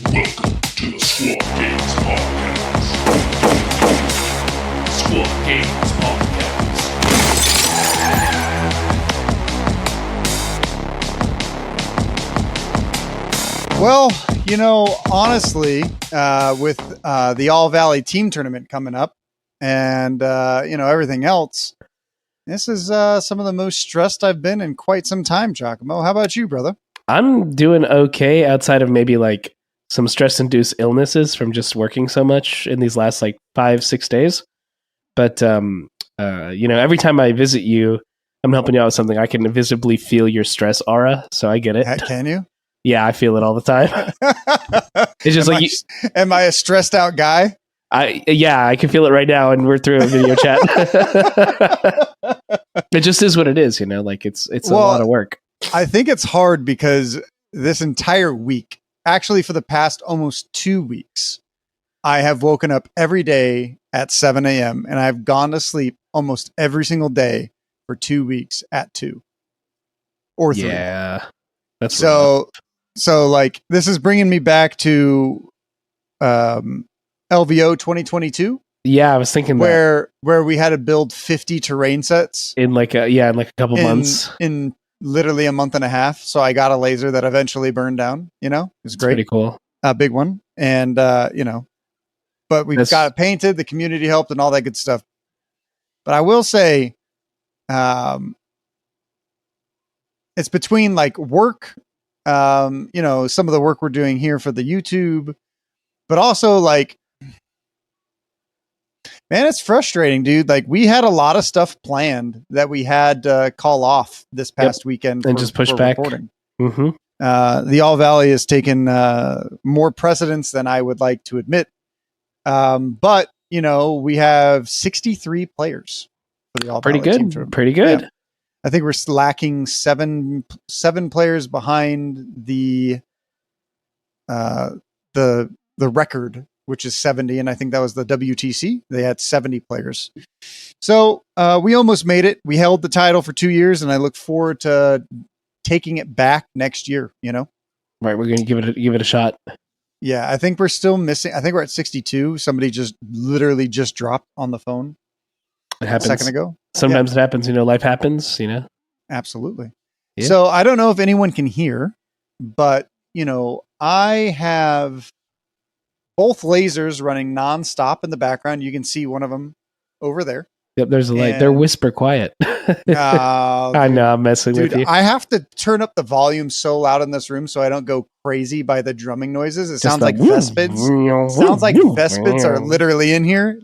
Welcome to the Squad Games Podcast. Squad Games Podcast. Well, honestly, with the All Valley Team Tournament coming up and, everything else, this is some of the most stressed I've been in quite some time, Giacomo. How about you, brother? I'm doing okay outside of maybe like some stress-induced illnesses from just working so much in these last 5-6 days. But, every time I visit you, I'm helping you out with something. I can visibly feel your stress aura, so I get it. Can you? Yeah, I feel it all the time. It's just am I a stressed out guy? I can feel it right now, and we're through a video chat. It just is what it is, it's a lot of work. I think it's hard because this entire week, actually for the past almost 2 weeks, I have woken up every day at 7 a.m. and I've gone to sleep almost every single day for 2 weeks at 2 or 3. Yeah, that's so this is bringing me back to LVO 2022. Yeah, I was thinking where we had to build 50 terrain sets in a couple months. In literally a month and a half. So I got a laser that eventually burned down, it was great. Pretty cool. A big one. And, but we've got it painted, the community helped and all that good stuff. But I will say, it's between work, some of the work we're doing here for the YouTube, but also man, it's frustrating, dude. We had a lot of stuff planned that we had to call off this past weekend and just push back. Mm-hmm. The All Valley has taken more precedence than I would like to admit. But we have 63 players for the All Valley team tournament. Pretty good. Yeah. I think we're lacking seven players behind the record, which is 70, and I think that was the WTC. They had 70 players. So we almost made it. We held the title for 2 years, and I look forward to taking it back next year, Right, we're going to give it a shot. Yeah, I think we're still missing. I think we're at 62. Somebody just literally dropped on the phone. It happens. A second ago. Sometimes it happens, life happens, Absolutely. Yeah. So I don't know if anyone can hear, but, I have both lasers running nonstop in the background. You can see one of them over there. Yep, there's a light. They're whisper quiet. I know, I'm messing with you. I have to turn up the volume so loud in this room so I don't go crazy by the drumming noises. It sounds like vespids. Sounds like vespids are literally in here.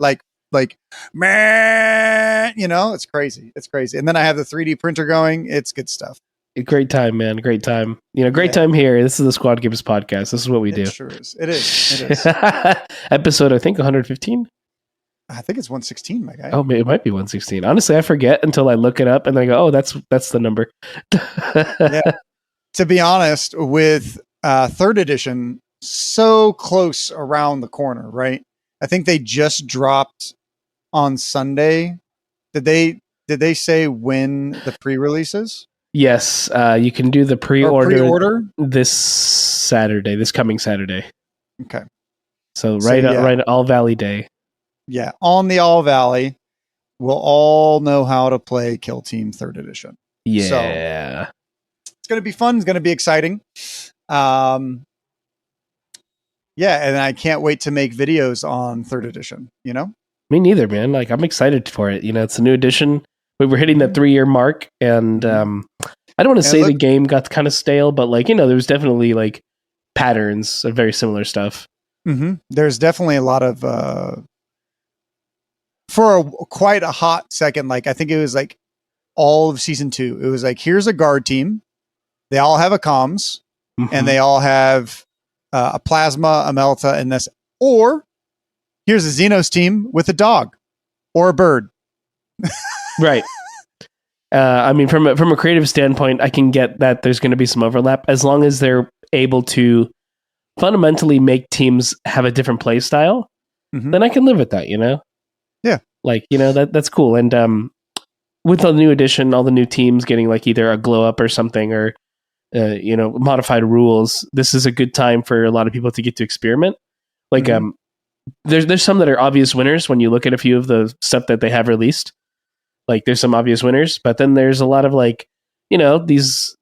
Man, it's crazy. It's crazy. And then I have the 3D printer going. It's good stuff. Great time, man. Great time. Great time here. This is the Squad Games Podcast. This is what we do. It sure is. It is. Episode, I think, 115? I think it's 116, my guy. Oh, it might be 116. Honestly, I forget until I look it up and then I go, oh, that's the number. Yeah. To be honest, with 3rd edition, so close around the corner, right? I think they just dropped on Sunday. Did they say when the pre-release is? Yes, you can do the pre-order this coming Saturday. Okay. So right All Valley Day. Yeah, on the All Valley, we'll all know how to play Kill Team 3rd edition. Yeah. So, it's going to be fun. It's going to be exciting. Yeah, and I can't wait to make videos on 3rd edition, Me neither, man. I'm excited for it. It's a new edition. We were hitting that 3-year mark, and I don't want to say the game got kind of stale, but there was definitely patterns of very similar stuff. Mm-hmm. There's definitely a lot of for quite a hot second. I think it was all of season 2. It was here's a guard team. They all have a comms, and they all have a plasma, a melta, and this. Or here's a Xenos team with a dog or a bird. Right. From a creative standpoint, I can get that there's going to be some overlap as long as they're able to fundamentally make teams have a different play style. Then I can live with that, Yeah. That's cool. And with the new edition, all the new teams getting either a glow up or something, or modified rules, this is a good time for a lot of people to get to experiment. Like, there's some that are obvious winners when you look at a few of the stuff that they have released. Like, there's some obvious winners, but then there's a lot of like, these,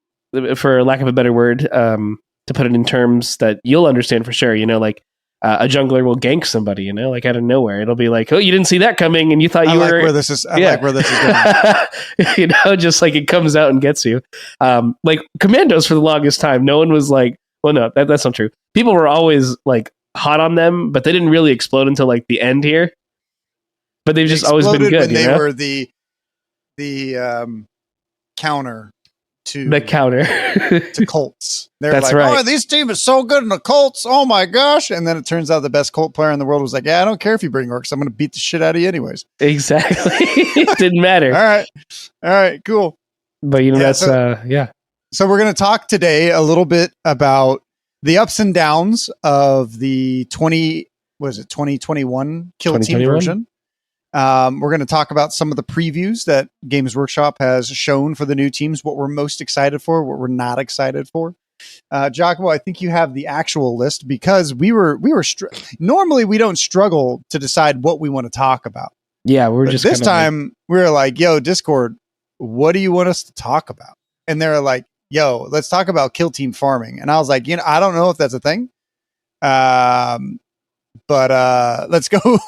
for lack of a better word, to put it in terms that you'll understand for sure, like a jungler will gank somebody, like out of nowhere. It'll be like, oh, you didn't see that coming, and you thought you were. I like where this is going. Just like it comes out and gets you. Like Commandos for the longest time, no one was like, well, no, that's not true. People were always like hot on them, but they didn't really explode until like the end here. But they've just always been good. When they were the counter to the counter to Colts. They're That's like, right. oh, these team is so good in the Colts. Oh my gosh. And then it turns out the best Colt player in the world was like, yeah, I don't care if you bring orcs. I'm going to beat the shit out of you anyways. Exactly. It didn't matter. All right, cool. But So we're going to talk today a little bit about the ups and downs of the 2021 Kill Team version. We're going to talk about some of the previews that Games Workshop has shown for the new teams, what we're most excited for, what we're not excited for. Giacomo, I think you have the actual list because we were normally we don't struggle to decide what we want to talk about. Yeah, but just this time we were like, yo, Discord, what do you want us to talk about? And they're like, yo, let's talk about Kill Team farming. And I was like, I don't know if that's a thing. But let's go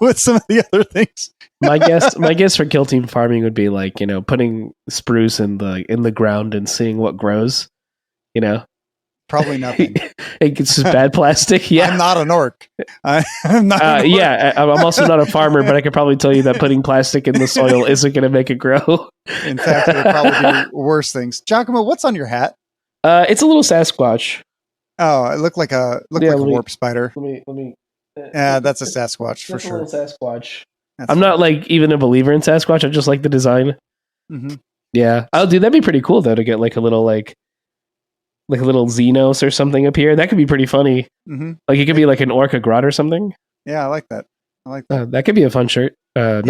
with some of the other things. my guess for Kill Team farming would be like, putting spruce in the ground and seeing what grows, Probably nothing. It's just bad plastic. Yeah. I'm not an orc. I'm not an orc. Yeah, I'm also not a farmer, but I could probably tell you that putting plastic in the soil isn't going to make it grow. In fact, it'll probably do worse things. Giacomo, what's on your hat? It's a little Sasquatch. Oh, it looked like a warp spider. Let me. Yeah, that's a Sasquatch for sure. A little Sasquatch. I'm not like even a believer in Sasquatch. I just like the design. Mm-hmm. Yeah. Oh, dude, that'd be pretty cool though to get like a little Xenos or something up here. That could be pretty funny. Mm-hmm. Like it could be like an Orca Grot or something. Yeah, I like that. That could be a fun shirt. A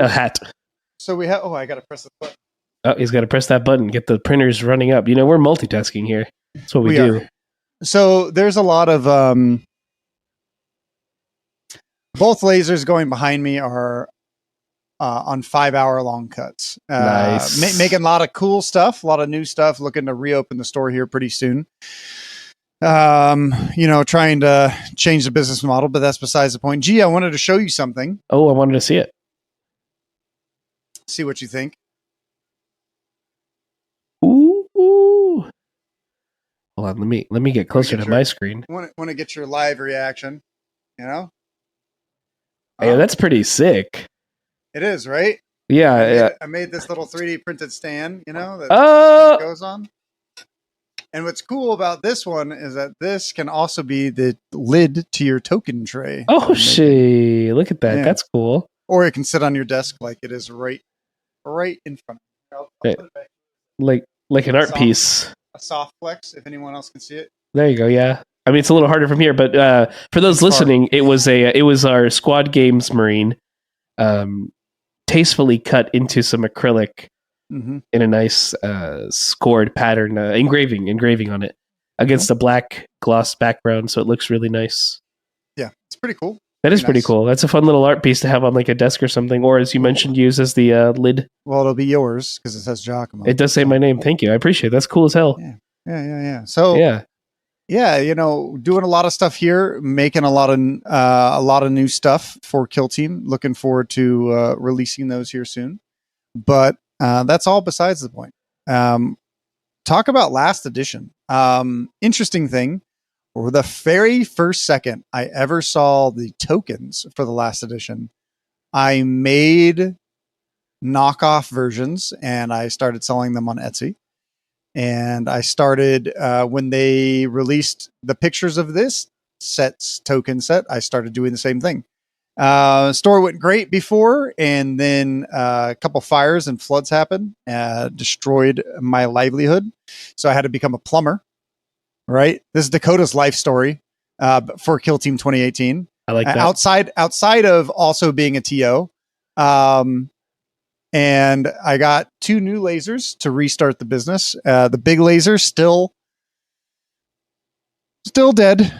hat. So we have. Oh, I gotta press the button. Oh, he's got to press that button. Get the printers running up. We're multitasking here. That's what we do. Are. So there's a lot of both lasers going behind me are on 5-hour long cuts. Nice. Making a lot of cool stuff, a lot of new stuff. Looking to reopen the store here pretty soon. Trying to change the business model, but that's besides the point. G, I wanted to show you something. Oh, I wanted to see it. See what you think. Ooh. Hold on, let me get closer to my screen. Want to get your live reaction, Hey, that's pretty sick. It is, right? Yeah, I made this little 3D printed stand, that goes on. And what's cool about this one is that this can also be the lid to your token tray. Oh, shit. Look at that. Yeah. That's cool. Or it can sit on your desk like it is right in front of you. Like an art piece. A soft flex, if anyone else can see it. There you go, yeah. I mean, it's a little harder from here, but for those listening, it was our Squad Games Marine tastefully cut into some acrylic in a nice scored pattern, engraving on it against a black gloss background, so it looks really nice. Yeah, it's pretty cool. That is pretty cool. That's a fun little art piece to have on like a desk or something, or as you mentioned, use as the lid. Well, it'll be yours because it says Giacomo. It does say my name. Thank you. I appreciate it. That's cool as hell. Yeah. So doing a lot of stuff here, making a lot of new stuff for Kill Team. Looking forward to releasing those here soon. But that's all besides the point. Talk about last edition. Interesting thing. For the very first second I ever saw the tokens for the last edition, I made knockoff versions and I started selling them on Etsy. And I started, when they released the pictures of this token set, I started doing the same thing. Store went great before, and then a couple fires and floods happened, destroyed my livelihood. So I had to become a plumber. Right. This is Dakotah's life story for Kill Team 2018. I like that. Outside of also being a TO. And I got 2 new lasers to restart the business. The big laser still Still dead.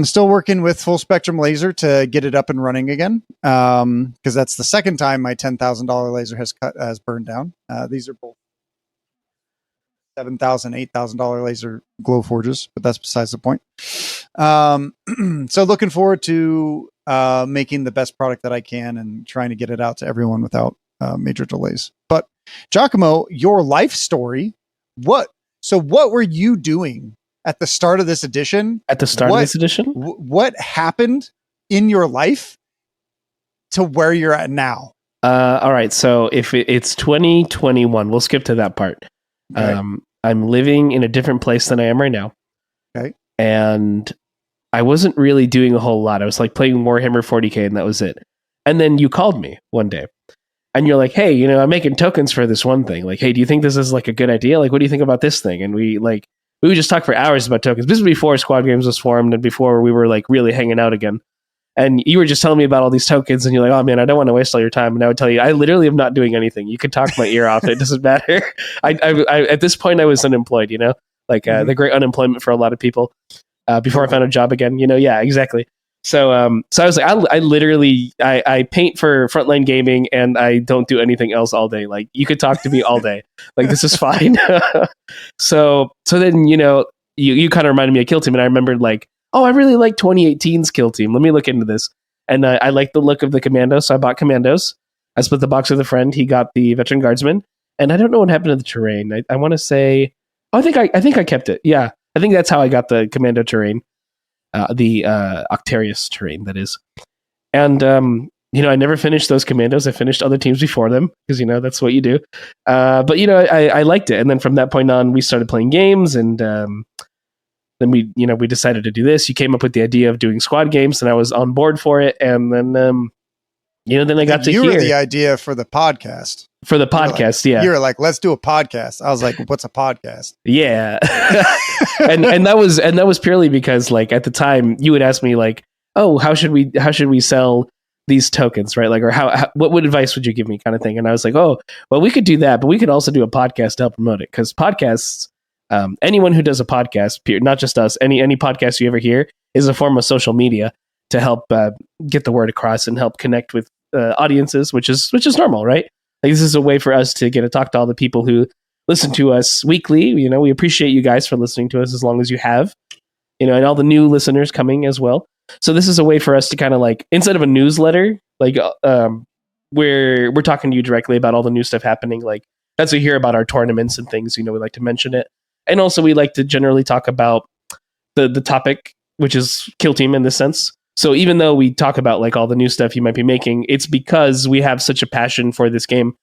Still working with Full Spectrum Laser to get it up and running again. Because that's the second time my $10,000 laser has burned down. These are both $7,000, $8,000 laser glow forges, but that's besides the point. So looking forward to making the best product that I can and trying to get it out to everyone without major delays. But Giacomo, your life story. What were you doing at the start of this edition? What happened in your life to where you're at now? All right. So if it's 2021, we'll skip to that part. Okay. I'm living in a different place than I am right now. Okay. And I wasn't really doing a whole lot. I was like playing Warhammer 40K and that was it. And then you called me one day and you're like, hey, I'm making tokens for this one thing. Like, hey, do you think this is like a good idea? Like, what do you think about this thing? And we would just talk for hours about tokens. This was before Squad Games was formed and before we were like really hanging out again. And you were just telling me about all these tokens and you're like, oh man, I don't want to waste all your time. And I would tell you, I literally am not doing anything. You could talk my ear off. It doesn't matter. I at this point I was unemployed, the great unemployment for a lot of people before I found a job again, yeah, exactly. So I was like, I literally paint for Frontline Gaming and I don't do anything else all day. Like you could talk to me all day. Like this is fine. So then, you kind of reminded me of Kill Team and I remembered like, oh, I really like 2018's Kill Team. Let me look into this. And I like the look of the Commandos, so I bought Commandos. I split the box with a friend. He got the Veteran Guardsman. And I don't know what happened to the terrain. I want to say, I think I kept it. Yeah, I think that's how I got the Commando terrain, the Octarius terrain, that is. And, I never finished those Commandos. I finished other teams before them because, that's what you do. But, I liked it. And then from that point on, we started playing games and... then we decided to do this. You came up with the idea of doing squad games and I was on board for it. And then, then I got to hear. You were the idea for the podcast. For the podcast, yeah. You were like, let's do a podcast. I was like, what's a podcast? Yeah. and that was purely because like at the time you would ask me like, oh, how should we sell these tokens, right? Like, or what advice would you give me kind of thing? And I was like, oh, well, we could do that, but we could also do a podcast to help promote it because podcasts, anyone who does a podcast, not just us, any podcast you ever hear is a form of social media to help get the word across and help connect with audiences, which is normal, right? Like this is a way for us to get to talk to all the people who listen to us weekly. We appreciate you guys for listening to us as long as you have, and all the new listeners coming as well. So this is a way for us to kind of like, instead of a newsletter, like where we're talking to you directly about all the new stuff happening, like as we hear about our tournaments and things, we like to mention it. And also we like to generally talk about the topic, which is Kill Team in this sense. So even though we talk about like all the new stuff you might be making, it's because we have such a passion for this game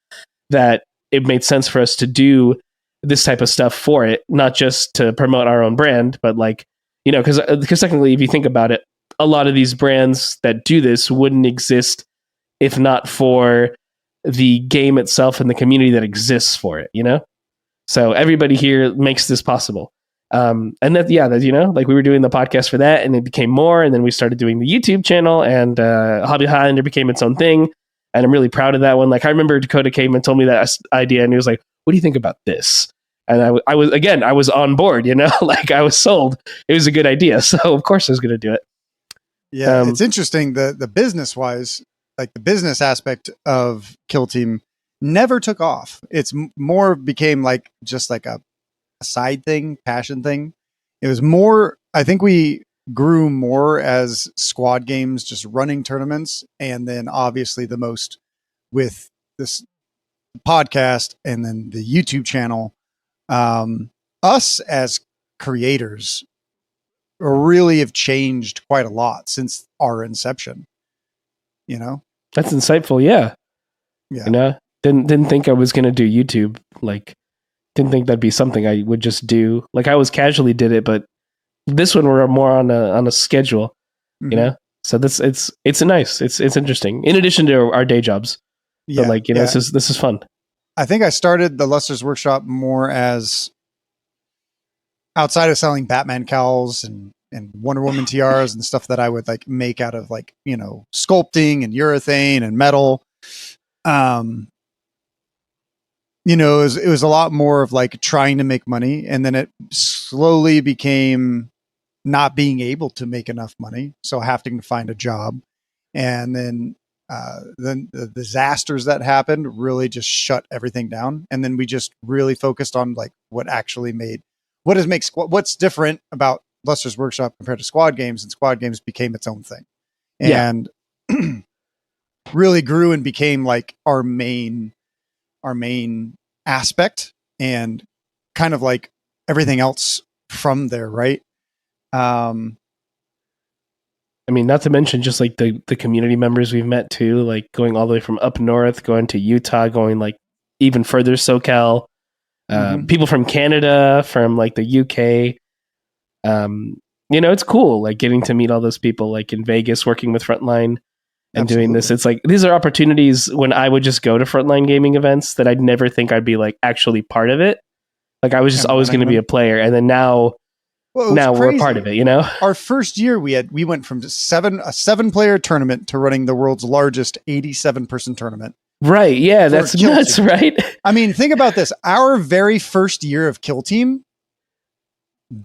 that it made sense for us to do this type of stuff for it, not just to promote our own brand, but like, because technically if you think about it, a lot of these brands that do this wouldn't exist if not for the game itself and the community that exists for it, So everybody here makes this possible. And that, like we were doing the podcast for that and it became more. And then we started doing the YouTube channel and Hobby Highlander became its own thing. And I'm really proud of that one. Like I remember Dakotah came and told me that idea and he was like, what do you think about this? And I was on board, like I was sold. It was a good idea. So of course I was going to do it. Yeah. It's interesting. The business wise, like the business aspect of Kill Team never took off. It's more became like just like a side thing, passion thing. It was more, I think we grew more as squad games, just running tournaments. And then obviously the most with this podcast and then the YouTube channel. Us as creators really have changed quite a lot since our inception. That's insightful. Yeah. Didn't think I was going to do YouTube. Like, didn't think that'd be something I would just do. Like, I was casually did it, but this one we're more on a schedule, So it's nice. It's interesting. In addition to our day jobs, but this is fun. I think I started the Luster's Workshop more as outside of selling Batman cowls and Wonder Woman tiaras and stuff that I would like make out of like sculpting and urethane and metal. It was a lot more of like trying to make money. And then it slowly became not being able to make enough money, so having to find a job, and then the disasters that happened really just shut everything down. And then we just really focused on like what's different about Luster's Workshop compared to Squad Games, and Squad Games became its own thing, and really grew and became like our main aspect, and kind of like everything else from there, right? I mean, not to mention just like the community members we've met too, like going all the way from up north, going to Utah, going like even further SoCal, people from Canada, from like the UK. It's cool, like getting to meet all those people, like in Vegas, working with Frontline and doing this. It's like, these are opportunities when I would just go to Frontline gaming events that I'd never think I'd be like actually part of it. Like I was just always going to be a player. And then now we're part of it, Our first year we went from a 7-player tournament to running the world's largest 87-person tournament. Right. Yeah. That's nuts, team. Right? I mean, think about this. Our very first year of Kill Team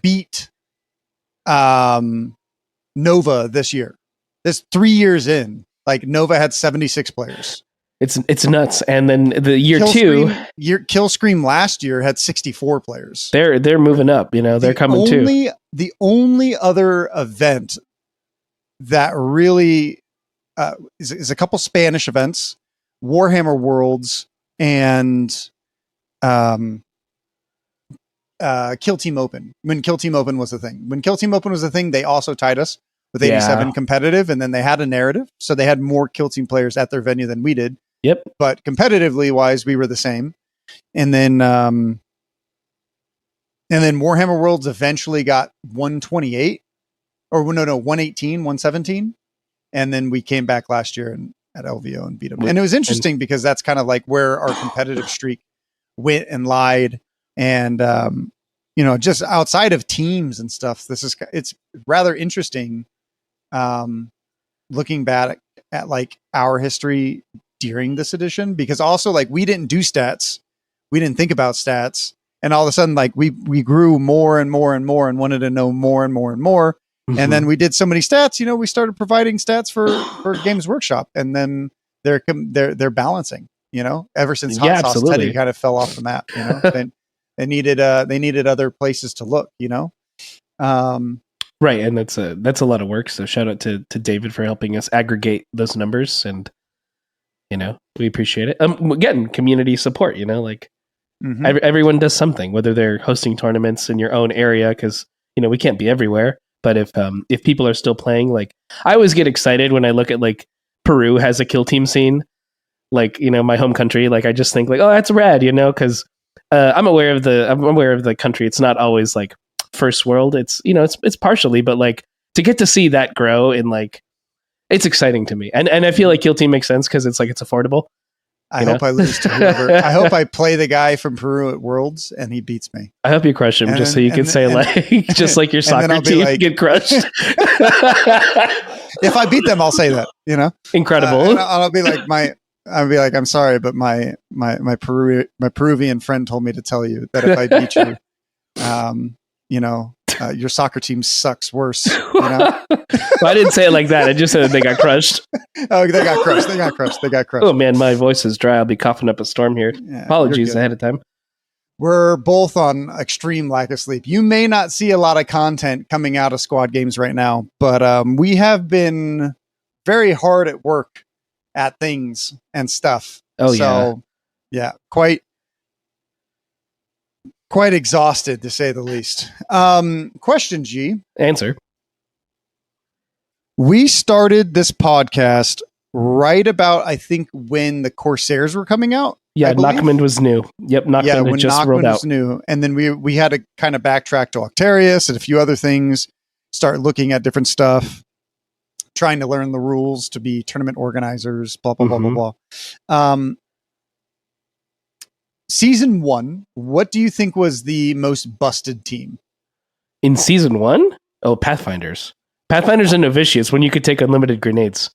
beat Nova this year. This 3 years in, like Nova had 76 players. It's nuts. And then the Kill Scream last year had 64 players. They're moving up, they're coming too. The only other event that really is a couple Spanish events, Warhammer Worlds and Kill Team Open. When Kill Team Open was a thing, they also tied us with 87 competitive, and then they had a narrative. So they had more Kill Team players at their venue than we did. Yep. But competitively wise, we were the same. And then Warhammer Worlds eventually got 128 or 118, 117. And then we came back last year at LVO and beat them. And it was interesting because that's kind of like where our competitive streak went and lied. And, just outside of teams and stuff, it's rather interesting. Looking back at like our history during this edition, because also like we didn't do stats. We didn't think about stats. And all of a sudden, like we grew more and more and more and wanted to know more and more and more. Mm-hmm. And then we did so many stats, we started providing stats for Games Workshop, and then they're balancing, ever since Hot Sauce Teddy kind of fell off the map, they needed other places to look, Right. And that's a lot of work. So shout out to David for helping us aggregate those numbers, and, we appreciate it. Again, community support, everyone does something, whether they're hosting tournaments in your own area, because, we can't be everywhere. But if people are still playing, like I always get excited when I look at like Peru has a Kill Team scene, like, my home country. Like I just think like, oh, that's rad, because I'm aware of the country. It's not always like first world. It's, it's partially, but like to get to see that grow, and like, it's exciting to me. And I feel like Kill Team makes sense because it's like, it's affordable. I hope I lose to whoever. I hope I play the guy from Peru at Worlds and he beats me. I hope you crush him, and just so you can say like, just like your soccer team like, get crushed. If I beat them, I'll say that, Incredible. I'll be like I'm sorry, but my Peruvian friend told me to tell you that if I beat you, your soccer team sucks worse. Well, I didn't say it like that. I just said they got crushed. Oh, they got crushed. Oh man, my voice is dry. I'll be coughing up a storm here. Yeah, apologies ahead of time. We're both on extreme lack of sleep. You may not see a lot of content coming out of Squad Games right now, but we have been very hard at work at things and stuff. Oh, so, yeah, quite exhausted, to say the least. Question, G. Answer. We started this podcast right about, I think, when the Corsairs were coming out. Yeah, Nachmund was new. Yep, Nachmund had just rolled out. Was new. And then we had to kind of backtrack to Octarius and a few other things, start looking at different stuff, trying to learn the rules to be tournament organizers, blah, blah, blah, blah, blah. Season 1, what do you think was the most busted team? In Season 1? Oh, Pathfinders. Pathfinders and Novitiates, when you could take unlimited grenades.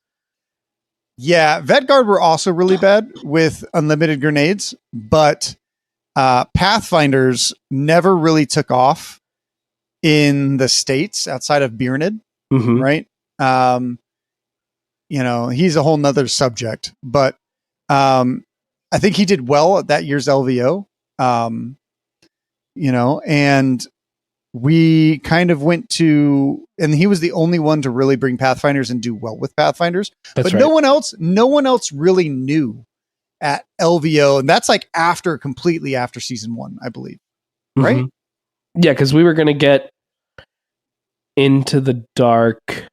Yeah, Vetguard were also really bad with unlimited grenades, but Pathfinders never really took off. in the States outside of Biernid, Mhm. right? He's a whole nother subject, but I think he did well at that year's LVO. And we kind of went to, and he was the only one to really bring Pathfinders and do well with Pathfinders. That's but right. no one else really knew at LVO. And that's like completely after season 1, I believe. Right? Mhm. Yeah, because we were going to get Into the Dark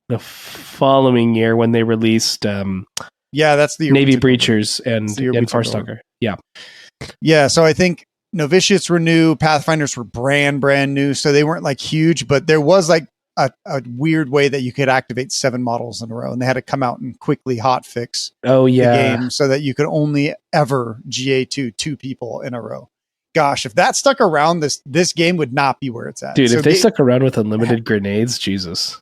the following year when they released that's the year Navy we took over. Breachers and Farstalker. Yeah. Yeah. So I think Novitiates were new, Pathfinders were brand new, so they weren't like huge, but there was like a weird way that you could activate 7 models in a row, and they had to come out and quickly hot fix the game so that you could only ever GA2 2 people in a row. Gosh, if that stuck around, this game would not be where it's at. Dude, if they stuck around with unlimited grenades, Jesus.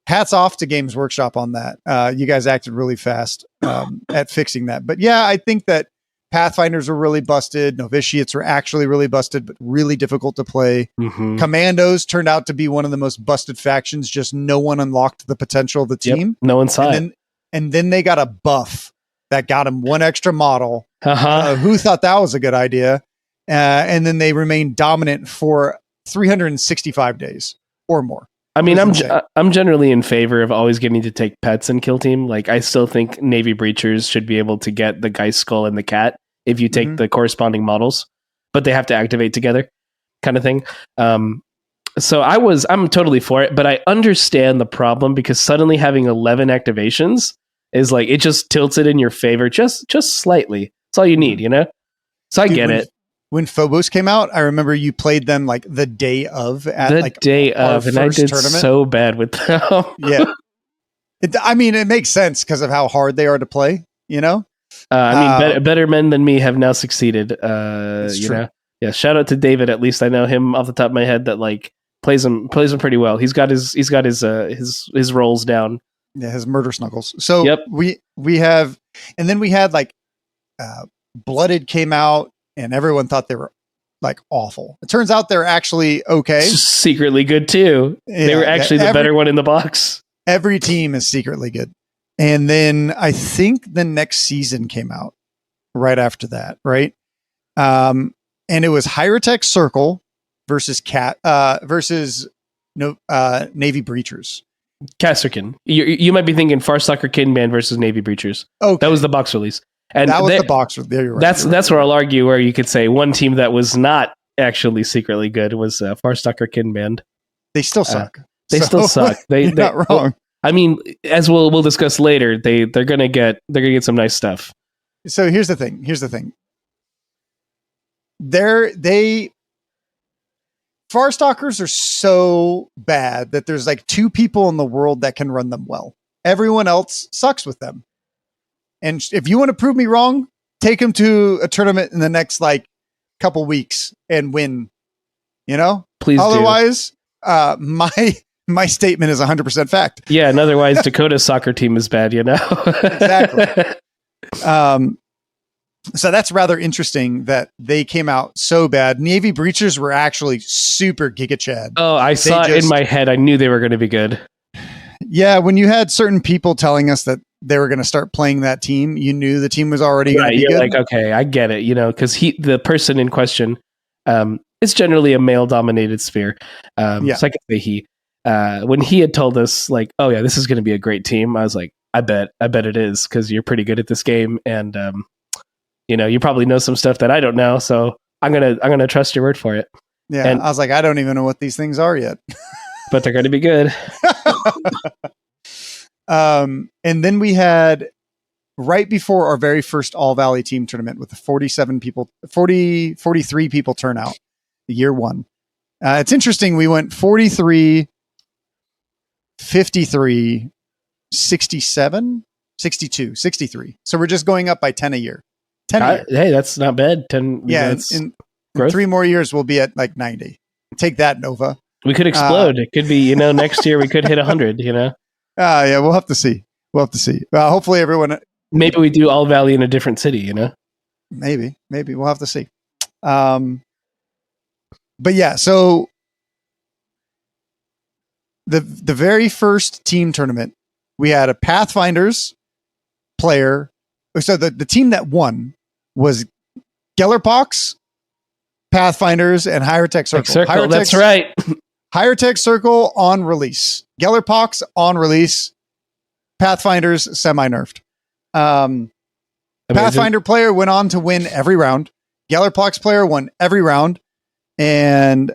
Hats off to Games Workshop on that. You guys acted really fast at fixing that. But yeah, I think that Pathfinders were really busted. Novitiates were actually really busted, but really difficult to play. Mm-hmm. Commandos turned out to be one of the most busted factions. Just no one unlocked the potential of the team. Yep, no one saw it. And then they got a buff that got them 1 extra model. Who thought that was a good idea? And then they remained dominant for 365 days or more. I mean, I'm generally in favor of always getting to take pets and kill team. Like, I still think Navy Breachers should be able to get the Geist Skull and the Cat if you take the corresponding models, but they have to activate together, kind of thing. So I'm totally for it, but I understand the problem because suddenly having 11 activations is like, it just tilts it in your favor just slightly. That's all you need, So I get it. When Phobos came out, I remember you played them like the day of and I did tournament. So bad with them. Yeah. It makes sense because of how hard they are to play, better men than me have now succeeded. Yeah. Shout out to David. At least I know him off the top of my head that like plays him pretty well. He's got his roles down. Yeah, his murder snuggles. So we have, and then we had like Blooded came out. And everyone thought they were like awful. It turns out they're actually okay. Secretly good too. Yeah, they were actually the better one in the box. Every team is secretly good. And then I think the next season came out right after that, right? And it was Hyrotech Circle versus Navy Breachers. Casterkin. You might be thinking Farstalker Kinband versus Navy Breachers. Okay. That was the box release. And that was the boxer. There you're right. That's where I'll argue where you could say one team that was not actually secretly good was Farstalker Kinband. They still suck. Still suck. You're not wrong. Well, I mean, as we'll discuss later, they're gonna get some nice stuff. So here's the thing. Farstalkers are so bad that there's like 2 people in the world that can run them well. Everyone else sucks with them. And if you want to prove me wrong, take them to a tournament in the next like couple weeks and win. Please. Otherwise, my statement is 100% fact. Yeah, and otherwise, Dakota's soccer team is bad. Exactly. So that's rather interesting that they came out so bad. Navy Breachers were actually super Giga Chad. Oh, I saw it in my head. I knew they were going to be good. Yeah, when you had certain people telling us that they were going to start playing that team, you knew the team was already going to be good. Like, okay, I get it, because the person in question, it's generally a male-dominated sphere. So I can say he. When he had told us, like, oh yeah, this is going to be a great team, I was like, I bet it is, because you're pretty good at this game, and you probably know some stuff that I don't know, so I'm gonna trust your word for it. Yeah, and I was like, I don't even know what these things are yet. But they're going to be good. And then we had right before our very first All Valley team tournament with the 43 people turnout, year 1. It's interesting. We went 43, 53, 67, 62, 63. So we're just going up by 10 a year. 10 a year. Hey, that's not bad. 10. Yeah. In 3 more years, we'll be at like 90. Take that, Nova. We could explode. It could be, next year we could hit 100, Yeah, we'll have to see. Hopefully everyone. Maybe we do All Valley in a different city, Maybe we'll have to see. But yeah, so the very first team tournament, we had a Pathfinders player. So the team that won was Gellerpox, Pathfinders, and Higher Tech Circle. Higher That's right. Higher Tech Circle on release. Gellerpox on release. Pathfinders semi-nerfed. Pathfinder player went on to win every round. Gellerpox player won every round. And,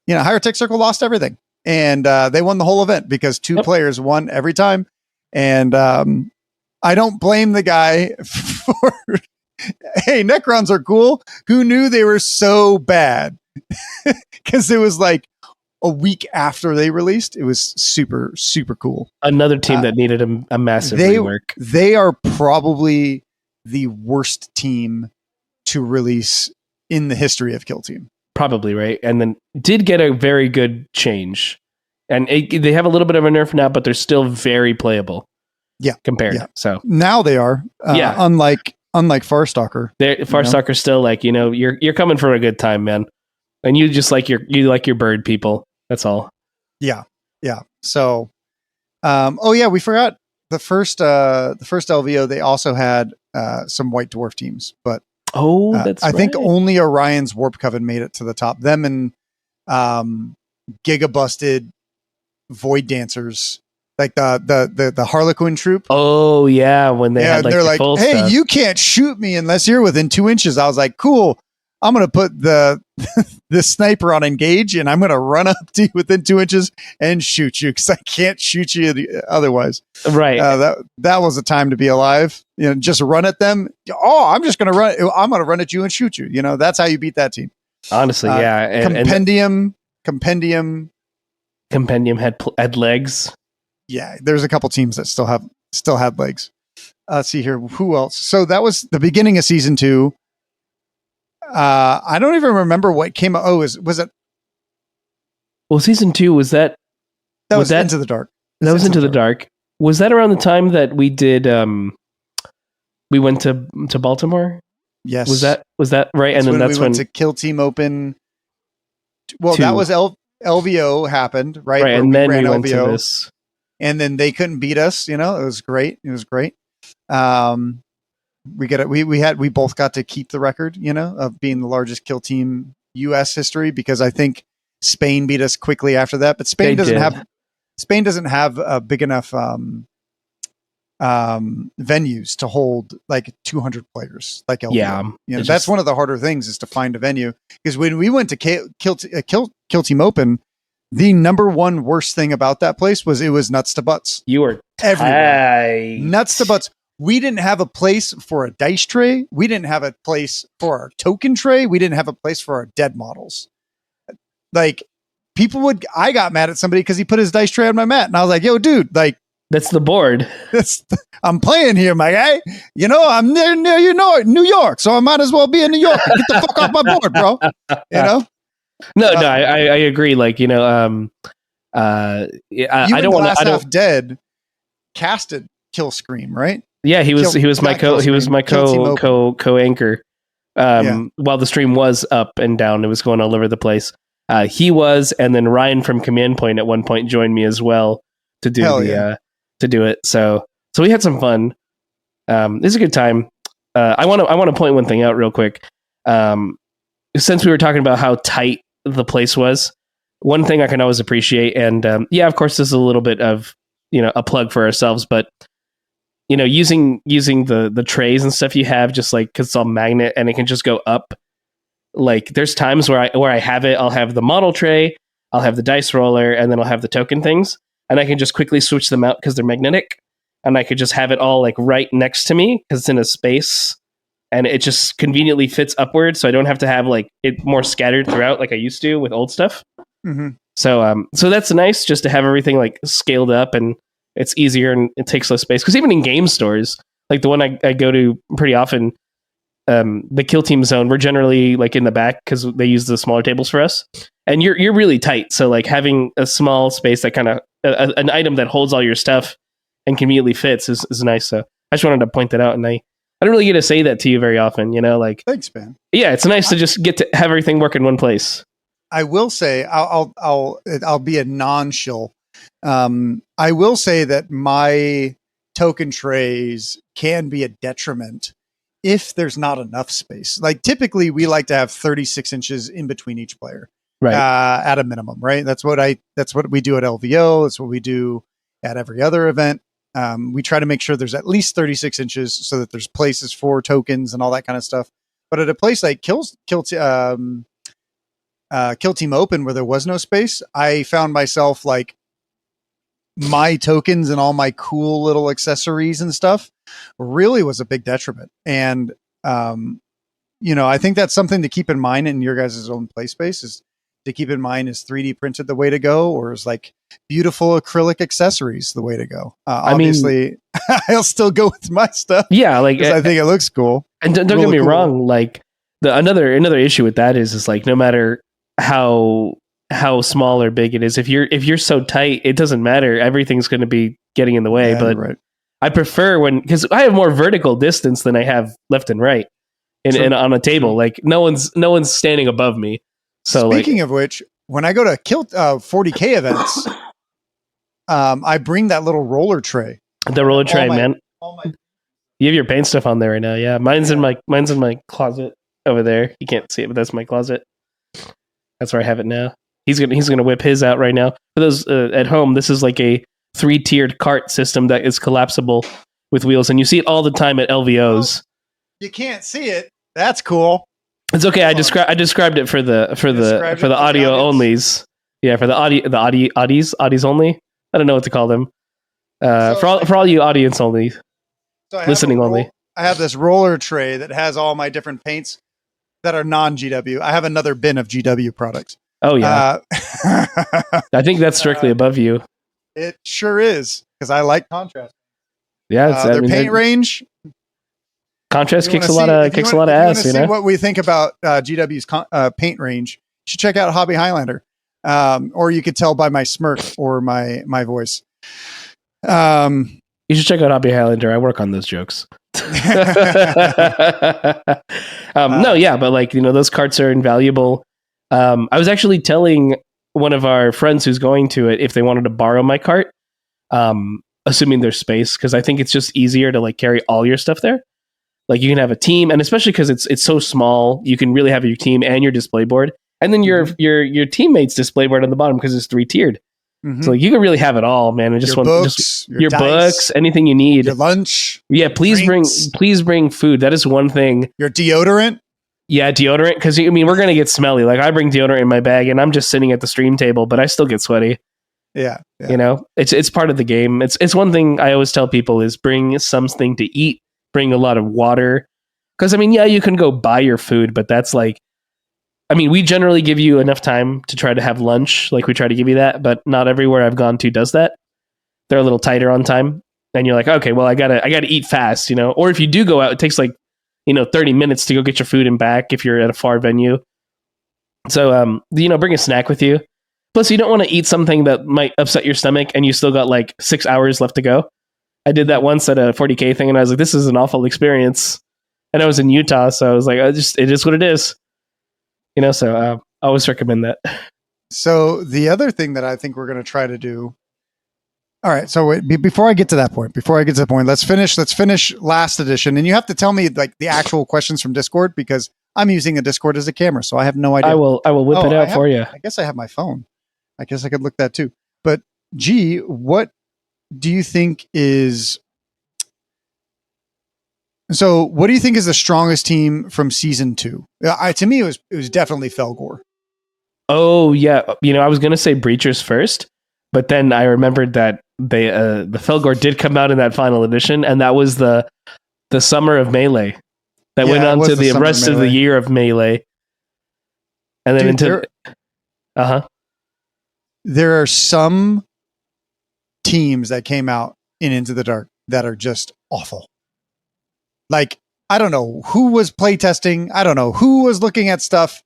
Higher Tech Circle lost everything. And they won the whole event because two players won every time. And I don't blame the guy for, hey, Necrons are cool. Who knew they were so bad? Because it was like a week after they released. It was super, super cool. Another team that needed a massive rework. They are probably the worst team to release in the history of Kill Team. Probably, right? And then did get a very good change. And they have a little bit of a nerf now, but they're still very playable. Yeah. Compared. Yeah. So now they are. Unlike Farstalker. Farstalker's still like, you're coming for a good time, man. And you just like your bird people. That's all. Yeah. Yeah. So we forgot the first LVO, they also had some White Dwarf teams, but that's I think only Orion's Warp Coven made it to the top. Them and Giga Busted Void Dancers, like the Harlequin troop. Oh yeah, when they had like they're like, hey, stuff. You can't shoot me unless you're within 2 inches. I was like, cool. I'm gonna put the sniper on engage, and I'm gonna run up to you within 2 inches and shoot you because I can't shoot you otherwise. Right. That was a time to be alive. Just run at them. Oh, I'm just gonna run. I'm gonna run at you and shoot you. That's how you beat that team. Honestly, yeah. Compendium had legs. Yeah, there's a couple teams that still had legs. Let's see here. Who else? So that was the beginning of season 2. I don't even remember what came out. Oh, was it? Well, season 2 was that? That was Into the Dark. That was Into the Dark. Was that around the time that we did? We went to Baltimore. Yes. Was that right? And then that's we went to Kill Team Open. Well, 2. that was LVO happened, right? Right, and then we went to this. And then they couldn't beat us. It was great. It was great. We both got to keep the record, of being the largest kill team US history, because I think Spain beat us quickly after that, but Spain doesn't have a big enough venues to hold like 200 players like LVO. That's one of the harder things, is to find a venue, because when we went to Kill Team Open, the number one worst thing about that place was it was nuts to butts. You were everywhere. Nuts to butts. We didn't have a place for a dice tray. We didn't have a place for our token tray. We didn't have a place for our dead models. Like, I got mad at somebody because he put his dice tray on my mat, and I was like, yo, dude, like, that's the board. I'm playing here, my guy. I'm near New York, so I might as well be in New York. Get the fuck off my board, bro. No, I agree. Like, I don't want to. I don't. Dead casted Kill Scream, right? Yeah, he was my co-anchor. While the stream was up and down, it was going all over the place. He was, and then Ryan from Command Point at one point joined me as well to do to do it. So we had some fun. This is a good time. I want to point one thing out real quick. Since we were talking about how tight the place was, one thing I can always appreciate, and of course, this is a little bit of a plug for ourselves, but using the trays and stuff you have, just like, because it's all magnet and it can just go up. Like, there's times where I have it, I'll have the model tray, I'll have the dice roller, and then I'll have the token things, and I can just quickly switch them out because they're magnetic, and I could just have it all like right next to me because it's in a space, and it just conveniently fits upward, so I don't have to have like it more scattered throughout like I used to with old stuff. Mm-hmm. So that's nice, just to have everything like scaled up, and it's easier and it takes less space. Because even in game stores, like the one I go to pretty often, the Kill Team zone, we're generally like in the back because they use the smaller tables for us, and you're really tight. So like having a small space that kind of an item that holds all your stuff and conveniently fits is nice. So I just wanted to point that out, and I don't really get to say that to you very often. Like, thanks, man. Yeah, it's nice to just get to have everything work in one place. I will say I'll be a non-shill. I will say that my token trays can be a detriment if there's not enough space. Like typically we like to have 36 inches in between each player, Right. at a minimum, right? That's what we do at LVO. That's what we do at every other event. We try to make sure there's at least 36 inches so that there's places for tokens and all that kind of stuff. But at a place like Kill Team Open, where there was no space, I found myself like my tokens and all my cool little accessories and stuff really was a big detriment. And, I think that's something to keep in mind in your guys' own play space, is to keep in mind, is 3D printed the way to go, or is like beautiful acrylic accessories the way to go? Obviously, I'll still go with my stuff. Yeah, like I think it looks cool. And don't get me wrong, like another issue with that is like no matter how small or big it is, if you're so tight, it doesn't matter. Everything's going to be getting in the way. But right. I prefer because I have more vertical distance than I have left and right, and on a table. True. Like no one's standing above me. So speaking of which, when I go to 40K events, I bring that little roller tray. The roller tray, man. You have your paint stuff on there right now. Yeah, mine's in my closet over there. You can't see it, but that's my closet. That's where I have it now. He's gonna whip his out right now. For those at home, this is like a 3-tiered cart system that is collapsible with wheels, and you see it all the time at LVOs. Oh, you can't see it. That's cool. It's okay. I described it for the audio onlys. Yeah, for the audies only. I don't know what to call them. For all you audience only, listening only. I have this roller tray that has all my different paints that are non-GW. I have another bin of GW products. Oh yeah. I think that's strictly above you. It sure is, because I like contrast. Yeah, their paint range. Contrast kicks a lot of ass. See what we think about GW's paint range, you should check out Hobby Highlander, or you could tell by my smirk or my voice. You should check out Hobby Highlander. I work on those jokes. No, yeah, but like those carts are invaluable. I was actually telling one of our friends who's going to it if they wanted to borrow my cart, assuming there's space, because I think it's just easier to like carry all your stuff there. Like you can have a team, and especially because it's so small, you can really have your team and your display board, and then your teammates' display board on the bottom because it's 3-tiered. Mm-hmm. So like you can really have it all, man. And just your books, anything you need, your lunch. Yeah, please bring food. That is one thing. Your deodorant. Yeah, deodorant, because we're gonna get smelly. Like I bring deodorant in my bag, and I'm just sitting at the stream table, but I still get sweaty. Yeah. It's part of the game. It's one thing I always tell people is bring something to eat. Bring a lot of water, because you can go buy your food, but that's like, we generally give you enough time to try to have lunch. Like we try to give you that, but not everywhere I've gone to does that. They're a little tighter on time, and you're like, okay, well I gotta eat fast, Or if you do go out, it takes like 30 minutes to go get your food and back if you're at a far venue. So bring a snack with you. Plus, you don't want to eat something that might upset your stomach, and you still got like 6 hours left to go. I did that once at a 40K thing, and I was like, this is an awful experience. And I was in Utah, so I was like, it is what it is. So I always recommend that. So the other thing that I think we're going to try to do. All right. So before I get to that point, let's finish last edition. And you have to tell me like the actual questions from Discord, because I'm using a Discord as a camera, so I have no idea. I will whip it out for you. I guess I have my phone. I guess I could look that too. But G, what do you think is the strongest team from season 2? To me, it was definitely Felgor. Oh yeah, I was gonna say Breachers first, but then I remembered that the Felgor did come out in that final edition, and that was the summer of Melee that went on to the rest of the year of Melee, and then there are some teams that came out in Into the Dark that are just awful. Like, I don't know who was playtesting. I don't know who was looking at stuff,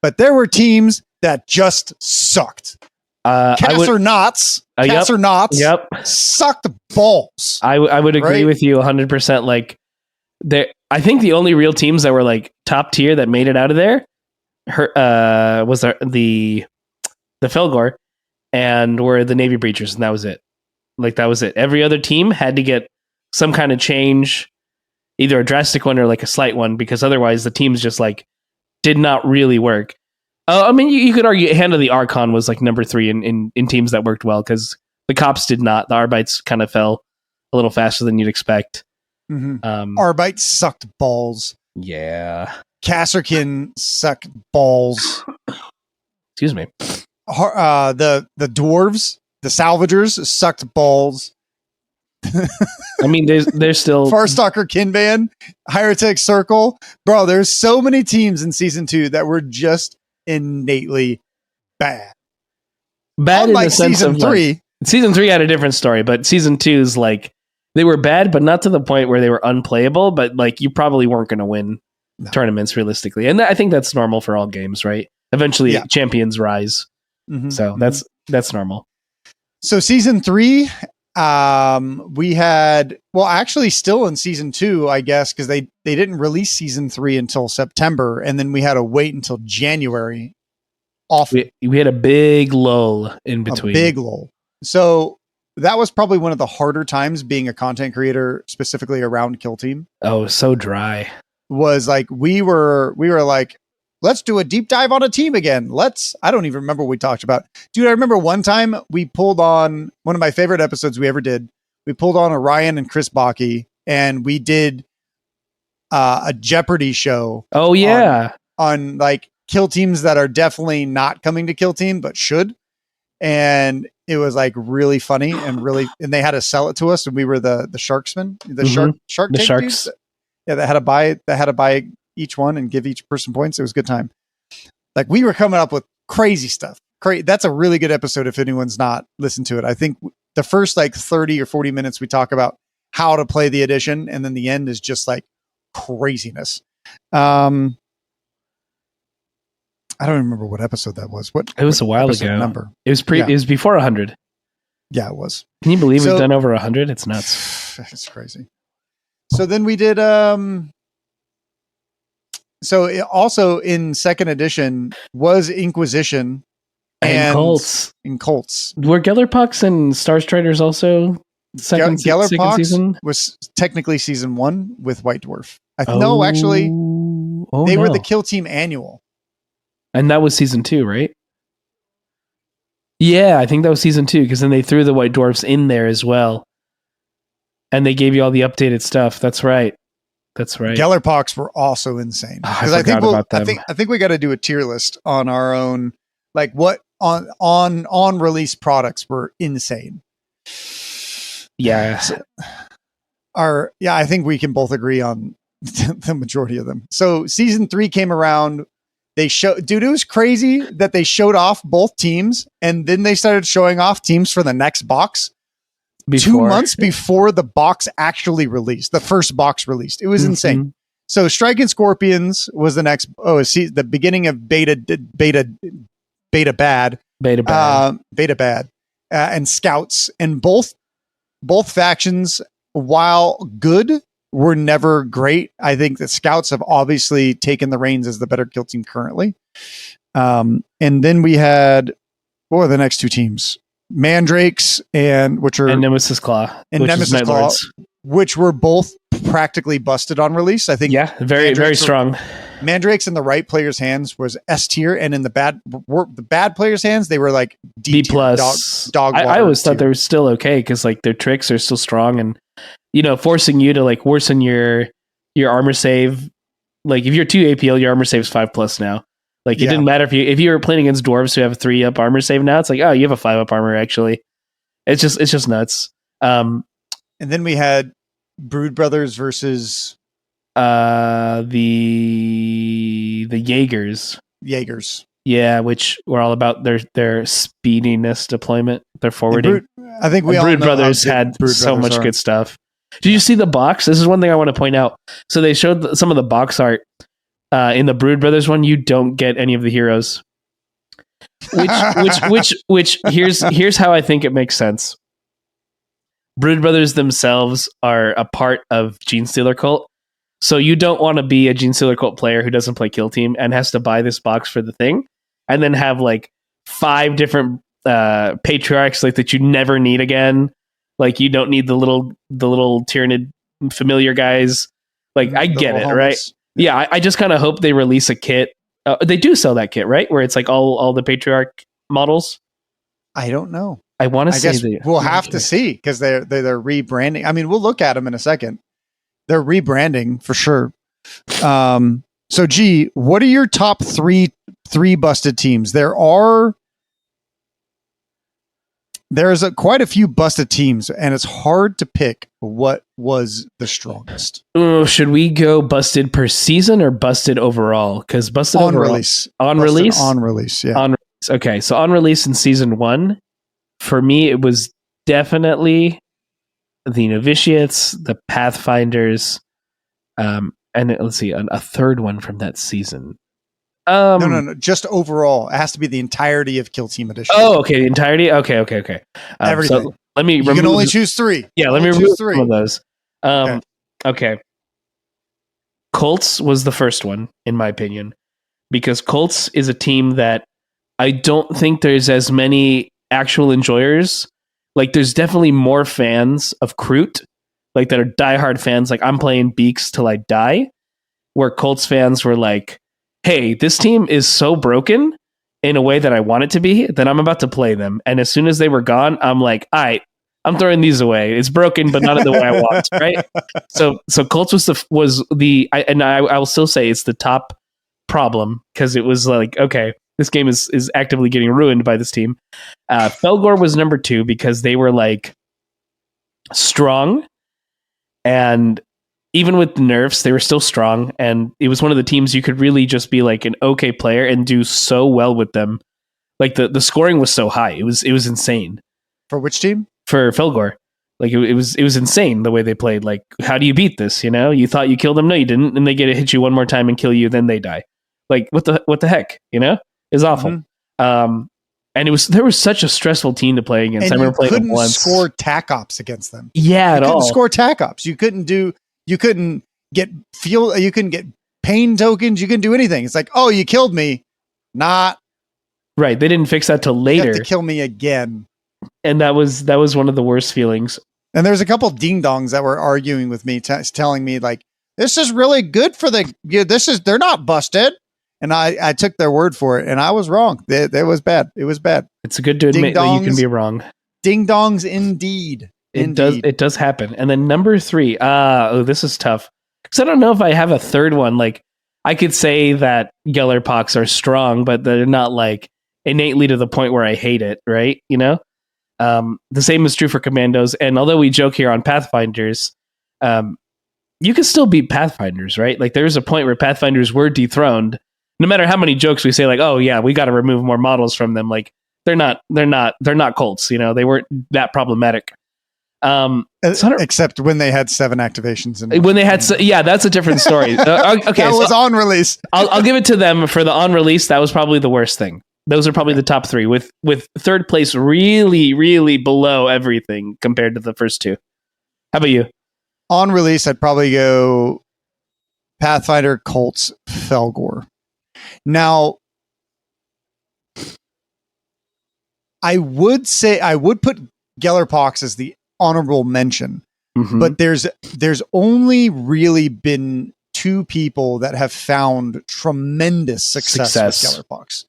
but there were teams that just sucked. Cats or knots. Yep. Sucked balls. I would agree with you 100%. Like, I think the only real teams that were like top tier that made it out of there was the Felgor, and were the Navy Breachers, and that was it. Like, that was it. Every other team had to get some kind of change, either a drastic one or like a slight one, because otherwise the teams just like did not really work. I mean, you could argue Hand of the Archon was like number 3 in teams that worked well, because the Cops did not. The Arbites kind of fell a little faster than you'd expect. Arbites sucked balls. Yeah. Kasserkin sucked balls. Excuse me. The dwarves, the salvagers sucked balls. I mean, there's still Farstalker Kinban, Hierotech Circle. Bro, there's so many teams in season 2 that were just innately bad. Bad Unlike in the sense season of 3. Like, season 3 had a different story, but season 2 is like, they were bad, but not to the point where they were unplayable, but like you probably weren't going to win tournaments realistically. And I think that's normal for all games, right? Eventually champions rise. So that's normal. So season 3, we had, well, actually still in season 2, I guess, because they didn't release season 3 until September, and then we had to wait until January. We had a big lull in between. A big lull. So that was probably one of the harder times being a content creator, specifically around Kill Team. Oh, so dry. Was like we were like, let's do a deep dive on a team again. I don't even remember what we talked about. Dude, I remember one time we pulled on one of my favorite episodes we ever did. We pulled on Orion and Chris Baki, and we did a Jeopardy show. Oh, yeah. On like kill teams that are definitely not coming to Kill Team, but should. And it was like really funny and they had to sell it to us. And we were the sharksmen, the shark the tank sharks. dudes. Yeah, that had to buy each one and give each person points. It was a good time. Like, we were coming up with crazy stuff. That's a really good episode if anyone's not listened to it. I think the first like 30 or 40 minutes we talk about how to play the edition, and then the end is just like craziness. I don't remember what episode that was. It was a while ago. Number. It was it was before 100. Yeah, it was. Can you believe we've done over 100? It's nuts. It's crazy. So then we did also in second edition was Inquisition and Cults. In Cults. Were Gellerpox and Star Striders also second season? Was technically season 1 with White Dwarf. No, actually, they were the Kill Team annual. And that was season 2, right? Yeah, I think that was season 2, because then they threw the White Dwarfs in there as well. And they gave you all the updated stuff. That's right. Gellerpox were also insane. I forgot about them. I think we got to do a tier list on our own, like what on release products were insane. Yeah. I think we can both agree on the majority of them. So season 3 came around. It was crazy that they showed off both teams, and then they started showing off teams for the next box. 2 months before the box actually released, the first box released. It was insane. So Strike and Scorpions was the next. The beginning of beta bad, and Scouts, and both factions, while good, were never great. I think that Scouts have obviously taken the reins as the better Kill Team currently. And then we had, what were the next 2 teams? Mandrakes and Nemesis Claw, which were both practically busted on release. I think. Yeah, very strong. Mandrakes in the right players' hands was S tier, and in the bad players' hands, they were like D plus. Dog. I always thought they were still okay, because like their tricks are still strong, and forcing you to like worsen your armor save. Like if you're 2 APL, your armor save's 5+ now. Like, it didn't matter if you were playing against dwarves who have 3-up armor save now. It's like, oh, you have a 5-up armor actually. It's just nuts. And then we had Brood Brothers versus the Jaegers. Yeah, which were all about their speediness deployment, their forwarding. I think Brood Brothers had so much good stuff. Did you see the box? This is one thing I want to point out. So they showed some of the box art. In the Brood Brothers one, you don't get any of the heroes. Which here's how I think it makes sense. Brood Brothers themselves are a part of Genestealer Cult, So you don't want to be a Gene Stealer Cult player who doesn't play Kill Team and has to buy this box for the thing, and then have like 5 different patriarchs like that you never need again. Like you don't need the little Tyranid familiar guys. Like I get it, right? Yeah, I just kind of hope they release a kit. They do sell that kit, right? Where it's like all the patriarch models. I don't know. I want to say guess we'll have to see because they're rebranding. I mean, we'll look at them in a second. They're rebranding for sure. So, G, what are your top three busted teams? There's quite a few busted teams, and it's hard to pick what was the strongest. Should we go busted per season or busted overall? Because busted on overall, release, on release, yeah. On release. Okay, so on release in season 1, for me, it was definitely the Novitiates, the Pathfinders, and let's see, a third one from that season. No. Just overall, it has to be the entirety of Kill Team Edition. Oh, okay, the entirety. Okay. Everything. So let me. You can only choose 3. Yeah, let me remove 3 of those. Okay. Colts was the first one, in my opinion, because Colts is a team that I don't think there's as many actual enjoyers. Like, there's definitely more fans of Kroot, like that are diehard fans. Like, I'm playing Beaks till I die. Where Colts fans were like, "Hey, this team is so broken in a way that I want it to be that I'm about to play them." And as soon as they were gone, I'm like, "All right, I'm throwing these away. It's broken, but not in the way I want." Right? So Colts I will still say it's the top problem because it was like, okay, this game is actively getting ruined by this team. Felgor was number 2 because they were like strong, and even with the nerfs, they were still strong, and it was one of the teams you could really just be like an okay player and do so well with them. Like the scoring was so high, it was insane. For which team? For Felgor. Like it was insane the way they played. Like, how do you beat this? You know, you thought you killed them, no, you didn't, and they get to hit you one more time and kill you, then they die. Like what the heck? You know, it's awful. Mm-hmm. And there was such a stressful team to play against. And I remember playing them once. Score tac ops against them. Yeah, you couldn't score tac ops. You couldn't get fuel. You couldn't get pain tokens. You couldn't do anything. It's like, oh, you killed me. Not right. They didn't fix that till later. You have to kill me again. And that was one of the worst feelings. And there's a couple ding dongs that were arguing with me, telling me like, this is really good for they're not busted. And I took their word for it, and I was wrong. It was bad. It was bad. It's good to admit that you can be wrong. Ding dongs, indeed. It does happen. And then number 3. This is tough because I don't know if I have a third one. Like, I could say that Gellerpox are strong, but they're not like innately to the point where I hate it. Right? You know. The same is true for Commandos. And although we joke here on Pathfinders, you can still beat Pathfinders, right? Like, there's a point where Pathfinders were dethroned. No matter how many jokes we say, like, "Oh yeah, we got to remove more models from them." Like, they're not Colts. You know, they weren't that problematic. Except when they had 7 activations, and when they had, that's a different story. Okay, that was on release. I'll give it to them for the on release. That was probably the worst thing. Those are probably the top 3, with third place really, really below everything compared to the first 2. How about you? On release, I'd probably go Pathfinder, Colts, Felgor. Now, I would put Gellerpox as the honorable mention, but there's only really been 2 people that have found tremendous success with Gellerpox.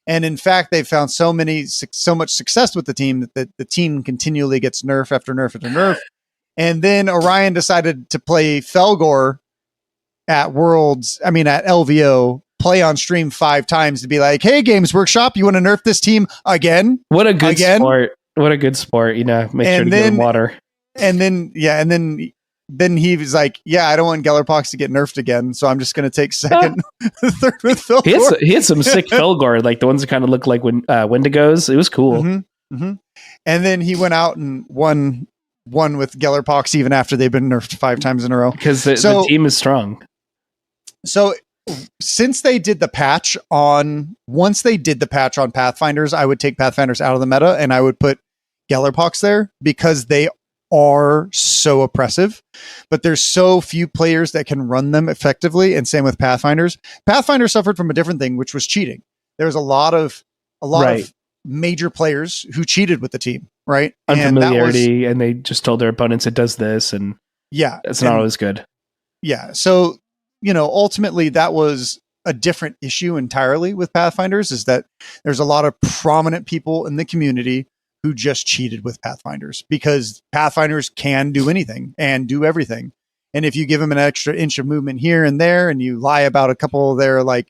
And in fact, they've found so much success with the team that the team continually gets nerf after nerf after nerf. And then Orion decided to play Felgor at LVO, play on stream 5 times to be like, "Hey, Games Workshop, you want to nerf this team again?" What a good sport. What a good sport. You know, make sure to give them water. And then he was like, "Yeah, I don't want Gellerpox to get nerfed again, so I'm just going to take second, third with Felgor." He had some sick Felgor, like the ones that kind of look like Wendigos. It was cool. Mm-hmm, mm-hmm. And then he went out and won with Gellerpox even after they've been nerfed 5 times in a row. Because the team is strong. So since they did the patch on Pathfinders, I would take Pathfinders out of the meta and I would put Gellerpox there because they are so oppressive, but there's so few players that can run them effectively. And same with Pathfinders. Pathfinder suffered from a different thing, which was cheating. There was a lot of major players who cheated with the team, right? Unfamiliarity, and they just told their opponents it does this, and it's not always good. Yeah. So, ultimately that was a different issue entirely with Pathfinders, is that there's a lot of prominent people in the community who just cheated with Pathfinders, because Pathfinders can do anything and do everything. And if you give them an extra inch of movement here and there, and you lie about a couple of their like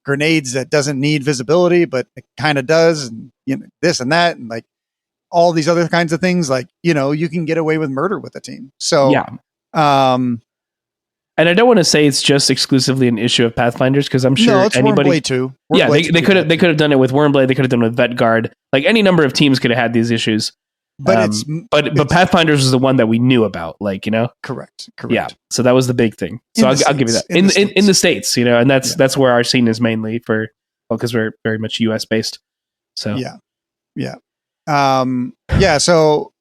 grenades that doesn't need visibility, but it kind of does, and this and that, and like all these other kinds of things, like, you can get away with murder with a team. So, and I don't want to say it's just exclusively an issue of Pathfinders, because I'm sure anybody Wyrmblade too. They could have done it with Wyrmblade. They could have done it with Vetguard. Like any number of teams could have had these issues. But but Pathfinders was the one that we knew about. Like, correct. Yeah. So that was the big thing. So I'll give you that in the States, and that's where our scene is mainly because we're very much US based. So yeah. So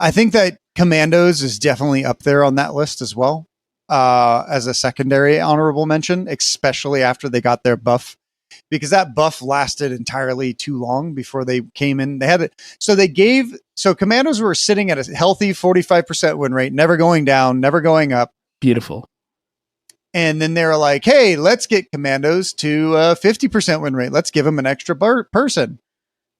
I think that Commandos is definitely up there on that list as well, as a secondary honorable mention, especially after they got their buff, because that buff lasted entirely too long before they came in. They had it. So Commandos were sitting at a healthy 45% win rate, never going down, never going up. Beautiful. And then they were like, hey, let's get Commandos to a 50% win rate. Let's give them an extra person.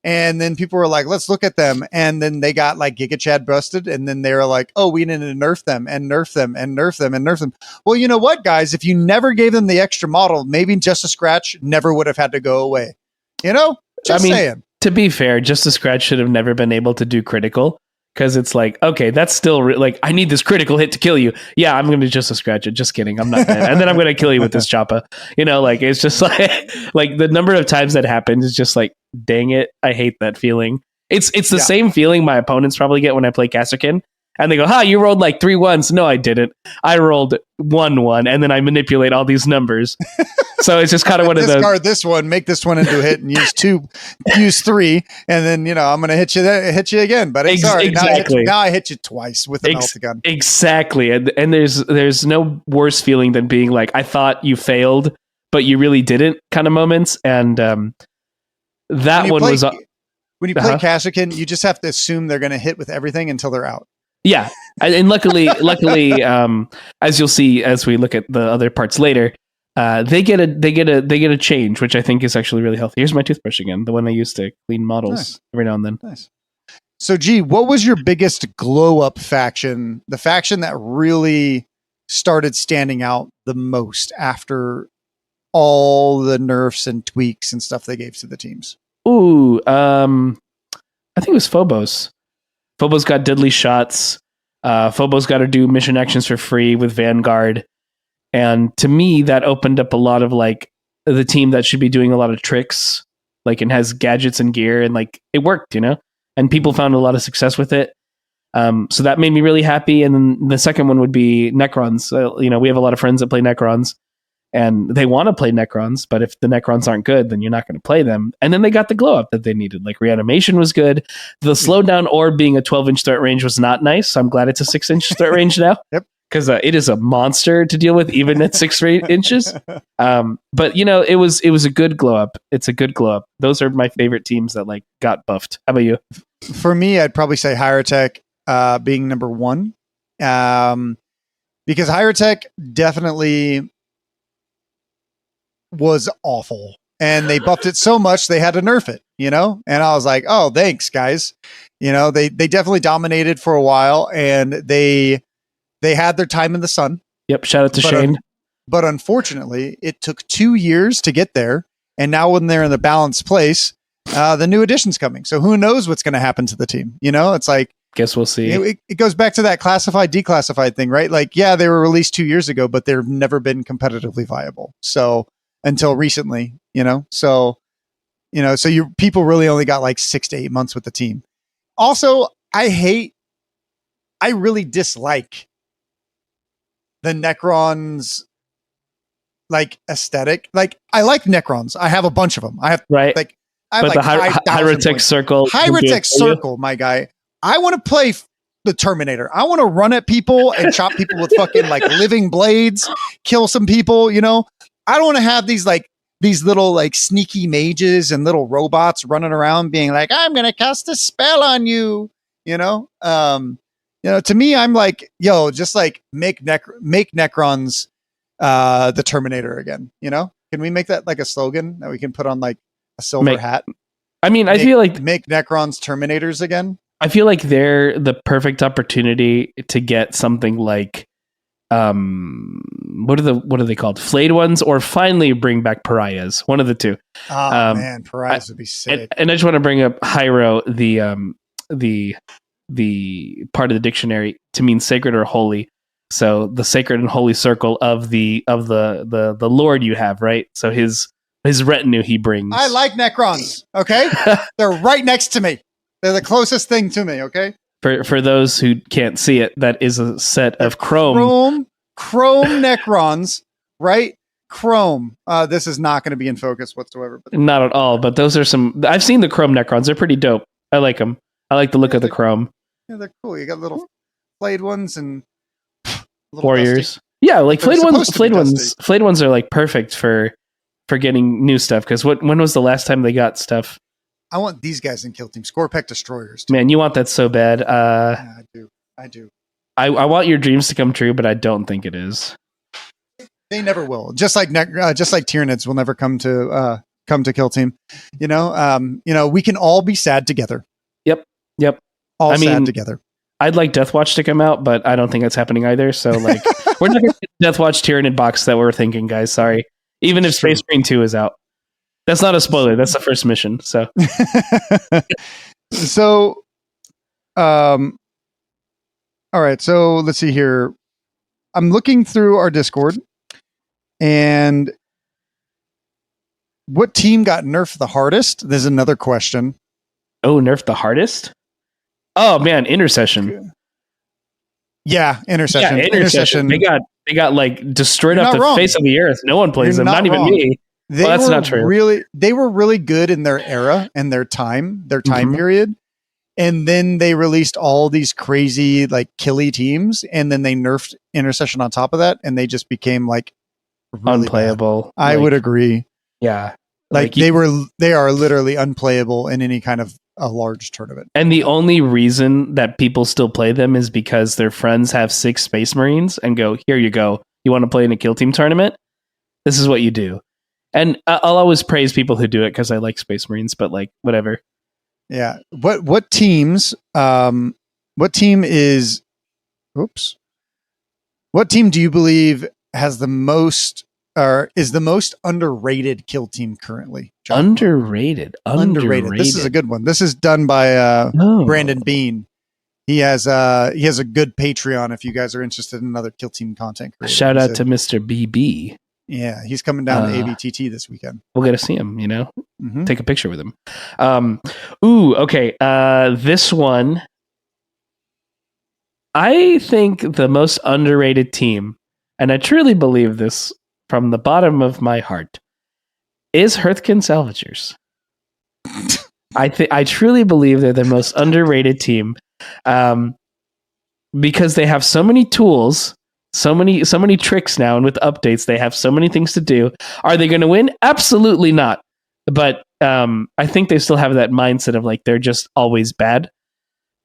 And then people were like, let's look at them. And then they got like Giga Chad busted. And then they were like, oh, we need to nerf them and nerf them and nerf them and nerf them. Well, you know what, guys? If you never gave them the extra model, maybe Just a Scratch never would have had to go away. Saying. To be fair, Just a Scratch should have never been able to do critical, because it's like, okay, that's still like, I need this critical hit to kill you. Yeah, I'm going to Just a Scratch it. Just kidding. I'm not dead. And then I'm going to kill you with this choppa. Like, it's just like the number of times that happens is just like, dang it. I hate that feeling. It's the same feeling my opponents probably get when I play Kasserkin. And they go, you rolled like 3 1s. No, I didn't. I rolled 1-1, and then I manipulate all these numbers. So it's just kind of one of those. Discard this one, make this one into a hit, and use 3, and then I'm going to hit you again. But sorry, exactly. Now I hit you twice with the melt gun. Exactly, and there's no worse feeling than being like, I thought you failed, but you really didn't, kind of moments. And that one was when you play Kasserkin, you just have to assume they're going to hit with everything until they're out. Yeah, and luckily, as you'll see as we look at the other parts later, they get a change, which I think is actually really healthy. Here's my toothbrush again, the one I use to clean models every now and then. Nice. So, G, what was your biggest glow up faction? The faction that really started standing out the most after all the nerfs and tweaks and stuff they gave to the teams? Ooh, I think it was Phobos. Phobos got deadly shots. Phobos got to do mission actions for free with Vanguard. And to me, that opened up a lot of like the team that should be doing a lot of tricks, like, and has gadgets and gear, and like it worked, and people found a lot of success with it. So that made me really happy. And then the second one would be Necrons. We have a lot of friends that play Necrons, and they want to play Necrons, but if the Necrons aren't good, then you're not going to play them. And then they got the glow up that they needed. Like, reanimation was good. The slowdown orb being a 12-inch threat range was not nice. So I'm glad it's a 6-inch threat range now. Yep. Because it is a monster to deal with, even at 6 inches. But it was a good glow up. It's a good glow up. Those are my favorite teams that like got buffed. How about you? For me, I'd probably say Hyrotech being number 1, because Hyrotech definitely was awful, and they buffed it so much they had to nerf it. And I was like, oh, thanks, guys. They definitely dominated for a while, and they had their time in the sun. Yep. Shout out to Shane. But unfortunately, it took 2 years to get there. And now when they're in the balanced place, the new edition's coming. So who knows what's going to happen to the team? It's like, guess we'll see. It goes back to that classified, declassified thing, right? Like, yeah, they were released 2 years ago, but they've never been competitively viable. So until recently, so people really only got like 6 to 8 months with the team. Also, I really dislike the Necrons like aesthetic. Like, I like Necrons. I have a bunch of them. I have but the Hyrotech circle. Hyrotech circle, my guy, I want to play the Terminator. I want to run at people and chop people with fucking like living blades, kill some people, you know. I don't want to have these little like sneaky mages and little robots running around being like, I'm going to cast a spell on you, you know. To me, I'm like, yo, just like make Necrons the Terminator again, you know? Can we make that like a slogan that we can put on like a silver hat? I mean, I feel like make Necrons Terminators again. I feel like they're the perfect opportunity to get something like what are they called? Flayed ones, or finally bring back pariahs. One of the two. Oh man, pariahs would be sick. And I just want to bring up Hyro, the part of the dictionary to mean sacred or holy. So the sacred and holy circle of the Lord you have, right? So his retinue he brings. I like Necrons. Okay, they're right next to me. They're the closest thing to me. Okay. For those who can't see it, that is a set of chrome Necrons, right? Chrome. This is not going to be in focus whatsoever. But not at all. But those are some. I've seen the chrome Necrons. They're pretty dope. I like them. I like the look of the chrome. Yeah, they're cool. You got little flayed ones and warriors. Dusty. Yeah, like flayed ones are like perfect for getting new stuff. Because when was the last time they got stuff? I want these guys in Kill Team. Scorepec Destroyers. Man, you want that so bad. Yeah, I do. I want your dreams to come true, but I don't think it is. They never will. Just like Tyranids will never come to Kill Team. You know, we can all be sad together. Yep. All sad together. I'd like Deathwatch to come out, but I don't think that's happening either. So like, we're not going to get Deathwatch Tyranid box that we're thinking, guys. Sorry. Even if Space Marine 2 is out. That's not a spoiler. That's the first mission. So, all right. So let's see here. I'm looking through our Discord, and what team got nerfed the hardest? There's another question. Oh, nerfed the hardest? Oh man, Intercession. Yeah, Intercession. Yeah, Intercession. They got like destroyed off the face of the earth. No one plays them. Not even me. That's not true. They were really good in their era and their time period. And then they released all these crazy like killy teams, and then they nerfed Intercession on top of that, and they just became like really unplayable. I would agree. Yeah. Like they are literally unplayable in any kind of a large tournament. And the only reason that people still play them is because their friends have 6 Space Marines and go, here you go. You want to play in a Kill Team tournament? This is what you do. And I'll always praise people who do it because I like Space Marines, but like whatever. Yeah. What teams? What team is? Oops. What team do you believe has the most, or is the most underrated kill team currently? Underrated. This is a good one. This is done by Brandon Bean. He has a good Patreon if you guys are interested in another kill team content creator. Shout out to Mr. BB. Yeah, he's coming down to AVTT this weekend. We'll get to see him, take a picture with him. Okay. This one, I think the most underrated team, and I truly believe this from the bottom of my heart, is Hearthkin Salvagers. I truly believe they're the most underrated team, because they have so many tools. So many tricks now, and with updates, they have so many things to do. Are they going to win? Absolutely not. But I think they still have that mindset of like they're just always bad.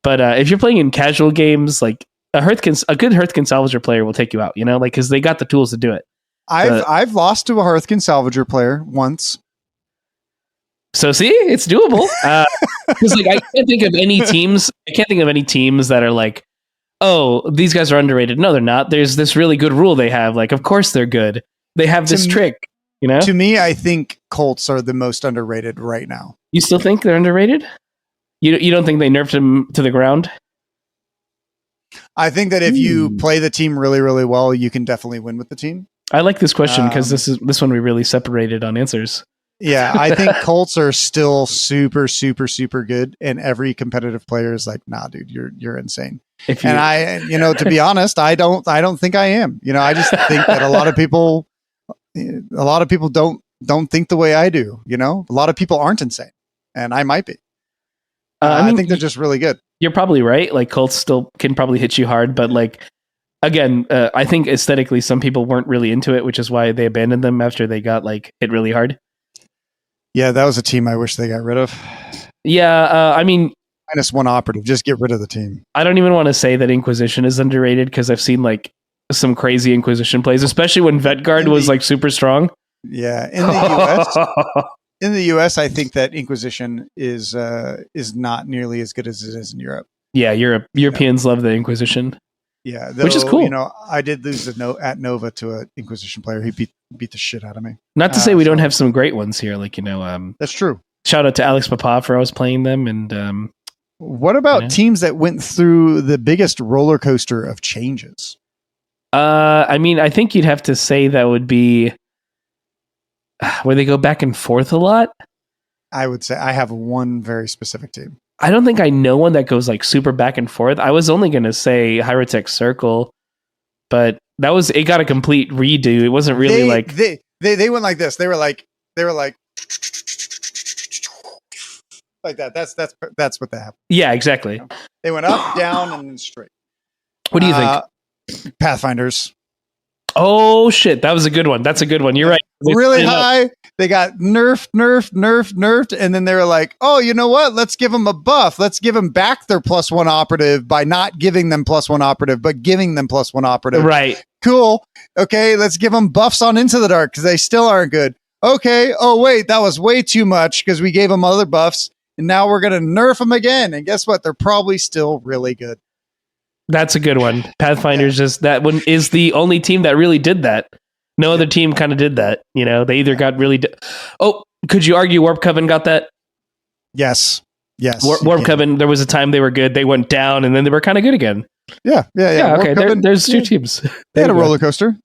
But if you're playing in casual games, like a good Hearthkin Salvager player will take you out. Like because they got the tools to do it. I've lost to a Hearthkin Salvager player once. So see, it's doable. Because like I can't think of any teams. I can't think of any teams that are like, oh, these guys are underrated. No, they're not. There's this really good rule they have. Like, of course they're good. They have this trick, To me, I think Colts are the most underrated right now. You still think they're underrated? You don't think they nerfed him to the ground? I think that if you play the team really, really well, you can definitely win with the team. I like this question because this one we really separated on answers. Yeah, I think Colts are still super, super, super good, and every competitive player is like, "Nah, dude, you're insane." And I, to be honest, I don't think I am. I just think that a lot of people don't think the way I do. A lot of people aren't insane, and I might be. I think they're just really good. You're probably right. Like Colts still can probably hit you hard, but like again, I think aesthetically some people weren't really into it, which is why they abandoned them after they got like hit really hard. Yeah, that was a team I wish they got rid of. Yeah, I mean, -1 operative, just get rid of the team. I don't even want to say that Inquisition is underrated because I've seen like some crazy Inquisition plays, especially when Vetguard was like super strong. Yeah, in the US, in the US, I think that Inquisition is not nearly as good as it is in Europe. Yeah, Europeans love the Inquisition. Yeah, though, which is cool. You know, I did lose at Nova to an Inquisition player. He beat the shit out of me. Not to say we don't have some great ones here, like that's true. Shout out to Alex Papa for always playing them. And what about teams that went through the biggest roller coaster of changes? I mean, I think you'd have to say that would be where they go back and forth a lot. I would say I have one very specific team. I don't think I know one that goes like super back and forth. I was only going to say Hyrotech Circle, but it got a complete redo. It wasn't really they went like this. They were like that. That's what that happened. Yeah, exactly. They went up, down, and then straight. What do you think? Pathfinders. Oh shit, that was a good one. That's a good one. You're right. Really high. They got nerfed, and then they were like, "Oh, you know what? Let's give them a buff. Let's give them back their +1 operative by not giving them +1 operative, but giving them +1 operative." Right. Cool. Okay, let's give them buffs on Into the Dark because they still aren't good. Okay. Oh wait, that was way too much because we gave them other buffs, and now we're gonna nerf them again. And guess what? They're probably still really good. That's a good one. Pathfinder's just that one is the only team that really did that. No other team kind of did that. You know, they either got really. Could you argue Warp Coven got that? Yes. Warp Coven. There was a time they were good. They went down, and then they were kind of good again. Yeah. Okay, there's two teams. They had a roller coaster.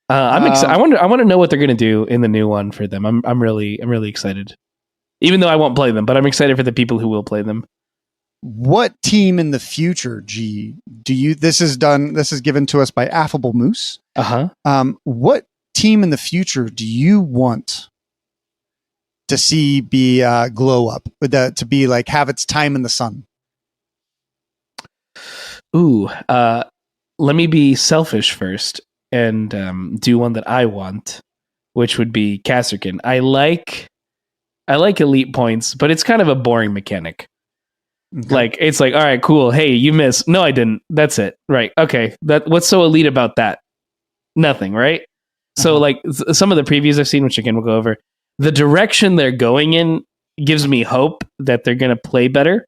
I'm excited. I want to know what they're going to do in the new one for them. I'm really excited. Even though I won't play them, but I'm excited for the people who will play them. What team in the future, G, do you? This is given to us by Affable Moose. What team in the future do you want to see be glow up, to be like have its time in the sun? Ooh, let me be selfish first and do one that I want, which would be Kasserkin. I like elite points, but it's kind of a boring mechanic. Okay. Like it's like, all right, cool. Hey, you missed. No, I didn't. That's it. Right. Okay. What's so elite about that? Nothing. Right. So like some of the previews I've seen, which again we'll go over, the direction they're going in gives me hope that they're going to play better.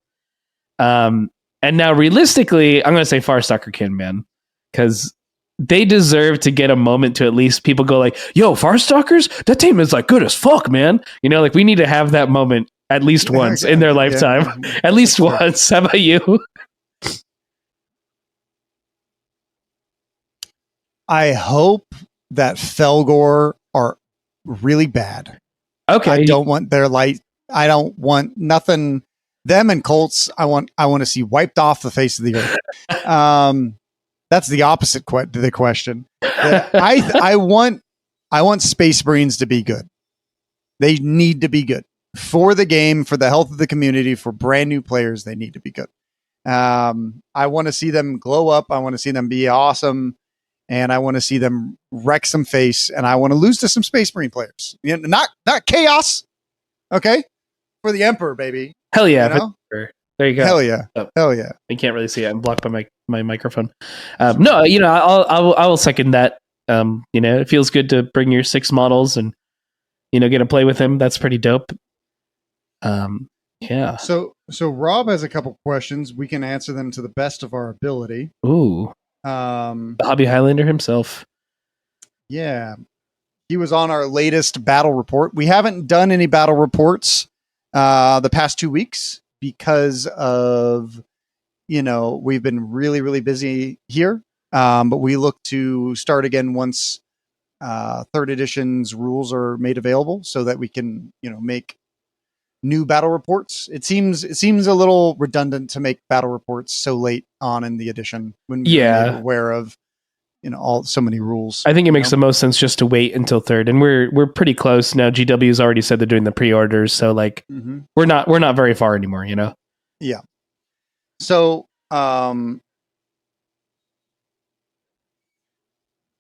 And now realistically, I'm going to say Farstalker can, man, because they deserve to get a moment to at least people go like, yo, Farstalkers, that team is like good as fuck, man. You know, like we need to have that moment at least once in their lifetime. Yeah. At least once. How about you? I hope that Felgor are really bad. Okay. I don't want their light. I don't want nothing. Them and Colts, I want to see wiped off the face of the earth. That's the opposite to the question. I want Space Marines to be good. They need to be good. For the game, for the health of the community, for brand new players, they need to be good. I want to see them glow up. I want to see them be awesome. And I want to see them wreck some face. And I want to lose to some Space Marine players. You know, not chaos. Okay? For the Emperor, baby. Hell yeah. You know? There you go. Hell yeah. Hell yeah. You can't really see it. I'm blocked by my microphone. No, you know, I will second that. You know, it feels good to bring your 6 models and, you know, get to play with them. That's pretty dope. Yeah. So Rob has a couple questions. We can answer them to the best of our ability. Ooh. The Hobby Highlander himself. Yeah. He was on our latest battle report. We haven't done any battle reports the past 2 weeks because of, you know, we've been really, really busy here. But we look to start again once 3rd edition's rules are made available so that we can, you know, make new battle reports. It seems a little redundant to make battle reports so late on in the edition when we're aware of so many rules. I think it makes the most sense just to wait until third, and we're pretty close now. GW's already said they're doing the pre-orders, so like we're not very far anymore, Yeah. So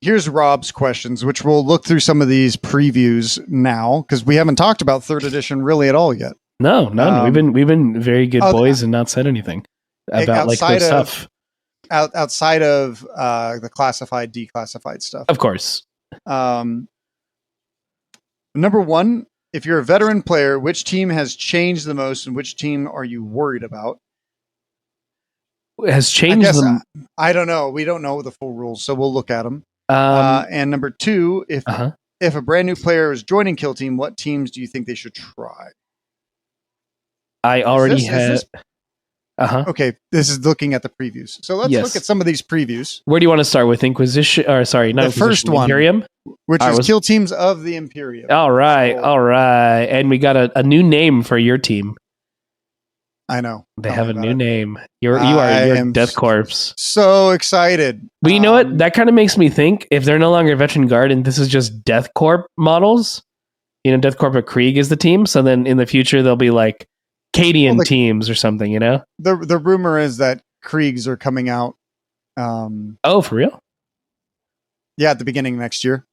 here's Rob's questions, which we'll look through some of these previews now because we haven't talked about third edition really at all yet. No, we've been very good boys and not said anything about like this stuff. Outside of the classified, declassified stuff. Of course. Number one, if you're a veteran player, which team has changed the most and which team are you worried about? Has changed them? I don't know. We don't know the full rules, so we'll look at them. And number two, if a brand new player is joining Kill Team, what teams do you think they should try? I already had. Okay, this is looking at the previews. So let's look at some of these previews. Where do you want to start with Inquisition? Or sorry, not the first one, Imperium, which is Kill Teams of the Imperium. All right, and we got a new name for your team. I know they have a new name. You're Death Corps. So excited! But you know what? That kind of makes me think if they're no longer Veteran Guard and this is just Death Corp models, Death Corp of Krieg is the team. So then in the future they'll be like Cadian teams or something, The rumor is that Kriegs are coming out. For real? Yeah, at the beginning of next year.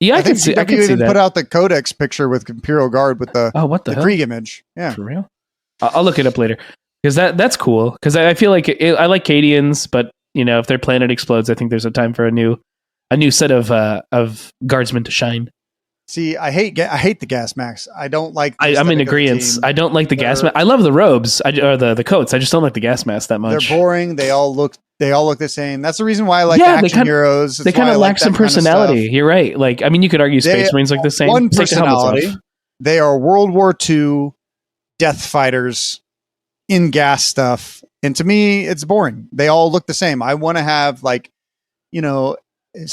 Yeah, I can see that. Put out the Codex picture with Imperial Guard with the Krieg image. Yeah, for real. I'll look it up later because that's cool. Because I feel like I like Cadians, but if their planet explodes, I think there's a time for a new set of guardsmen to shine. See, I hate the gas masks. I don't like. I'm in agreement. I don't like the gas mask. I love the robes or the coats. I just don't like the gas mask that much. They're boring. They all look the same. That's the reason why I like action heroes. They kind of lack some personality. You're right. Like you could argue Space Marines like the same. One personality. They are World War II death fighters in gas stuff, and to me, it's boring. They all look the same. I want to have a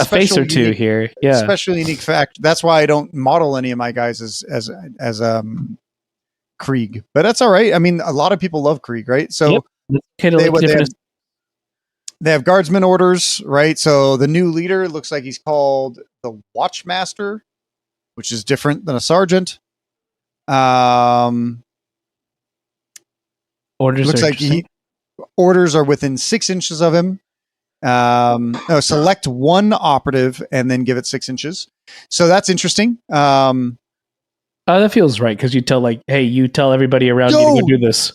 face or two here, yeah. Special unique fact. That's why I don't model any of my guys as Krieg, but that's all right. I mean, a lot of people love Krieg, right? So they have guardsman orders, right? So the new leader looks like he's called the Watchmaster, which is different than a sergeant. Orders looks like orders are within 6 inches of him. Select one operative and then give it 6 inches. So that's interesting. That feels right because you tell hey, you tell everybody around you to go do this.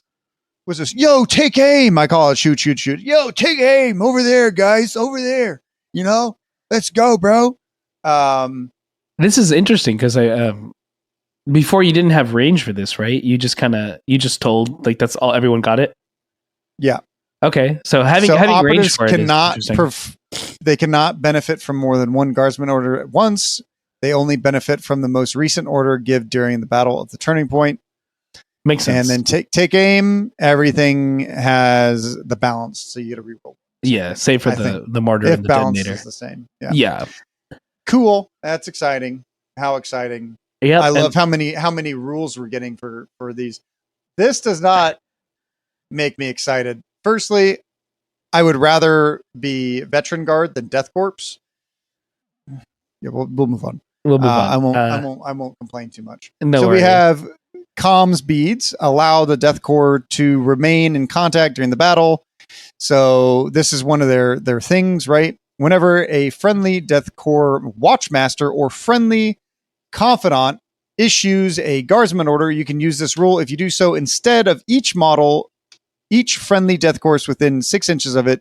What's this? Yo, take aim! I call it shoot. Yo, take aim over there, guys, over there. Let's go, bro. This is interesting because before you didn't have range for this, right? You just told that's all. Everyone got it. Yeah. Okay, so having range for they cannot benefit from more than one guardsman order at once. They only benefit from the most recent order give during the battle of the turning point. Makes sense. And then take aim. Everything has the balance, so you got to reroll. Yeah, save for the mortar and the detonator. Is the same. Yeah. Cool. That's exciting. How exciting! Yeah, I love how many rules we're getting for these. This does not make me excited. Firstly, I would rather be Veteran Guard than Death Corps. Yeah, we'll move on. We'll move on. I won't complain too much. No so worries. We have comms beads allow the Death Corps to remain in contact during the battle. So this is one of their things, right? Whenever a friendly Death Corps Watchmaster or friendly Confidant issues a guardsman order, you can use this rule. If you do so instead of each friendly Death Corps within 6 inches of it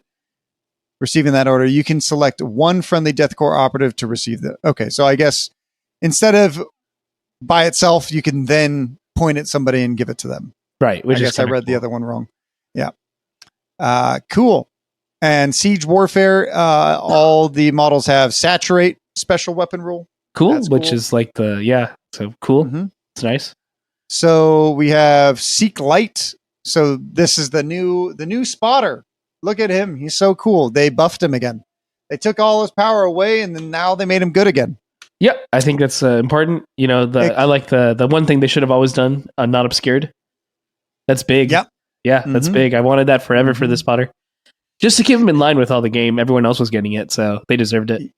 receiving that order, you can select one friendly Death Corps operative to receive that. Okay, so I guess instead of by itself, you can then point at somebody and give it to them. Right. I guess I read the other one wrong. Yeah. Cool. And Siege Warfare, all the models have Saturate special weapon rule. Cool. Which is so cool. Mm-hmm. It's nice. So we have Seek Light. So this is the new spotter. Look at him. He's so cool. They buffed him again. They took all his power away and then now they made him good again. Yep. I think that's important. I like the one thing they should have always done, not obscured. That's big. Yep. Yeah, that's big. I wanted that forever for this spotter. just to keep them in line with all the game. Everyone else was getting it, so they deserved it.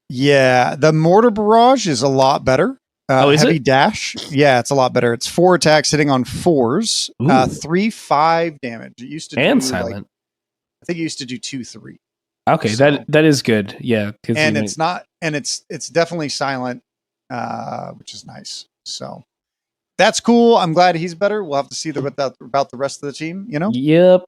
Yeah, the mortar barrage is a lot better. Is heavy it? dash. Yeah, it's a lot better. It's 4 attacks hitting on 4s. Ooh. 3-5 damage. It used to And do silent. I think it used to do 2-3. Okay, So- that is good. Yeah, And it's not, and it's definitely silent, which is nice. So that's cool. I'm glad he's better. We'll have to see about the rest of the team. Yep.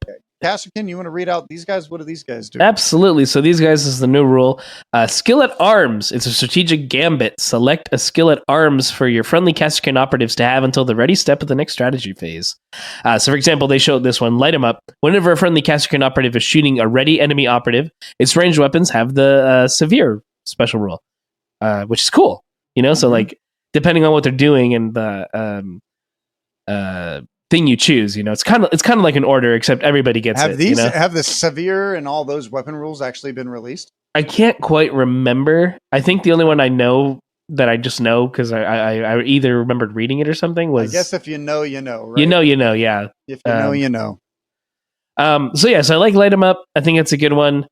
Casterkin, you want to read out these guys? What do these guys do? Absolutely. So these guys is the new rule. Skill at arms. It's a strategic gambit. Select a skill at arms for your friendly Casterkin operatives to have until the ready step of the next strategy phase. So for example, they showed this one, light 'em up. Whenever a friendly Casterkin operative is shooting a ready enemy operative, its ranged weapons have the severe special rule, which is cool. So like depending on what they're doing and the thing you choose, it's kind of like an order, except everybody gets have it. These have the severe and all those weapon rules actually been released? I can't quite remember. I think the only one I know that I just know because I either remembered reading it or something was. I guess if you know, you know, right? You know, yeah. If you know, you know. So I like light 'em up. I think it's a good one.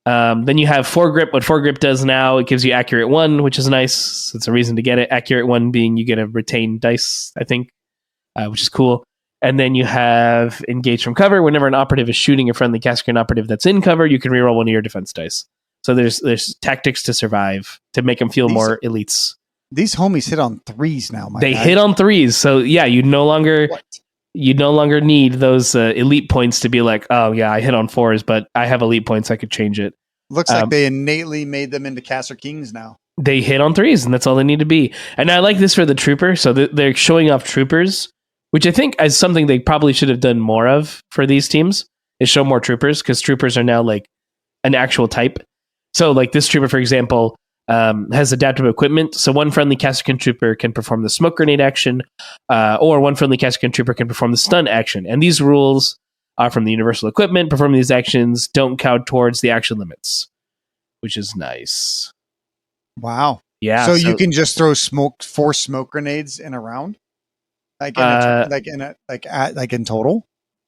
Then you have foregrip. What foregrip does now, it gives you accurate 1, which is nice. It's a reason to get it. Accurate 1 being you get a retained dice, I think, which is cool. And then you have engage from cover. Whenever an operative is shooting a friendly Casterkin operative that's in cover, you can reroll 1 of your defense dice. So there's tactics to survive to make them feel more elites. These homies hit on 3s now. They hit on 3s. So yeah, you no longer need those elite points to be like, oh yeah, I hit on 4s, but I have elite points. I could change it. Looks like they innately made them into Caster Kings now. They hit on 3s, and that's all they need to be. And I like this for the trooper. So they're showing off troopers, which I think is something they probably should have done more of for these teams, is show more troopers, because troopers are now like an actual type. So like this trooper, for example, has adaptive equipment. So one friendly Casterkin trooper can perform the smoke grenade action, or one friendly Casterkin trooper can perform the stun action. And these rules are from the universal equipment. Performing these actions don't count towards the action limits, which is nice. Wow. Yeah. So you can just throw 4 smoke grenades in a round, like in total.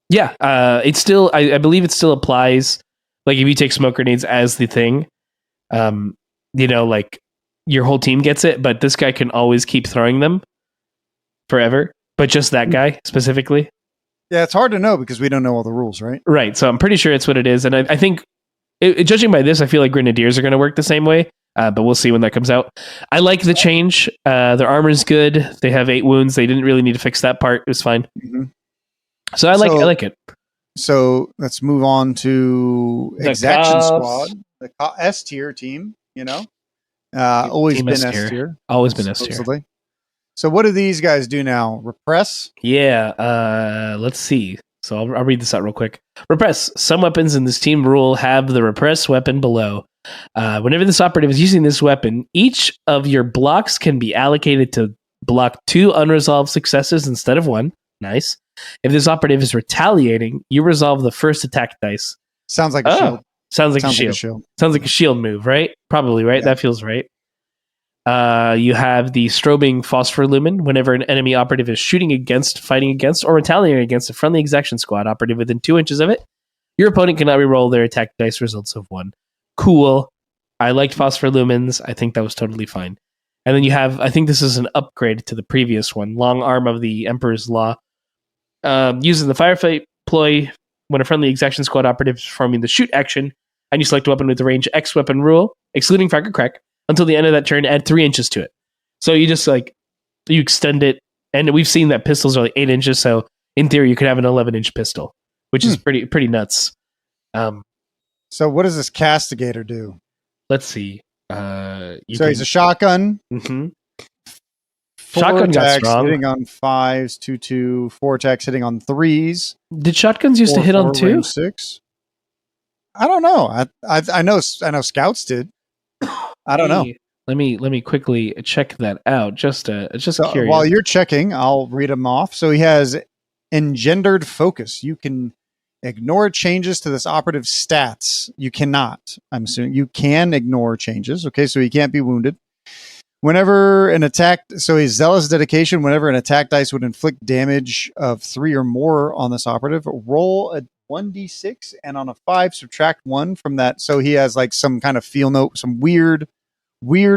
Yeah. It's still, I believe it still applies. Like if you take smoke grenades as the thing, like your whole team gets it, but this guy can always keep throwing them forever. But just that guy specifically. Yeah, it's hard to know because we don't know all the rules, right? Right. So I'm pretty sure it's what it is. And I think, judging by this, I feel like Grenadiers are going to work the same way. But we'll see when that comes out. I like the change. Their armor's good. They have 8 wounds. They didn't really need to fix that part. It was fine. Mm-hmm. So I like it. So let's move on to Exaction Squad, the S tier team. Always team been S tier. Always been S tier. So what do these guys do now? Repress? Yeah. Let's see. So I'll read this out real quick. Repress. Some weapons in this team rule have the repress weapon below. Whenever this operative is using this weapon, each of your blocks can be allocated to block 2 unresolved successes instead of 1. Nice. If this operative is retaliating, you resolve the first attack dice. Sounds like a shield. Sounds like a shield. Sounds like a shield move, right? Probably, right? Yeah. That feels right. You have the strobing phosphor lumen. Whenever an enemy operative is shooting against, fighting against, or retaliating against a friendly Exaction Squad operative within 2 inches of it, your opponent cannot reroll their attack dice results of 1. Cool. I liked phosphor lumens. I think that was totally fine. And then you have, I think this is an upgrade to the previous one, Long Arm of the Emperor's Law. Using the firefight ploy, when a friendly Exaction Squad operative is performing the shoot action, and you select a weapon with the range X weapon rule, excluding frag or crack, until the end of that turn, add 3 inches to it. So you just you extend it, and we've seen that pistols are like 8 inches, so in theory you could have an 11-inch pistol, which is pretty nuts. So what does this Castigator do? Let's see. He's a shotgun. Mm-hmm. Shotgun got strong. Hitting on 5s, 2-2, 4 attacks hitting on 3s. Did shotguns used to hit on 2? 6. I don't know. I know scouts did. I don't know. Let me quickly check that out. Just curious. While you're checking, I'll read them off. So he has engendered focus. You can ignore changes to this operative's stats. You cannot. I'm assuming you can ignore changes. Okay, so he can't be wounded. Whenever an attack, so he's zealous dedication. Whenever an attack dice would inflict damage of 3 or more on this operative, roll a 1d6, and on a 5, subtract 1 from that. So he has like some kind of some weird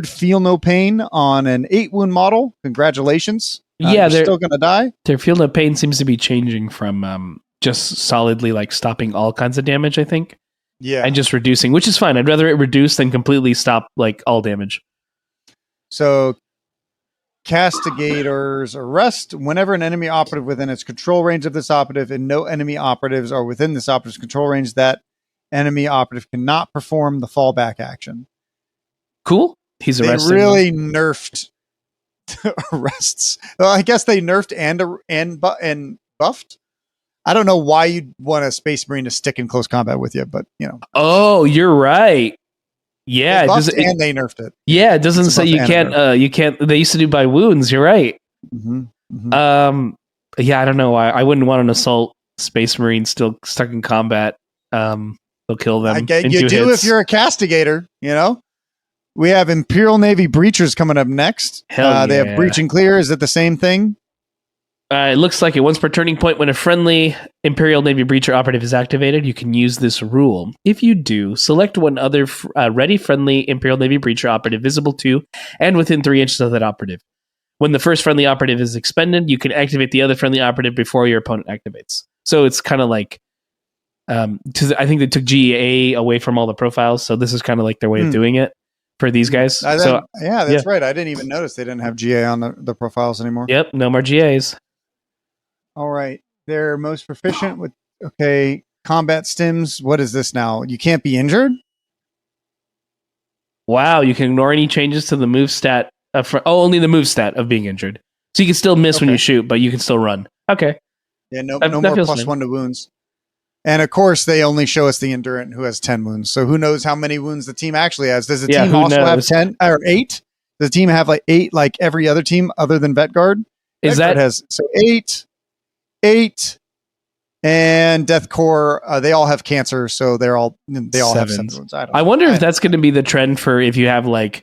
feel no pain on an 8 wound model. Congratulations. Yeah, you're they're still gonna die. Their field of pain seems to be changing from just solidly like stopping all kinds of damage, I think. Yeah. And just reducing, which is fine. I'd rather it reduce than completely stop like all damage. So Castigator's arrest. Whenever an enemy operative within its control range of this operative and no enemy operatives are within this operative's control range, that enemy operative cannot perform the fallback action. Cool. He's They arrested. really nerfed arrests. Well, I guess they nerfed and buffed. I don't know why you'd want a Space Marine to stick in close combat with you, but you know. Oh, you're right. Yeah, they buffed and they nerfed it. Yeah, it doesn't It's say buff you and can't. You can't. They used to do by wounds. You're right. Mm-hmm. Mm-hmm. Yeah, I don't know why. I wouldn't want an assault Space Marine still stuck in combat. They'll kill them. I get in you 2 do hits. if you're a castigator, you know. We have Imperial Navy Breachers coming up next. Hell They have yeah. Breach and Clear. Is it the same thing? It looks like it. Once per turning point, when a friendly Imperial Navy Breacher operative is activated, you can use this rule. If you do, select one other ready friendly Imperial Navy Breacher operative visible to and within 3 inches of that operative. When the first friendly operative is expended, you can activate the other friendly operative before your opponent activates. So it's kind of like, I think they took GA away from all the profiles, so this is kind of like their way of doing it for these guys. Yeah, that's right. I didn't even notice they didn't have GA on the profiles anymore. Yep, no more GAs. All right. They're most proficient with, combat stims. What is this now? You can't be injured? Wow, you can ignore any changes to the move stat. Only the move stat of being injured. So you can still miss when you shoot, but you can still run. Okay. Yeah, no That more feels plus fine. 1 to wounds. And of course, they only show us the Endurant who has 10 wounds. So who knows how many wounds the team actually has? Does the team who also have knows? 10 or 8? Does the team have like 8 like every other team other than Vetguard? Is Vetguard that has 8, and Death Corps, they all have cancer, so they all have 7 wounds. I wonder if that's going to be the trend for if you have like,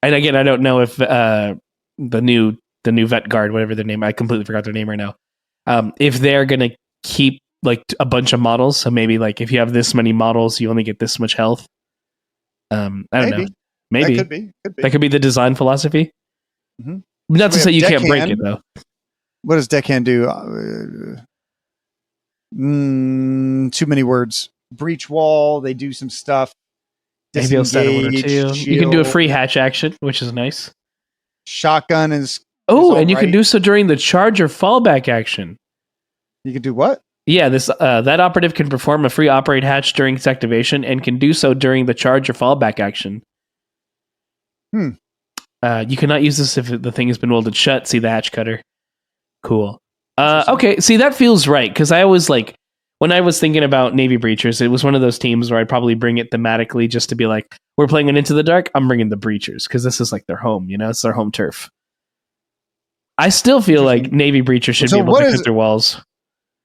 and again, I don't know if the new Vet Guard, whatever their name, I completely forgot their name right now. If they're going to keep like a bunch of models, so maybe like if you have this many models, you only get this much health. I don't know. Maybe that could be. That could be the design philosophy. Mm-hmm. Not to say you can't break Deckhand. it though. What does Deckhand do? Too many words. Breach wall. They do some stuff. Maybe I'll start one or two. Disengage, You can do a shield. free hatch action, which is nice. Shotgun is. Oh, all and you can right. do so during the charge or fallback action. You can do what? Yeah, this that operative can perform a free operate hatch during its activation and can do so during the charge or fallback action. You cannot use this if the thing has been welded shut. See the hatch cutter. Cool. Okay, see that feels right because I always like when I was thinking about Navy Breachers, it was one of those teams where I'd probably bring it thematically just to be like, we're playing an Into the Dark. I'm bringing the Breachers because this is like their home. You know, it's their home turf. I still feel like Navy Breachers should be able to hit their walls.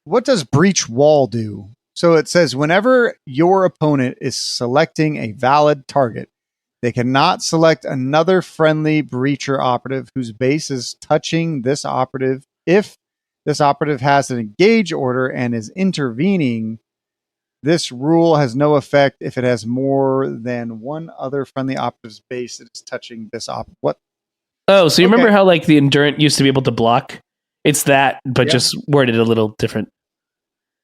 What does breach wall do? So it says whenever your opponent is selecting a valid target, they cannot select another friendly breacher operative whose base is touching this operative if this operative has an engage order and is intervening. This rule has no effect if it has more than one other friendly operative's base that is touching this operative. What? Oh, so you remember how like the Endurant used to be able to block? It's that, but just worded a little different.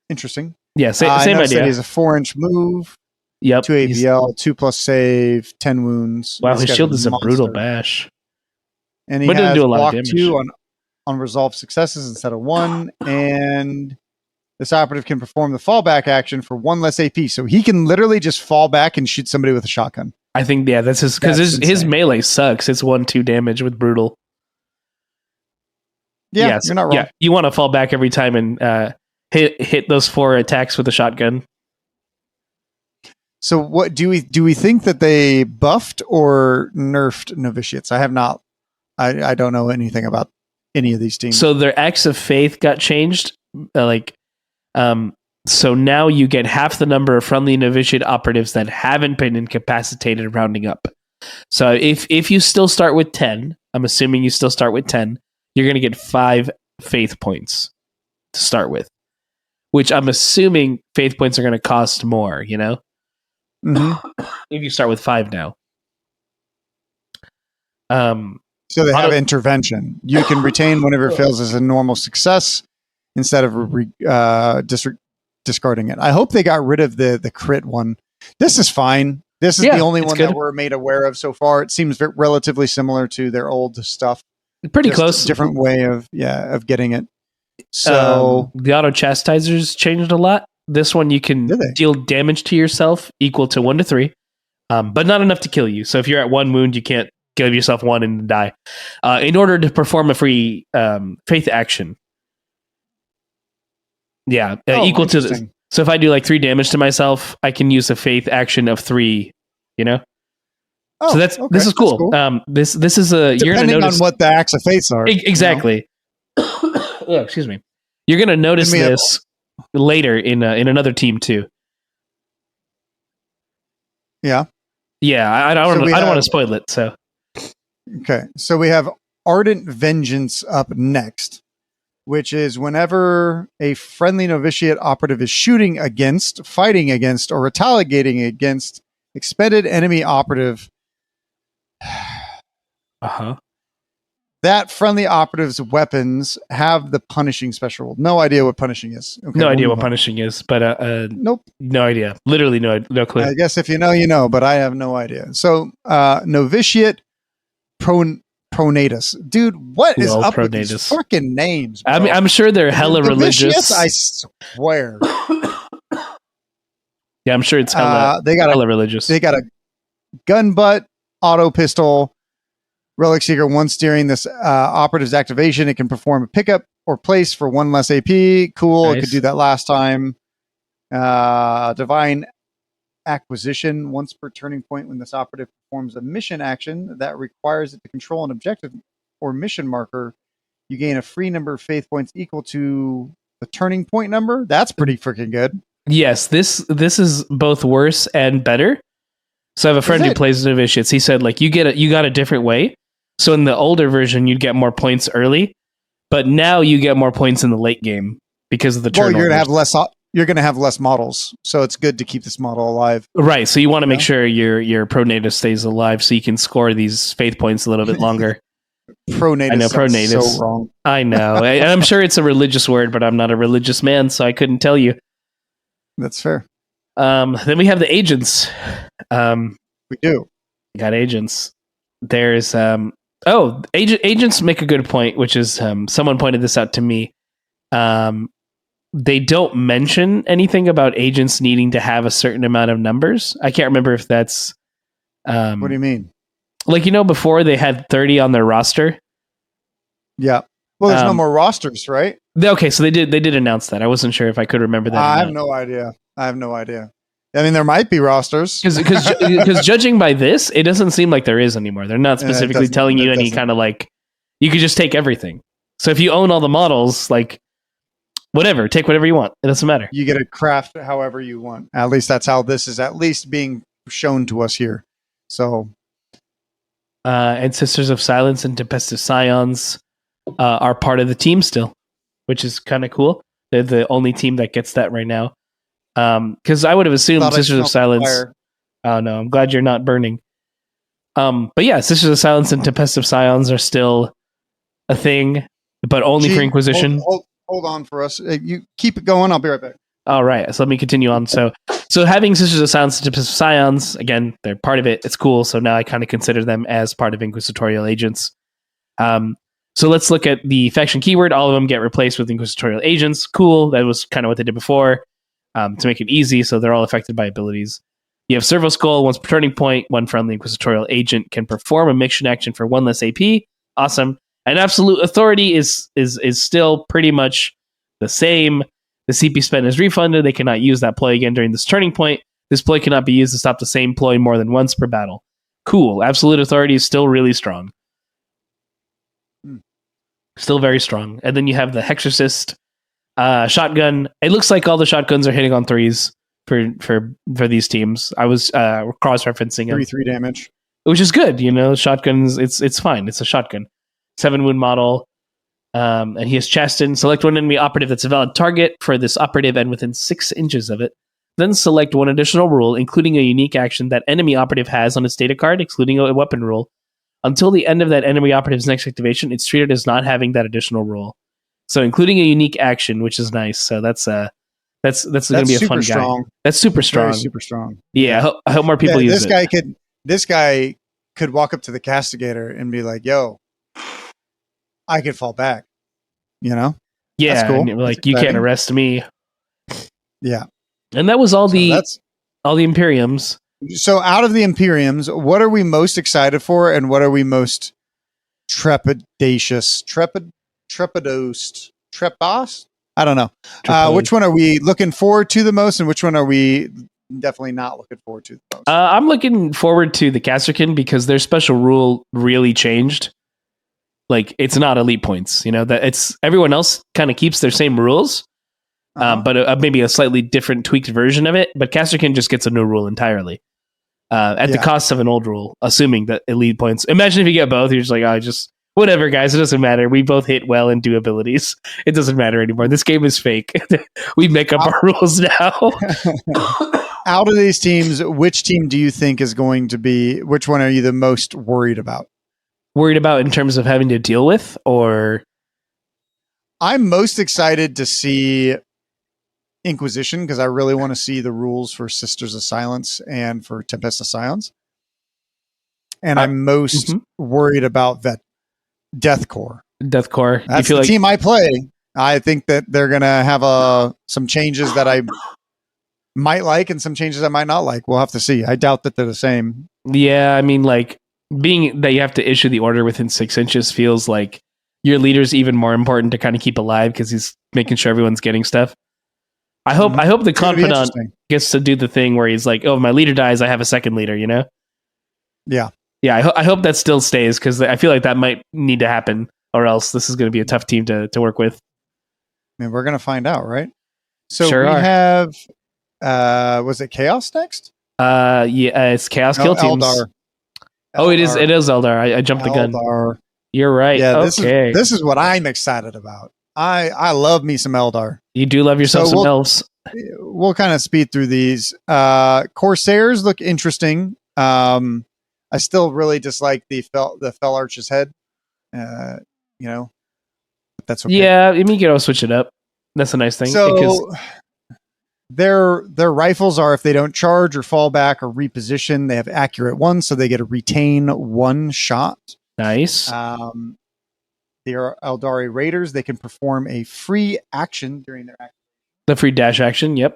Interesting. Yeah, same idea. He's a 4-inch move. Yep. 2 AVL, 2+ save, 10 wounds. Wow, This his guy's shield is a monster. brutal bash. And he But it doesn't has do a lot of block damage. 2 on resolved successes instead of 1. And this operative can perform the fallback action for 1 less AP. So he can literally just fall back and shoot somebody with a shotgun. I think, yeah, that's his, because his insane. melee sucks. It's 1-2 damage with brutal. Yeah, you're not wrong. Yeah, you want to fall back every time and hit those 4 attacks with a shotgun. So what do we think that they buffed or nerfed novitiates? I have not. I don't know anything about any of these teams. So their Acts of Faith got changed. So now you get half the number of friendly novitiate operatives that haven't been incapacitated, rounding up. So if you still start with 10, I'm assuming you still start with 10, you're going to get 5 faith points to start with. which I'm assuming faith points are going to cost more, you know? Mm-hmm. If you start with 5 now. So they have intervention. You can retain whenever it fails as a normal success instead of discarding it. I hope they got rid of the crit one. This is fine. This is the only one that we're made aware of so far. It seems relatively similar to their old stuff. Pretty close. Different way of getting it. So the auto chastisers changed a lot. This one you can deal damage to yourself equal to 1 to 3, but not enough to kill you. So if you're at 1 wound, you can't give yourself 1 and die. In order to perform a free faith action, equal to this. So if I do like 3 damage to myself, I can use a faith action of 3. You know. So this is cool. This is a depending you're going to notice on what the acts of faiths are. Exactly. Excuse me. You're going to notice this later in another team too. Yeah. Yeah, I don't want to spoil it. So. Okay, so we have Ardent Vengeance up next, which is whenever a friendly novitiate operative is shooting against, fighting against, or retaliating against expended enemy operative. That friendly operative's weapons have the punishing special. No idea what punishing is. Okay, no idea what punishing is, but nope, no idea. Literally no clue. I guess if you know, you know, but I have no idea. So novitiate pronatus, dude, what is up with these fucking names? Bro? I'm sure they're hella religious. I swear. Yeah, I'm sure it's hella religious. They got a gun butt, auto pistol, relic seeker. Once during this operative's activation, it can perform a pickup or place for 1 less AP. Cool. Nice. It could do that last time. Divine acquisition. Once per turning point, when this operative performs a mission action that requires it to control an objective or mission marker, you gain a free number of faith points equal to the turning point number. That's pretty freaking good. Yes, this is both worse and better. So I have a friend who plays novitiates. He said like you got a different way. So in the older version, you'd get more points early, but now you get more points in the late game because of the turn. Well, you're gonna have less models, so it's good to keep this model alive. Right. So you want to make sure your pronatus stays alive, so you can score these faith points a little bit longer. Pronatus. I know pronatus. So wrong. I know. I'm sure it's a religious word, but I'm not a religious man, so I couldn't tell you. That's fair. Then we have the agents. We do. We got agents. There's agents make a good point, which is someone pointed this out to me. They don't mention anything about agents needing to have a certain amount of numbers. I can't remember if that's what do you mean? Like, before they had 30 on their roster. Yeah. Well, there's no more rosters, right? Okay, so they did announce that. I wasn't sure if I could remember that. I have no idea. I mean, there might be rosters. Because judging by this, it doesn't seem like there is anymore. They're not specifically telling you any kind of like, you could just take everything. So if you own all the models, like, whatever, take whatever you want. It doesn't matter. You get to craft however you want. At least that's how this is at least being shown to us here. So. And Sisters of Silence and Tempestive Scions are part of the team still, which is kind of cool. They're the only team that gets that right now. Because I would have assumed Sisters of Silence. Oh no, I'm glad you're not burning. But yeah, Sisters of Silence and Tempestive Scions are still a thing, but only for Inquisition. Hold on for us. You keep it going. I'll be right back. All right, so let me continue on. So having Sisters of Silence and Tempestive Scions, again, they're part of it. It's cool. So now I kind of consider them as part of Inquisitorial agents. So let's look at the faction keyword. All of them get replaced with Inquisitorial agents. Cool. That was kind of what they did before. To make it easy, so they're all affected by abilities. You have Servo Skull. Once per turning point, one friendly Inquisitorial agent can perform a mission action for 1 less AP. Awesome. And Absolute Authority is still pretty much the same. The CP spend is refunded. They cannot use that ploy again during this turning point. This ploy cannot be used to stop the same ploy more than once per battle. Cool. Absolute Authority is still really strong. Still very strong. And then you have the Hexorcist shotgun. It looks like all the shotguns are hitting on 3s for these teams. I was cross-referencing them. 3 damage. Which is good, shotguns, it's fine. It's a shotgun. 7 wound model. And he has Chasten. Select one enemy operative that's a valid target for this operative and within 6 inches of it. Then select one additional rule, including a unique action that enemy operative has on its data card, excluding a weapon rule. Until the end of that enemy operative's next activation, it's treated as not having that additional rule. So including a unique action, which is nice. So that's going to be a fun strong. guy. That's super strong. Very super strong. Yeah, I hope more people use it. This guy could walk up to the castigator and be like, "Yo, I could fall back." You know? Yeah, that's cool. Like you can't arrest me. Yeah. And that was all the Imperiums. So out of the Imperiums, what are we most excited for, and what are we most trepidatious? Trepidosed? I don't know. Which one are we looking forward to the most, and which one are we definitely not looking forward to the most? I'm looking forward to the Casterkin because their special rule really changed. Like, it's not elite points, you know, that it's everyone else kind of keeps their same rules. But maybe a slightly different tweaked version of it. But Casterkin just gets a new rule entirely at the cost of an old rule, assuming that elite points. Imagine if you get both, you're just like, whatever, guys. It doesn't matter. We both hit well and do abilities. It doesn't matter anymore. This game is fake. We make up our rules now. Out of these teams, which team do you think is going to be? Which one are you the most worried about? Worried about in terms of having to deal with, or I'm most excited to see Inquisition because I really want to see the rules for Sisters of Silence and for Tempest of Silence. And I'm most worried about Death Corps. Death Corps. That's the team I play. I think that they're going to have some changes that I might like and some changes I might not like. We'll have to see. I doubt that they're the same. Yeah, I mean, like, being that you have to issue the order within 6 inches feels like your leader's even more important to kind of keep alive because he's making sure everyone's getting stuff. I hope the Confidant gets to do the thing where he's like, oh, if my leader dies, I have a second leader, you know? Yeah. Yeah, I hope that still stays because I feel like that might need to happen or else this is going to be a tough team to work with. I mean, we're going to find out, right? So sure we have, was it Chaos next? It's Chaos Kill Teams. Eldar. Oh, it is Eldar. I jumped the gun. You're right. Yeah, okay. This is what I'm excited about. I love me some Eldar. You do love yourself some elves. We'll kind of speed through these. Corsairs look interesting. I still really dislike the Fell Arch's head. You know, but that's okay. Yeah, I mean, you can always switch it up. That's a nice thing. So their rifles are, if they don't charge or fall back or reposition, they have accurate 1, so they get to retain 1 shot. Nice. They are Eldari Raiders. They can perform a free action during their action. The free dash action, yep.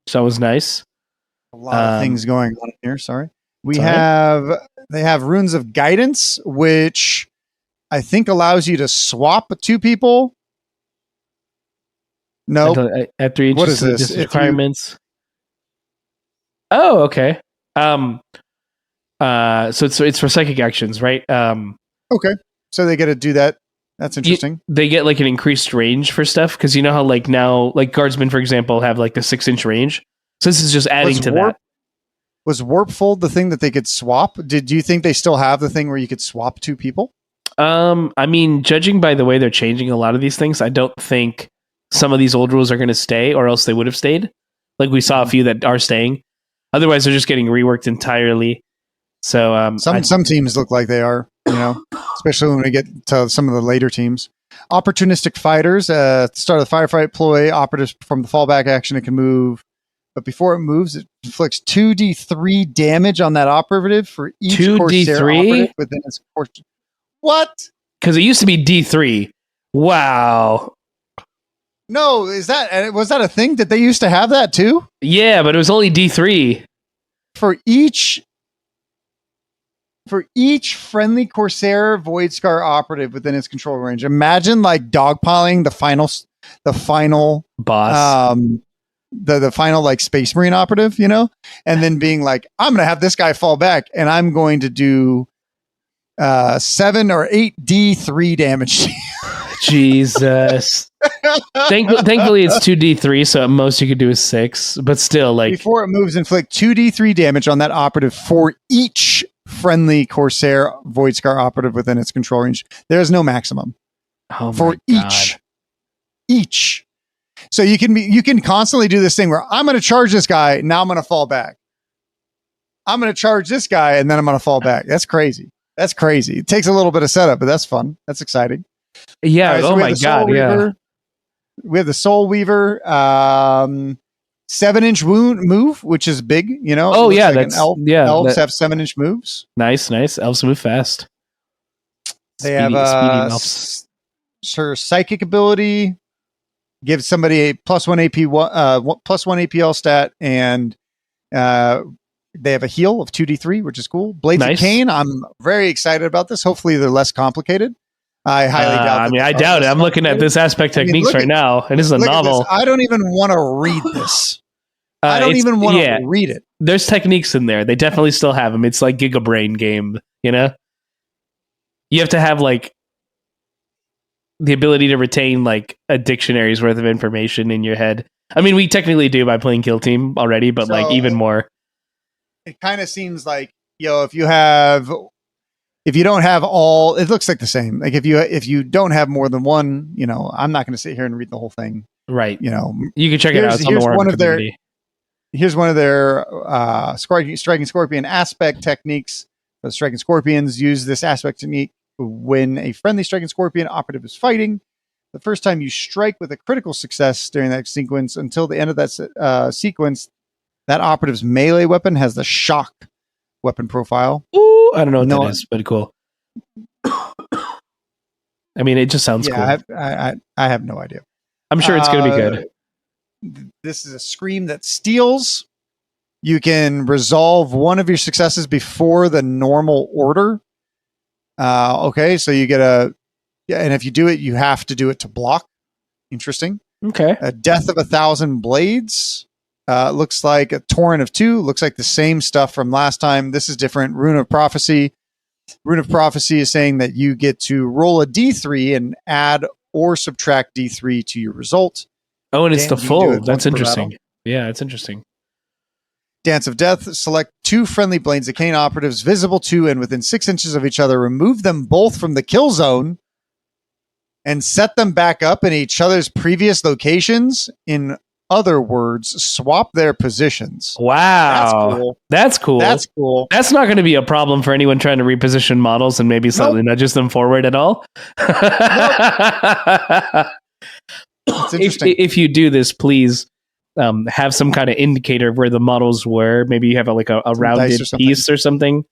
So that was nice. A lot of things going on here. Sorry. They have Runes of Guidance, which I think allows you to swap 2 people. No. After each what is this? Requirements. Oh, okay. So it's for psychic actions, right? Okay. So they get to do that. That's interesting. They get like an increased range for stuff because you know how like now like guardsmen, for example, have like the 6-inch range. So this is just adding to that. Was Warpfold the thing that they could swap? Do you think they still have the thing where you could swap 2 people? I mean, judging by the way they're changing a lot of these things, I don't think some of these old rules are going to stay, or else they would have stayed. Like we saw a few that are staying. Otherwise, they're just getting reworked entirely. So some teams look like they are, you know, especially when we get to some of the later teams. Opportunistic fighters. At the start of the firefight ploy, operatives perform the fallback action. It can move, but before it moves, it inflicts 2d3 damage on that operative for each Corsair operative within its course. What? Because it used to be D3. Wow. No, was that a thing? Did they used to have that too? Yeah, but it was only D3 for each friendly Corsair Void Scar operative within its control range. Imagine like dogpiling the final boss, the final like Space Marine operative, you know, and then being like, I'm going to have this guy fall back, and I'm going to do 7 or 8 D3 damage. Jesus. Thankfully, it's 2d3, so at most you could do is 6. But still, like before it moves, inflict 2d3 damage on that operative for each friendly Corsair Void Scar operative within its control range. There is no maximum. Oh for each. So you can constantly do this thing where I'm going to charge this guy. Now I'm going to fall back. I'm going to charge this guy and then I'm going to fall back. That's crazy. It takes a little bit of setup, but that's fun. That's exciting. Yeah. Right, so oh my God. Yeah. We have the Soul Weaver, 7-inch move, which is big. You know. Oh yeah, like that's elves that, have 7-inch moves. Nice. Elves move fast. They have elves. Psychic ability, gives somebody a +1 AP +1 APL stat, and they have a heal of 2d3, which is cool. Blades of Cain. I'm very excited about this. Hopefully, they're less complicated. I highly doubt. I mean, I doubt it. I'm looking at this aspect techniques right now, and this is a novel. I don't even want to read this. I don't even want to read it. There's techniques in there. They definitely still have them. It's like Giga Brain game, you know? You have to have like the ability to retain like a dictionary's worth of information in your head. I mean, we technically do by playing Kill Team already, but like even more. It kind of seems like, if you don't have all, it looks like the same. Like if you don't have more than one, I'm not going to sit here and read the whole thing. Right. You can check it out. It's on the Warhammer community. Here's one of their striking scorpion aspect techniques. The striking scorpions use this aspect technique when a friendly striking scorpion operative is fighting. The first time you strike with a critical success during that sequence, until the end of that sequence, that operative's melee weapon has the shock weapon profile. Ooh, I don't know what that is, but cool. I mean, it just sounds cool. I have no idea. I'm sure it's going to be good. This is a scream that steals. You can resolve one of your successes before the normal order. Okay, so you get and if you do it, you have to do it to block. Interesting. Okay. A Death of 1,000 Blades. Looks like a Torrent of 2. Looks like the same stuff from last time. This is different. Rune of Prophecy. Rune of Prophecy is saying that you get to roll a d3 and add or subtract d3 to your result. Oh, and it's the full. That's interesting. Yeah, it's interesting. Dance of Death. Select 2 friendly Blades of Cain operatives visible to and within 6 inches of each other. Remove them both from the kill zone and set them back up in each other's previous locations. In other words, swap their positions. Wow. That's cool. That's not going to be a problem for anyone trying to reposition models and maybe slightly nudges them forward at all. It's interesting. If you do this, please have some kind of indicator of where the models were. Maybe you have a rounded piece or something.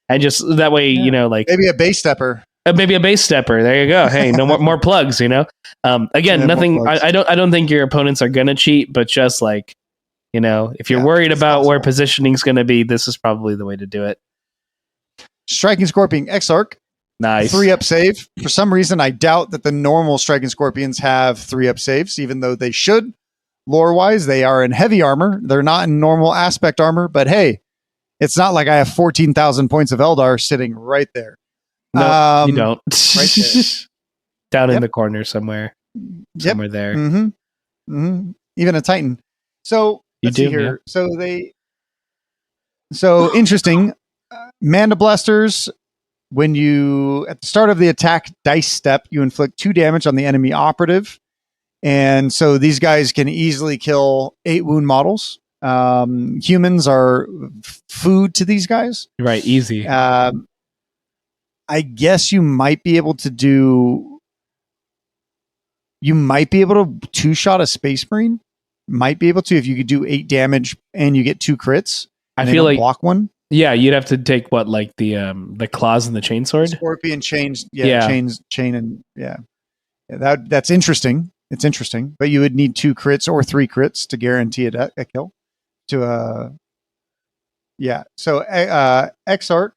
And just that way, maybe a base stepper. Maybe a base stepper. There you go. Hey, no more plugs, Again, nothing. I don't think your opponents are going to cheat, but just if you're worried about where positioning is going to be, this is probably the way to do it. Striking Scorpion Exarch. Nice. 3-up save. For some reason, I doubt that the normal Striking Scorpions have 3-up saves, even though they should. Lore-wise, they are in heavy armor. They're not in normal aspect armor, but hey, it's not like I have 14,000 points of Eldar sitting right there. No, you don't. Right there. Down in the corner somewhere. Somewhere there. Mm-hmm. Mm-hmm. Even a Titan. So let's see here. Yeah. So interesting. Manda Blasters. When you, at the start of the attack dice step, you inflict 2 damage on the enemy operative. And so these guys can easily kill 8 wound models. Humans are food to these guys. Right, easy. I guess you might be able to 2-shot a Space Marine. Might be able to if you could do 8 damage and you get 2 crits. I feel like block one. Yeah, you'd have to take the claws and the chainsword. Scorpion chains, chain and that's interesting. It's interesting, but you would need 2 crits or 3 crits to guarantee a kill. So Exarch.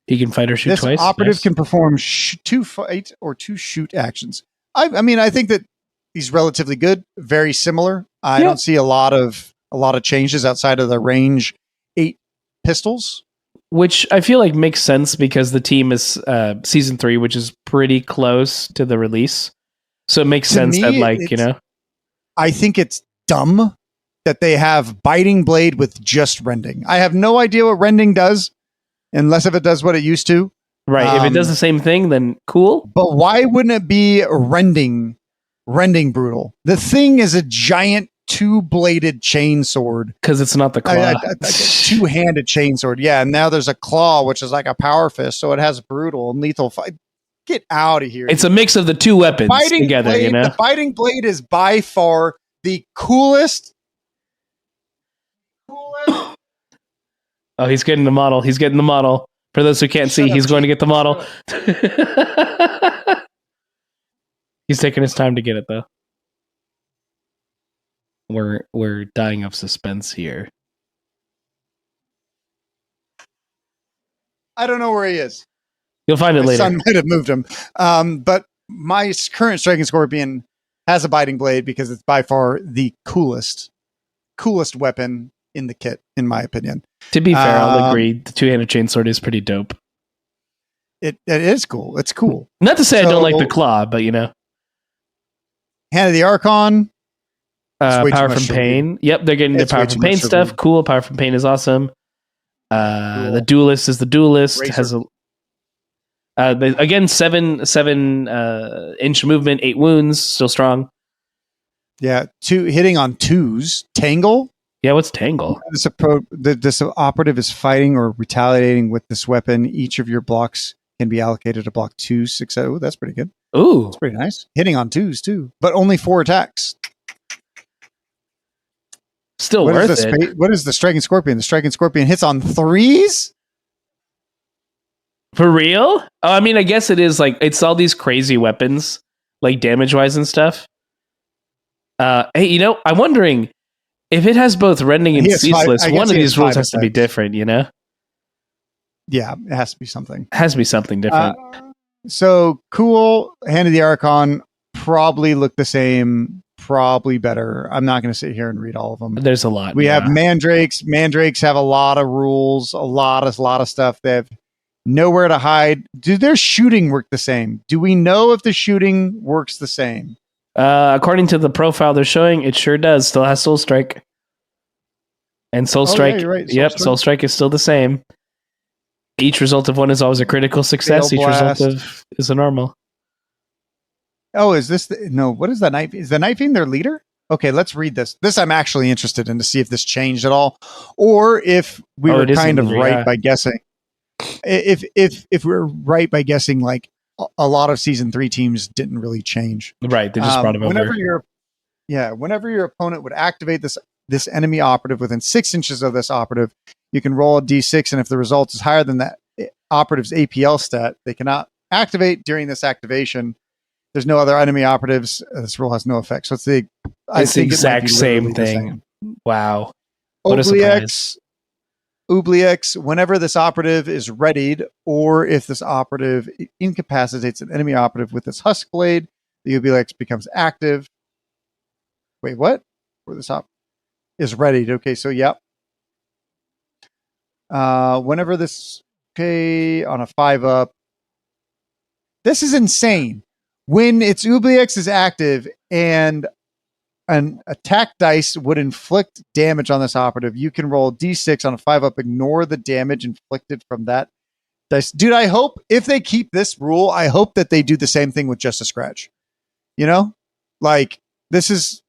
He can fight or shoot twice. This operative can perform 2 fight or 2 shoot actions. I think that he's relatively good, very similar. I don't see a lot of changes outside of the range 8 pistols, which I feel like makes sense because the team is season 3, which is pretty close to the release. So it makes sense that I think it's dumb that they have biting blade with just rending. I have no idea what rending does, unless if it does what it used to. Right. If it does the same thing, then cool. But why wouldn't it be rending brutal? The thing is a giant 2-bladed chainsword. Because it's not the claw. A 2-handed chainsword. Yeah, and now there's a claw, which is like a power fist, so it has brutal and lethal fight. Get out of here. It's a mix of the two weapons together, blade, you know? The fighting blade is by far the coolest. Oh, he's getting the model. He's getting the model. For those who can't see, he's going to get the model. He's taking his time to get it, though. We're dying of suspense here. I don't know where he is. You'll find it My later. son might have moved him. But my current Striking Scorpion has a biting blade because it's by far the coolest weapon in the kit, in my opinion. To be fair, I'll agree. The 2-handed chainsword is pretty dope. It is cool. It's cool. Not to say I don't like the claw, but you know. Hand of the Archon. Power from Pain. Yep, they're getting the Power from Pain stuff. Cool. Power from Pain is awesome. Cool. The Duelist is the Duelist. Racer. Has again 7-inch movement, 8 wounds, still strong. Yeah, 2 hitting on 2s. Tangle. Yeah, what's Tangle? This operative is fighting or retaliating with this weapon. Each of your blocks can be allocated to block 2, 6. Oh, that's pretty good. Ooh, that's pretty nice. Hitting on 2s too, but only 4 attacks. Still worth it. What is the Striking Scorpion? The Striking Scorpion hits on 3s? For real? Oh, I mean, I guess it is like it's all these crazy weapons, like damage-wise and stuff. Hey, you know, I'm wondering if it has both rending and ceaseless, one of these rules has to be different, you know? Yeah, it has to be something. It has to be something different. So cool. Hand of the Archon probably look the same. Probably better. I'm not going to sit here and read all of them. There's a lot. We have Mandrakes. Mandrakes have a lot of rules, a lot of stuff. They have nowhere to hide. Do their shooting work the same? Do we know if the shooting works the same? According to the profile they're showing, it sure does. Still has Soul Strike. And Soul Strike. Yeah, you're right. Soul Strike is still the same. Each result of one is always a critical success. Each result of is a normal. Oh, is this what is the Night? Is the Night Fiend their leader? Okay, let's read this. This I'm actually interested in to see if this changed at all, or if we were kind of right by guessing. If we're right by guessing, like a lot of season 3 teams didn't really change. Right, they just brought him over. Whenever your opponent would activate this enemy operative within 6 inches of this operative, you can roll a d6, and if the result is higher than that operative's APL stat, they cannot activate during this activation. There's no other enemy operatives. This rule has no effect. So it's the exact same thing. Wow. What a surprise. Oubliex, whenever this operative is readied, or if this operative incapacitates an enemy operative with its husk blade, the Oubliex becomes active. Wait, what? Where this op is readied. Okay, so yep. Whenever this on a 5-up. This is insane. When its Oubliex is active and an attack dice would inflict damage on this operative, you can roll d6 on a 5-up, ignore the damage inflicted from that dice. Dude, I hope if they keep this rule, I hope that they do the same thing with Just a Scratch. You know? Like, this is...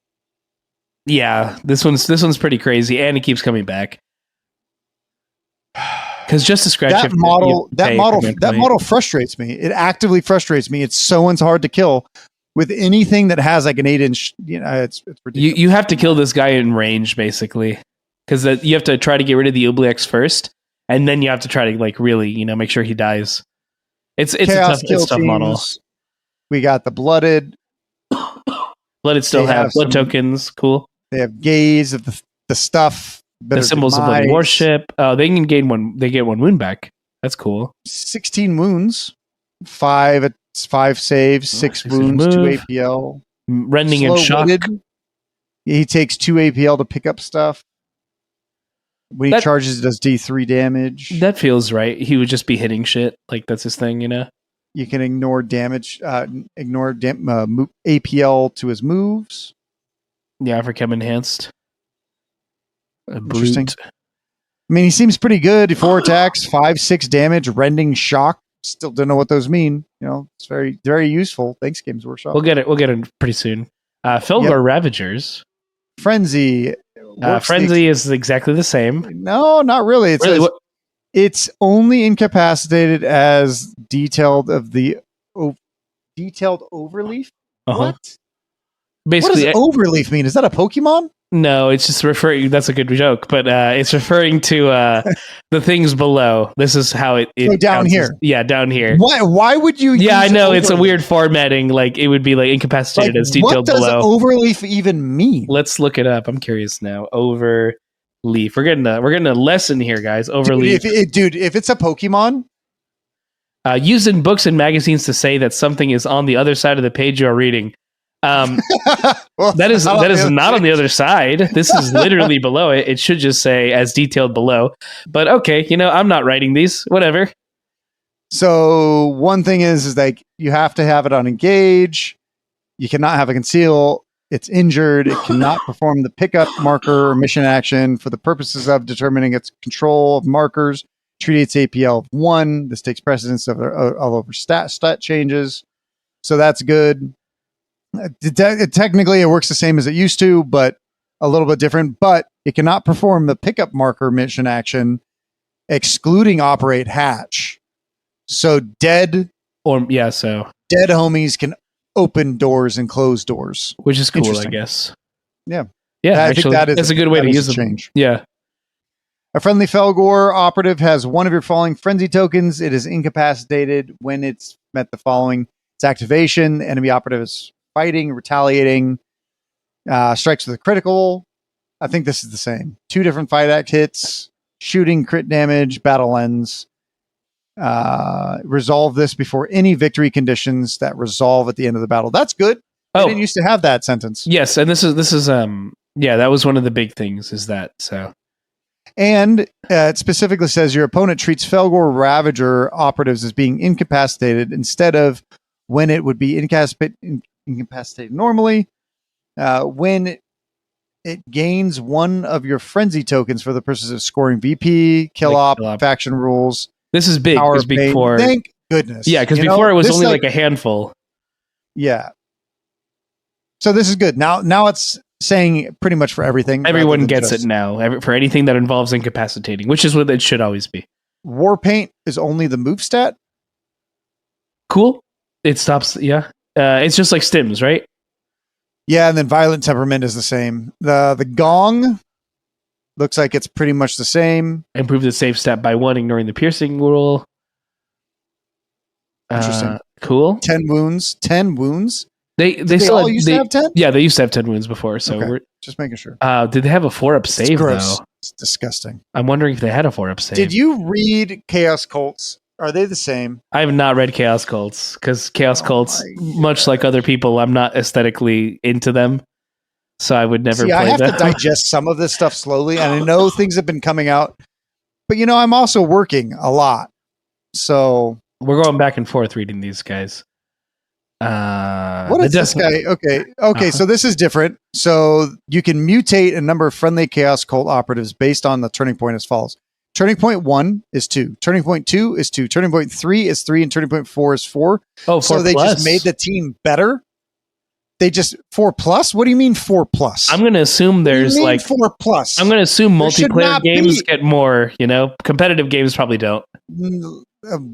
Yeah, this one's pretty crazy, and it keeps coming back. Because Just a Scratch, that model frustrates me. It actively frustrates me. It's so hard to kill with anything that has like an 8-inch. You know, it's ridiculous. You have to kill this guy in range basically, because you have to try to get rid of the Oubliex first, and then you have to try to like really make sure he dies. It's a tough model. We got the blooded. Blooded still have blood tokens. Cool. They have gaze of the stuff. The symbols of Bloody Warship. They can gain one. They get 1 wound back. That's cool. 16 wounds, 5 saves, 6 wounds, 2 APL. Rending and shock. He takes 2 APL to pick up stuff. When he charges, it does D3 damage. That feels right. He would just be hitting shit. Like that's his thing, You can ignore damage, APL to his moves. Yeah, for Chem enhanced. Interesting. I mean, he seems pretty good. 4 attacks, 5, 6 damage, rending shock, still don't know what those mean. It's very, very useful. Thanks, Games Workshop. We'll get it pretty soon. Felgor Ravagers. Frenzy. Frenzy is exactly the same. No, not really. It's only incapacitated as detailed overleaf. What? Basically, what does overleaf mean? Is that a Pokemon? No, it's just referring. That's a good joke, but it's referring to the things below. This is how it so down here. Down here. Why would you? Yeah, I know it's a weird formatting. Like it would be like incapacitated as detailed below. What does overleaf even mean? Let's look it up. I'm curious now. Overleaf. We're getting a lesson here, guys. Overleaf. Dude, if it's a Pokemon. Used in books and magazines to say that something is on the other side of the page you are reading. That is not on the other side. This is literally below it. It should just say as detailed below. But okay, I'm not writing these. Whatever. So one thing is like you have to have it on engage. You cannot have a conceal. It's injured. It cannot perform the pickup marker or mission action for the purposes of determining its control of markers. Treat its APL of 1. This takes precedence all over stat changes. So that's good. Technically, it works the same as it used to, but a little bit different. But it cannot perform the pickup marker mission action, excluding operate hatch. So dead homies can open doors and close doors, which is cool, I guess. Yeah, I think that's a good way to use them. Change. Yeah. A friendly Felgor operative has one of your following frenzy tokens. It is incapacitated when it's met the following. Its activation, the enemy operative is fighting, retaliating, strikes with a critical. I think this is the same. 2 different fight act hits, shooting, crit damage, battle ends. Resolve this before any victory conditions that resolve at the end of the battle. That's good. I didn't used to have that sentence. Yes, and this is that was one of the big things is that so. And it specifically says your opponent treats Felgor Ravager operatives as being incapacitated instead of when it would be incapacitated normally. When it gains one of your frenzy tokens for the purposes of scoring VP, kill op, faction rules. This is big. Because before, thank goodness. Yeah, because before it was only like a handful. Yeah. So this is good. Now it's saying pretty much for everything. Everyone gets it now for anything that involves incapacitating, which is what it should always be. Warpaint is only the move stat. Cool. It stops. Yeah. It's just like stims, right? Yeah, and then violent temperament is the same. The gong looks like it's pretty much the same. Improve the save stat by 1, ignoring the piercing rule. Interesting. Cool. 10 wounds. 10 wounds. They still used to have 10? Yeah, they used to have 10 wounds before. So okay. we're just making sure. Did they have a 4-up save though? It's disgusting. I'm wondering if they had a 4-up save. Did you read Chaos Cults? Are they the same? I have not read Chaos Cults because Chaos Cults, much like other people, I'm not aesthetically into them. So I would never play I have them. to digest some of this stuff slowly. And I know things have been coming out. But, I'm also working a lot. So we're going back and forth reading these guys. What is this guy? Okay. So this is different. So you can mutate a number of friendly Chaos Cult operatives based on the turning point as follows. Turning point 1 is 2. Turning point 2 is 2. Turning point 3 is 3. And turning point 4 is 4. Oh, 4 so they plus. Just made the team better. They just 4 plus? What do you mean 4 plus? I'm going to assume there's like 4 plus. I'm going to assume multiplayer games get more, competitive games probably don't.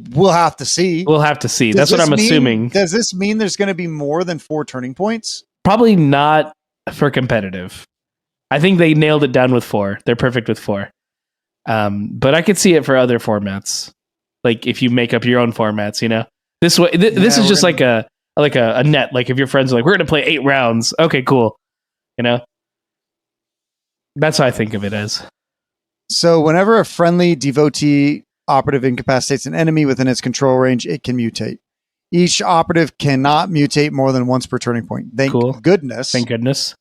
We'll have to see. That's what I'm assuming. Does this mean there's going to be more than 4 turning points? Probably not for competitive. I think they nailed it down with 4. They're perfect with 4. But I could see it for other formats. Like if you make up your own formats, This way this is just like a net. Like if your friends are like, we're going to play 8 rounds. Okay, cool. That's how I think of it as. So whenever a friendly devotee operative incapacitates an enemy within its control range, it can mutate. Each operative cannot mutate more than once per turning point. Thank goodness.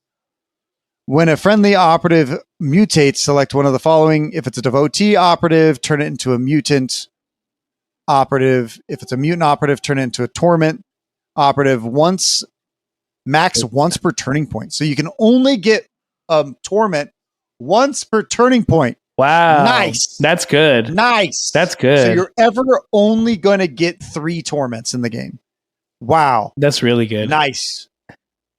When a friendly operative mutates, select one of the following. If it's a devotee operative, turn it into a mutant operative. If it's a mutant operative, turn it into a torment operative max once per turning point. So you can only get torment once per turning point. Wow. Nice. That's good. Nice. That's good. So you're ever only going to get 3 torments in the game. Wow. That's really good. Nice.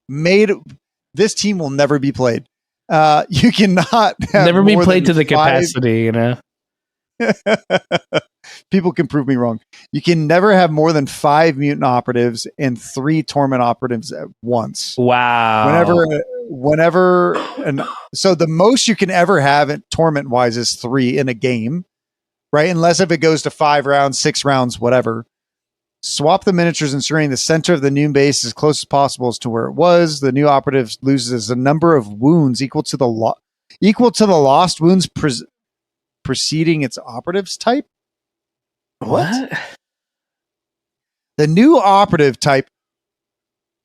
This team will never be played. You cannot have Never be more played than to the 5 capacity, you know? People can prove me wrong. You can never have more than 5 mutant operatives and 3 torment operatives at once. Wow. So the most you can ever have at torment wise is 3 in a game, right? Unless if it goes to 5 rounds, 6 rounds, whatever. Swap the miniatures, ensuring the center of the new base as close as possible as to where it was. The new operative loses a number of wounds equal to the lost wounds preceding its operative's type. What? The new operative type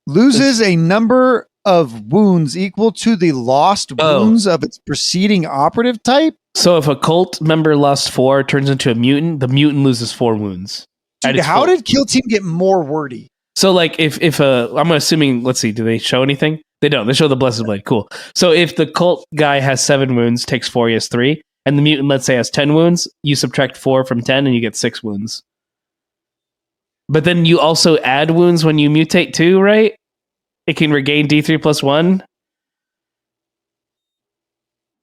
loses a number of wounds equal to the lost wounds of its preceding operative type. So if a cult member lost 4, turns into a mutant, the mutant loses 4 wounds. Dude, how did Kill Team get more wordy? So like if I'm assuming, let's see, do they show anything? They don't. They show the Blessed Blade. Cool. So if the cult guy has 7 wounds, takes 4, he has 3, and the mutant, let's say, has 10 wounds, you subtract 4 from 10 and you get 6 wounds. But then you also add wounds when you mutate too, right? It can regain D3 plus 1.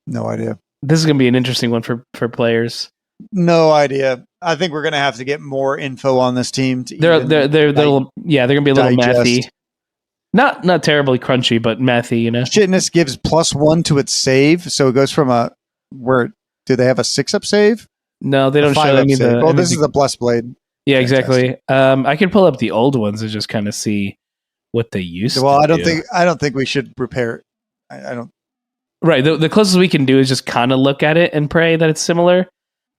No idea. This is going to be an interesting one for players. No idea. I think we're going to have to get more info on this team. They're going to be a little mathy. Not terribly crunchy, but mathy, you know. Shitness gives +1 to its save, so it goes from do they have a 6-up save? No, they don't show any. This is a Blessed Blade. Yeah, exactly. I could pull up the old ones and just kind of see what they used to do. I don't think we should repair it. I don't. Right. The closest we can do is just kind of look at it and pray that it's similar.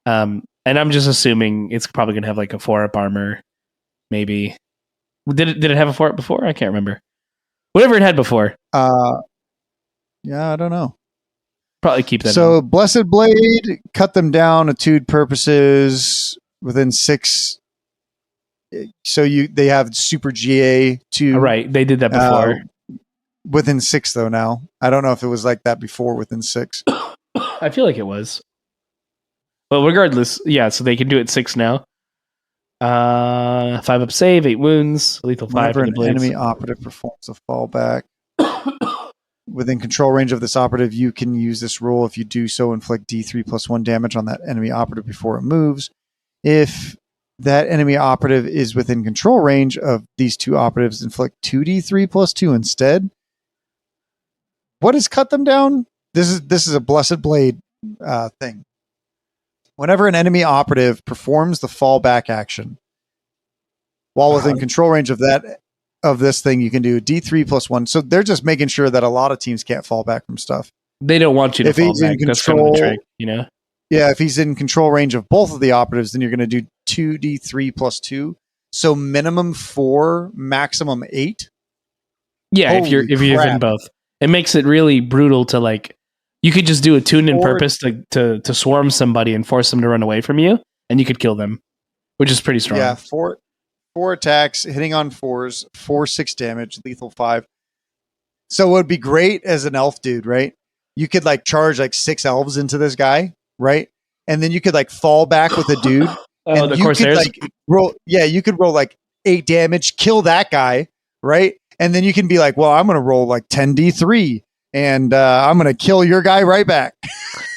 And I'm just assuming it's probably going to have like a 4-up armor, maybe. Did it have a 4-up before? I can't remember. Whatever it had before. Yeah, I don't know. Probably keep that. So Blessed Blade, cut them down etude purposes within 6. So they have super GA to right. They did that before. Within 6 though now. I don't know if it was like that before within 6. I feel like it was. Well, regardless, yeah, so they can do it 6 now. 5-up save, 8 wounds, lethal 5 for the blades. Enemy operative performs a fallback. Within control range of this operative, you can use this rule. If you do so, inflict D3 plus 1 damage on that enemy operative before it moves. If that enemy operative is within control range of these 2 operatives, inflict 2d3 plus 2 instead. What is cut them down? This is a Blessed Blade thing. Whenever an enemy operative performs the fallback action, while within control range of this thing, you can do D3 plus 1. So they're just making sure that a lot of teams can't fall back from stuff. They don't want you to fall back. That's kind of the trick, you know? Yeah, if he's in control range of both of the operatives, then you're going to do 2d3 plus 2. So minimum 4, maximum 8. Yeah, if you're in both. It makes it really brutal to like. You could just do a tune in purpose to swarm somebody and force them to run away from you, and you could kill them, which is pretty strong. Yeah, 4 attacks, hitting on 4s, 4/6 damage, lethal 5. So it would be great as an elf dude, right? You could like charge like 6 elves into this guy, right? And then you could like fall back with a dude. Oh, and the you Corsairs? could like roll. Yeah, you could roll like 8 damage, kill that guy, right? And then you can be like, well, I'm going to roll like 10d3. And I'm gonna kill your guy right back.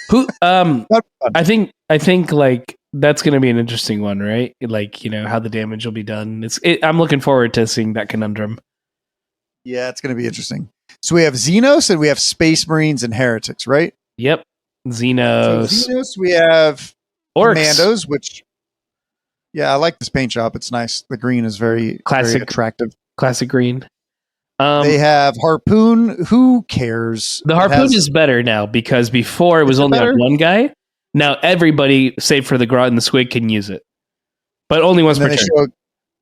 Who? I think like that's gonna be an interesting one, right? Like, you know, how the damage will be done. I'm looking forward to seeing that conundrum. Yeah, it's gonna be interesting. So we have Xenos and we have Space Marines and Heretics, right? Yep, Xenos. So Xenos, we have Orcs. Commandos, which I like this paint job. It's nice. The green is very classic, very attractive. Classic green. They have Harpoon. Who cares? The Harpoon is better now because before it was only on one guy. Now everybody, save for the Grot and the Squig, can use it, but only once per turn.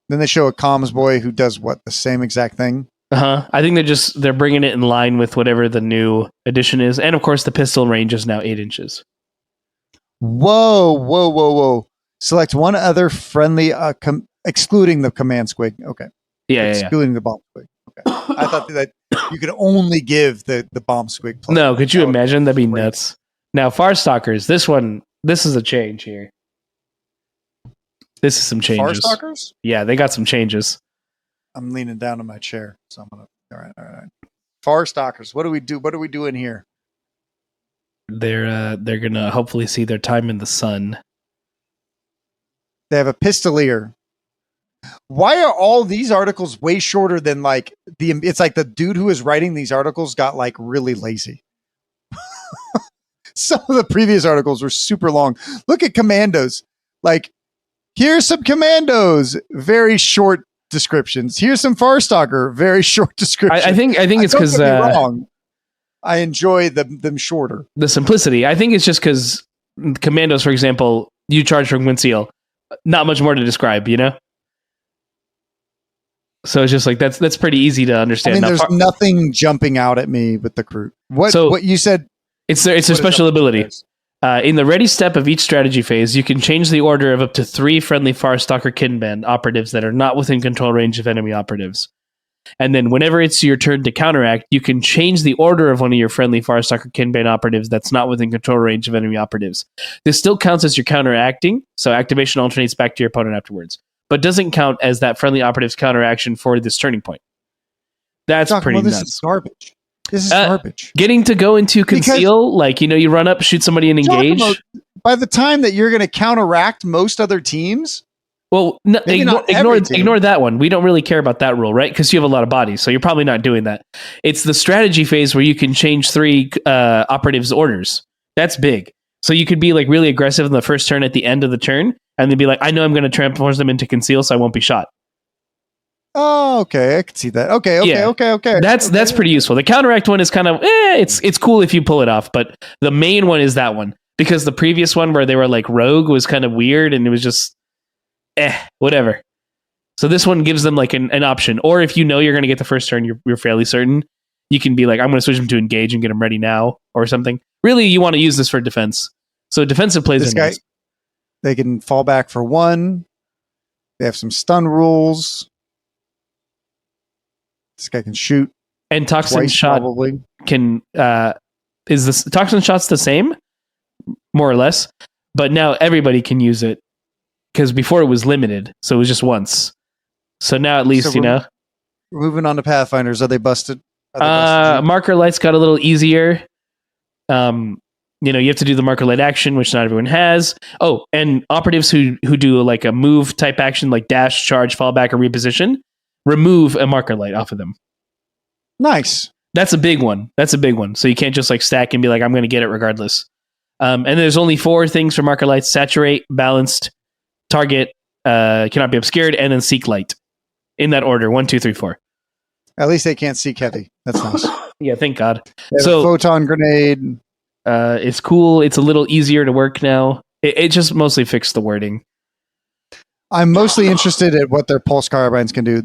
Then they show a comms boy who does what? The same exact thing. I think they're bringing it in line with whatever the new addition is, and of course the pistol range is now 8 inches. Whoa! Select one other friendly, excluding the command Squig. Okay. Excluding the bomb Squig. Okay. I thought that you could only give the bomb Squig. No, could you imagine? That'd be nuts. Now, Farstalkers, this is a change here. This is some changes. Farstalkers? Yeah, they got some changes. I'm leaning down in my chair, so I'm gonna. All right. Farstalkers. What do we do? What are we doing here? They're gonna hopefully see their time in the sun. They have a pistolier. Why are all these articles way shorter than like it's like the dude who is writing these articles got like really lazy. Some of the previous articles were super long. Look at commandos. Like, here's some commandos, very short descriptions. Here's some Farstalker, very short descriptions. I think it's because I enjoy them shorter. The simplicity. I think it's just because commandos, for example, you charge from Quinceal. Not much more to describe, you know? So it's just like that's pretty easy to understand. I mean, there's nothing jumping out at me with the crew. What you said? It's a special ability. In the ready step of each strategy phase, you can change the order of up to 3 friendly Farstalker Kinband operatives that are not within control range of enemy operatives. And then whenever it's your turn to counteract, you can change the order of one of your friendly Farstalker Kinband operatives that's not within control range of enemy operatives. This still counts as your counteracting, so activation alternates back to your opponent afterwards, but doesn't count as that friendly operative's counteraction for this turning point. That's pretty nuts. This is garbage. This is garbage. Getting to go into conceal, like, you run up, shoot somebody and engage. Giacomo, by the time that you're going to counteract most other teams, well, no, ignore that one. We don't really care about that rule, right? Because you have a lot of bodies, so you're probably not doing that. It's the strategy phase where you can change 3 operatives' orders. That's big. So you could be like really aggressive in the first turn at the end of the turn, and then be like, I know I'm going to transform them into conceal, so I won't be shot. Oh, okay, I can see that. Okay. That's pretty useful. The counteract one is kind of it's cool if you pull it off, but the main one is that one, because the previous one where they were like rogue was kind of weird, and it was just whatever. So this one gives them like an option, or if you know you're going to get the first turn, you're fairly certain, you can be like, I'm going to switch them to engage and get them ready now or something. Really, you want to use this for defense. So defensive plays. This guy, they can fall back for 1. They have some stun rules. This guy can shoot. And toxin twice, shot probably. Can is this toxin shot's the same, more or less, but now everybody can use it, because before it was limited, so it was just once. So now at least we're moving on to Pathfinders. Are they busted? Marker lights got a little easier. You have to do the marker light action, which not everyone has. Oh, and operatives who do like a move type action, like dash, charge, fall back, or reposition, remove a marker light off of them. Nice. That's a big one. So you can't just like stack and be like, I'm going to get it regardless. And there's only 4 things for marker lights: saturate, balanced, target, cannot be obscured, and then seek light. In that order: 1, 2, 3, 4. At least they can't seek heavy. That's nice. Yeah, thank God. So a photon grenade. It's cool. It's a little easier to work now. It just mostly fixed the wording. I'm mostly interested in what their pulse carbines can do.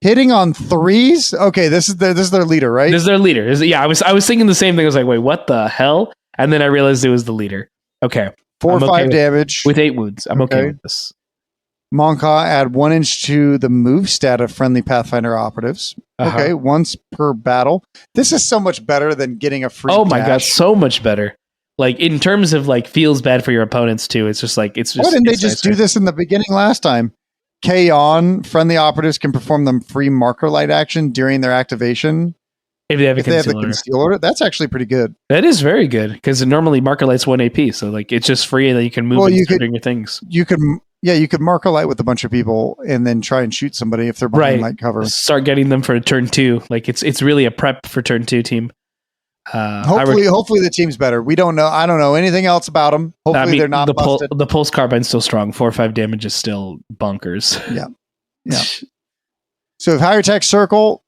Hitting on 3s. Okay, this is their leader, right? This is their leader. I was thinking the same thing. I was like, wait, what the hell? And then I realized it was the leader. Okay, 4 or 5 damage with 8 wounds. I'm okay with this. Monka, add 1 inch to the move stat of friendly Pathfinder operatives. Okay, once per battle. This is so much better than getting a free. Oh my god, so much better. Like in terms of like feels bad for your opponents too. It's just like it's just. Why didn't they just do this in the beginning last time? K-on friendly operatives can perform them free marker light action during their activation. If they have a conceal order, that's actually pretty good. That is very good, because normally marker light's 1 AP, so like it's just free and then you can move and start doing your things. You could marker light with a bunch of people and then try and shoot somebody if they're behind light cover. Start getting them for turn 2. Like it's really a prep for turn 2 team. Hopefully the team's better. We don't know. I don't know anything else about them. Hopefully they're not busted. The pulse carbine's still strong. 4 or 5 damage is still bonkers. Yeah. So if higher tech circle,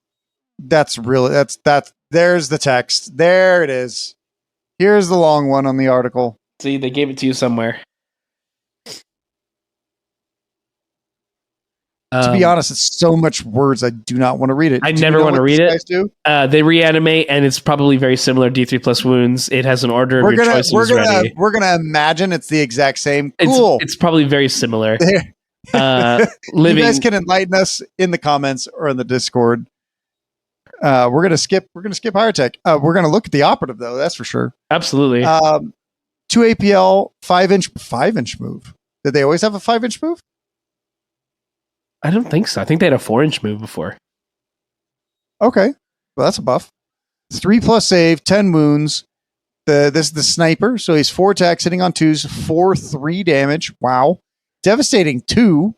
that's there's the text. There it is. Here's the long one on the article. See, they gave it to you somewhere. To be honest, it's so much words. I do not want to read it. I never want to read it. They reanimate, and it's probably very similar. D3 plus wounds. It has an order of your choice. We're gonna imagine it's the exact same. Cool. It's probally very similar. You guys can enlighten us in the comments or in the Discord. We're gonna skip higher tech. We're gonna look at the operative though. That's for sure. Absolutely. 2 APL, 5-inch move. Did they always have a 5-inch move? I don't think so. I think they had a 4-inch move before. Okay. Well, that's a buff. 3+ save, 10 wounds. This is the sniper. So he's 4 attacks, hitting on 2s, 4/3 damage. Wow. Devastating 2.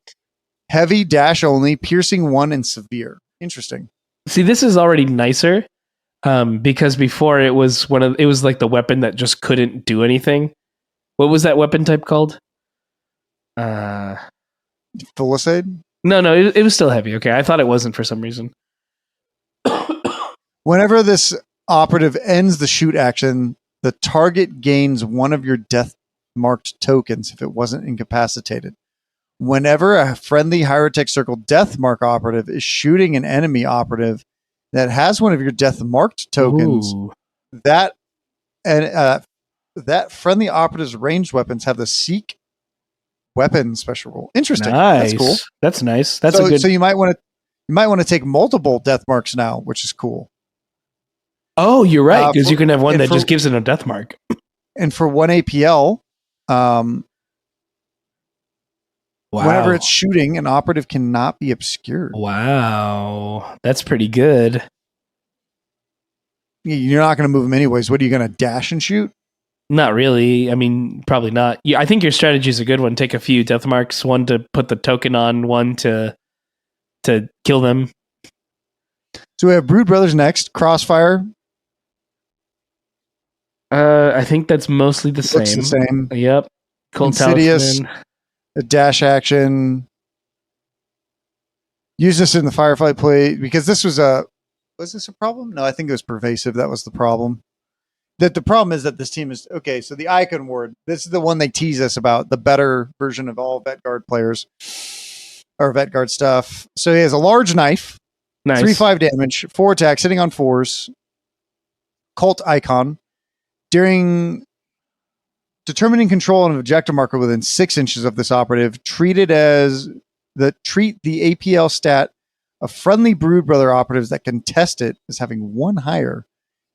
Heavy, dash only, piercing 1, and severe. Interesting. See, this is already nicer. Because before it was like the weapon that just couldn't do anything. What was that weapon type called? Palisade? No, it was still heavy. Okay, I thought it wasn't for some reason. Whenever this operative ends the shoot action, the target gains 1 of your death marked tokens if it wasn't incapacitated. Whenever a friendly higher-tech circle death mark operative is shooting an enemy operative that has 1 of your death marked tokens, Ooh. that friendly operative's ranged weapons have the seek weapon special rule. Interesting. Nice. That's cool. That's nice. That's so, a good. So you might want to take multiple death marks now, which is cool. Oh, you're right, because you can have one that just gives it a death mark. And for 1 APL, Wow. whenever it's shooting, an operative cannot be obscured. Wow, that's pretty good. You're not going to move them anyways. What are you going to dash and shoot? Not really. I mean, probably not. Yeah, I think your strategy is a good one. Take a few death marks, one to put the token on, one to kill them. So we have Brood Brothers next. Crossfire. I think that's mostly the same. Looks the same. Yep. Cold Insidious. Talisman. A dash action. Use this in the firefight play because this was this a problem? No, I think it was pervasive. That was the problem. The problem is that this team is okay. So the Icon Ward, this is the one they tease us about, the better version of all Vet Guard players or Vet Guard stuff. So he has a large knife, Nice. 3/5 damage, 4 attacks, hitting on 4s. Cult Icon. During determining control on an objective marker within 6 inches of this operative, treat the APL stat of friendly Brood Brother operatives that can test it as having 1 higher.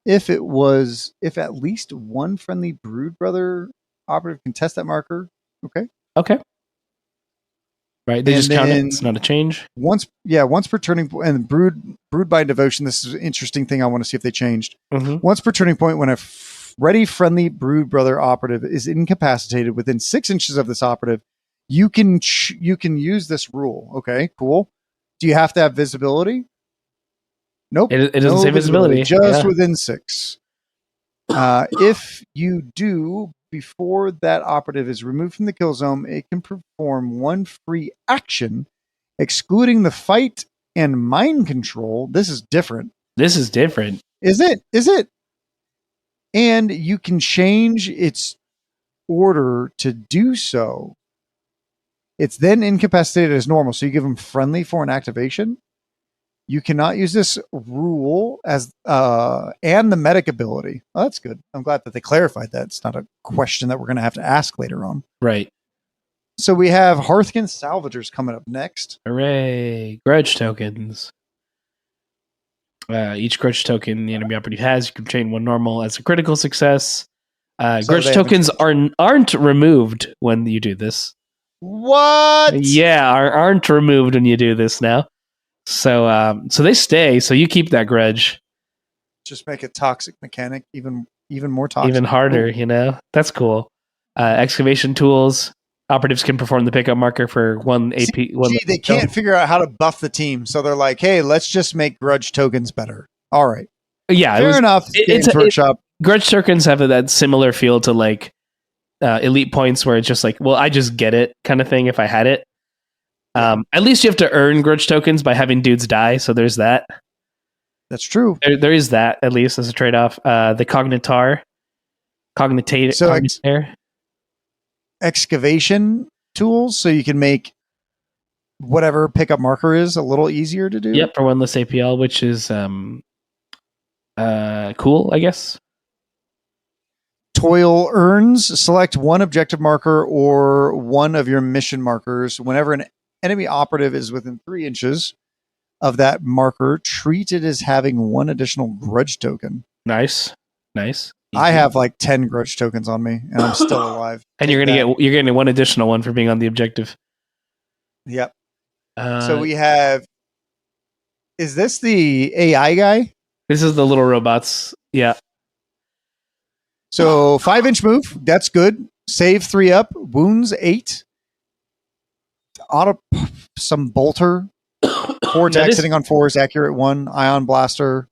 If at least 1 friendly Brood Brother operative can test that marker. Okay. Right. They just count it. It's not a change. Once per turning point, and Brood by Devotion. This is an interesting thing I want to see if they changed. Mm-hmm. Once per turning point, when a ready friendly Brood Brother operative is incapacitated within 6 inches of this operative, you can use this rule. Okay, cool. Do you have to have visibility? Nope. It doesn't say visibility. Just within 6. If you do, before that operative is removed from the kill zone, it can perform 1 free action, excluding the fight and mind control. This is different. Is it? And you can change its order to do so. It's then incapacitated as normal. So you give them friendly for an activation. You cannot use this rule as and the medic ability. Oh, that's good. I'm glad that they clarified that. It's not a question that we're going to have to ask later on. Right. So we have Hearthkin Salvagers coming up next. Hooray. Grudge tokens. Each grudge token the enemy operative has, you can chain 1 normal as a critical success. Grudge tokens aren't removed when you do this. What? Yeah, aren't removed when you do this now. So they stay. So you keep that grudge. Just make a toxic mechanic even more toxic. Even harder, cool. That's cool. Excavation tools. Operatives can perform the pickup marker for 1 AP. They can't figure out how to buff the team, so they're like, "Hey, let's just make grudge tokens better." All right, yeah, fair enough. It's Workshop. Grudge tokens have that similar feel to like elite points, where it's just like, well, I just get it kind of thing. If I had it, at least you have to earn grudge tokens by having dudes die. So there's that. That's true. There is that at least as a trade off. The cognitar. Excavation tools, so you can make whatever pickup marker is a little easier to do. Yep, for 1 less APL, which is cool, I guess. Toil urns. Select 1 objective marker or 1 of your mission markers. Whenever an enemy operative is within 3 inches of that marker, treat it as having 1 additional grudge token. Nice. I have like 10 grudge tokens on me, and I'm still alive. And you're getting one additional one for being on the objective. Yep. So we have. Is this the AI guy? This is the little robots. Yeah. So 5-inch move. That's good. Save 3 up. Wounds 8. Auto. Some bolter. 4 attacks sitting on 4s. Accurate 1. Ion blaster.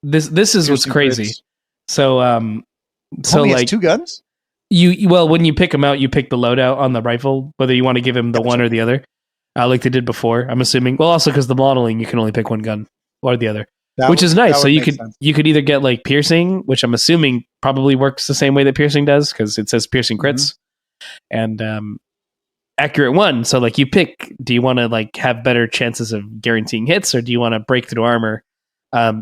This is what's crazy. Crits. So Homie has 2 guns. Well, when you pick them out, you pick the loadout on the rifle, whether you want to give him the one or the other, like they did before. I'm assuming. Well, also because the modeling, you can only pick one gun or the other, which is nice. So you could either get like piercing, which I'm assuming probably works the same way that piercing does because it says piercing crits, and accurate 1. So like you pick. Do you want to like have better chances of guaranteeing hits, or do you want to break through armor?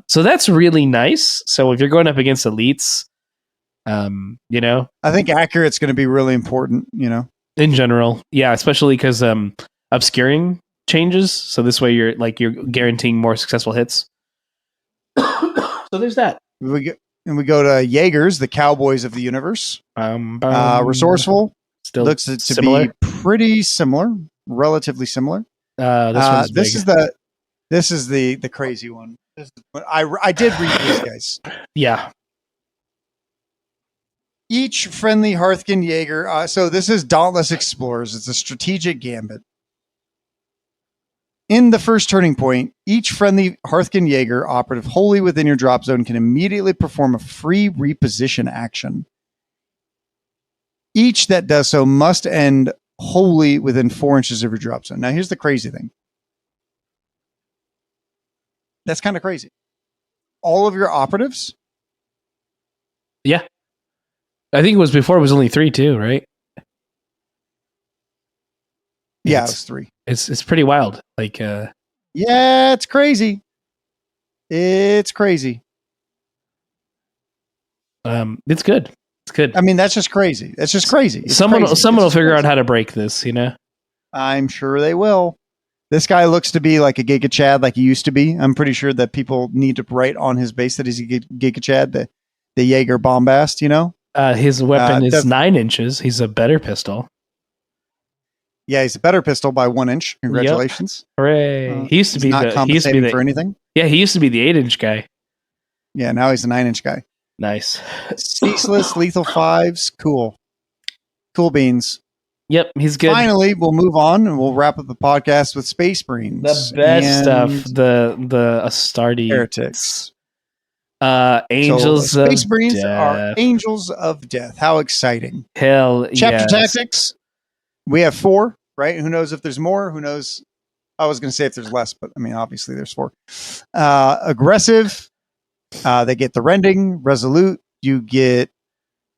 So that's really nice. So if you're going up against elites. I think accurate's going to be really important, in general. Yeah, especially because obscuring changes. So this way you're guaranteeing more successful hits. So there's that. We go to Jaegers, the cowboys of the universe. Resourceful. Still looks to similar? be pretty similar, relatively similar. This is the crazy one. I did read these guys. Yeah. Each friendly Hearthkin Jaeger. So this is Dauntless Explorers. It's a strategic gambit. In the first turning point, each friendly Hearthkin Jaeger operative wholly within your drop zone can immediately perform a free reposition action. Each that does so must end wholly within 4 inches of your drop zone. Now, here's the crazy thing. That's kind of crazy. All of your operatives. Yeah. I think it was before. It was only 3 too, right? Yeah, it was 3. It's pretty wild. Like, yeah, it's crazy. It's crazy. It's good. It's good. I mean, that's just crazy. That's just crazy. It's someone crazy. will figure out how to break this. I'm sure they will. This guy looks to be like a Giga Chad, like he used to be. I'm pretty sure that people need to write on his base that he's a Giga Chad, the Jaeger Bombast. His weapon is 9 inches. He's a better pistol. Yeah, he's a better pistol by 1 inch. Congratulations! Yep. Hooray! He used to be for anything. Yeah, he used to be the 8-inch guy. Yeah, now he's a 9-inch guy. Nice. Ceaseless lethal 5s. Cool beans. Yep, he's good. Finally, we'll move on and we'll wrap up the podcast with Space Marines. The best stuff. The Astartes. Heretics. Angels of Space Marines Death. are Angels of Death. How exciting. Hell Chapter yes. Tactics. We have 4, right? Who knows if there's more? Who knows? I was going to say if there's less, but I mean, obviously there's 4. Aggressive. They get the rending. Resolute. You get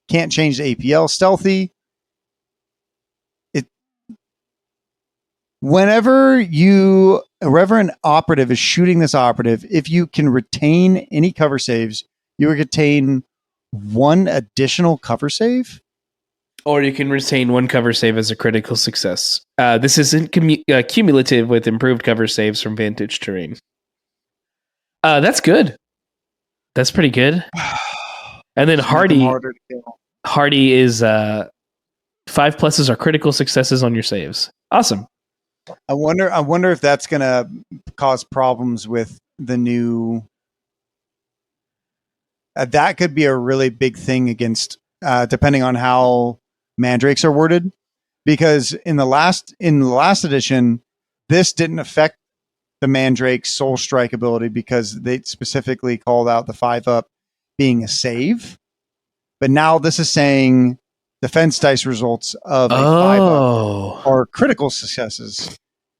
can't change the APL. Stealthy. Whenever an operative is shooting this operative, if you can retain any cover saves, you retain 1 additional cover save. Or you can retain 1 cover save as a critical success. This isn't cumulative with improved cover saves from Vantage terrain. That's good. That's pretty good. And then Hardy is 5 pluses are critical successes on your saves. Awesome. I wonder if that's going to cause problems with the new. That could be a really big thing against, depending on how mandrakes are worded, because in the last edition, this didn't affect the mandrake's soul strike ability because they specifically called out the 5-up being a save, but now this is saying defense dice results of a 5-up are critical successes.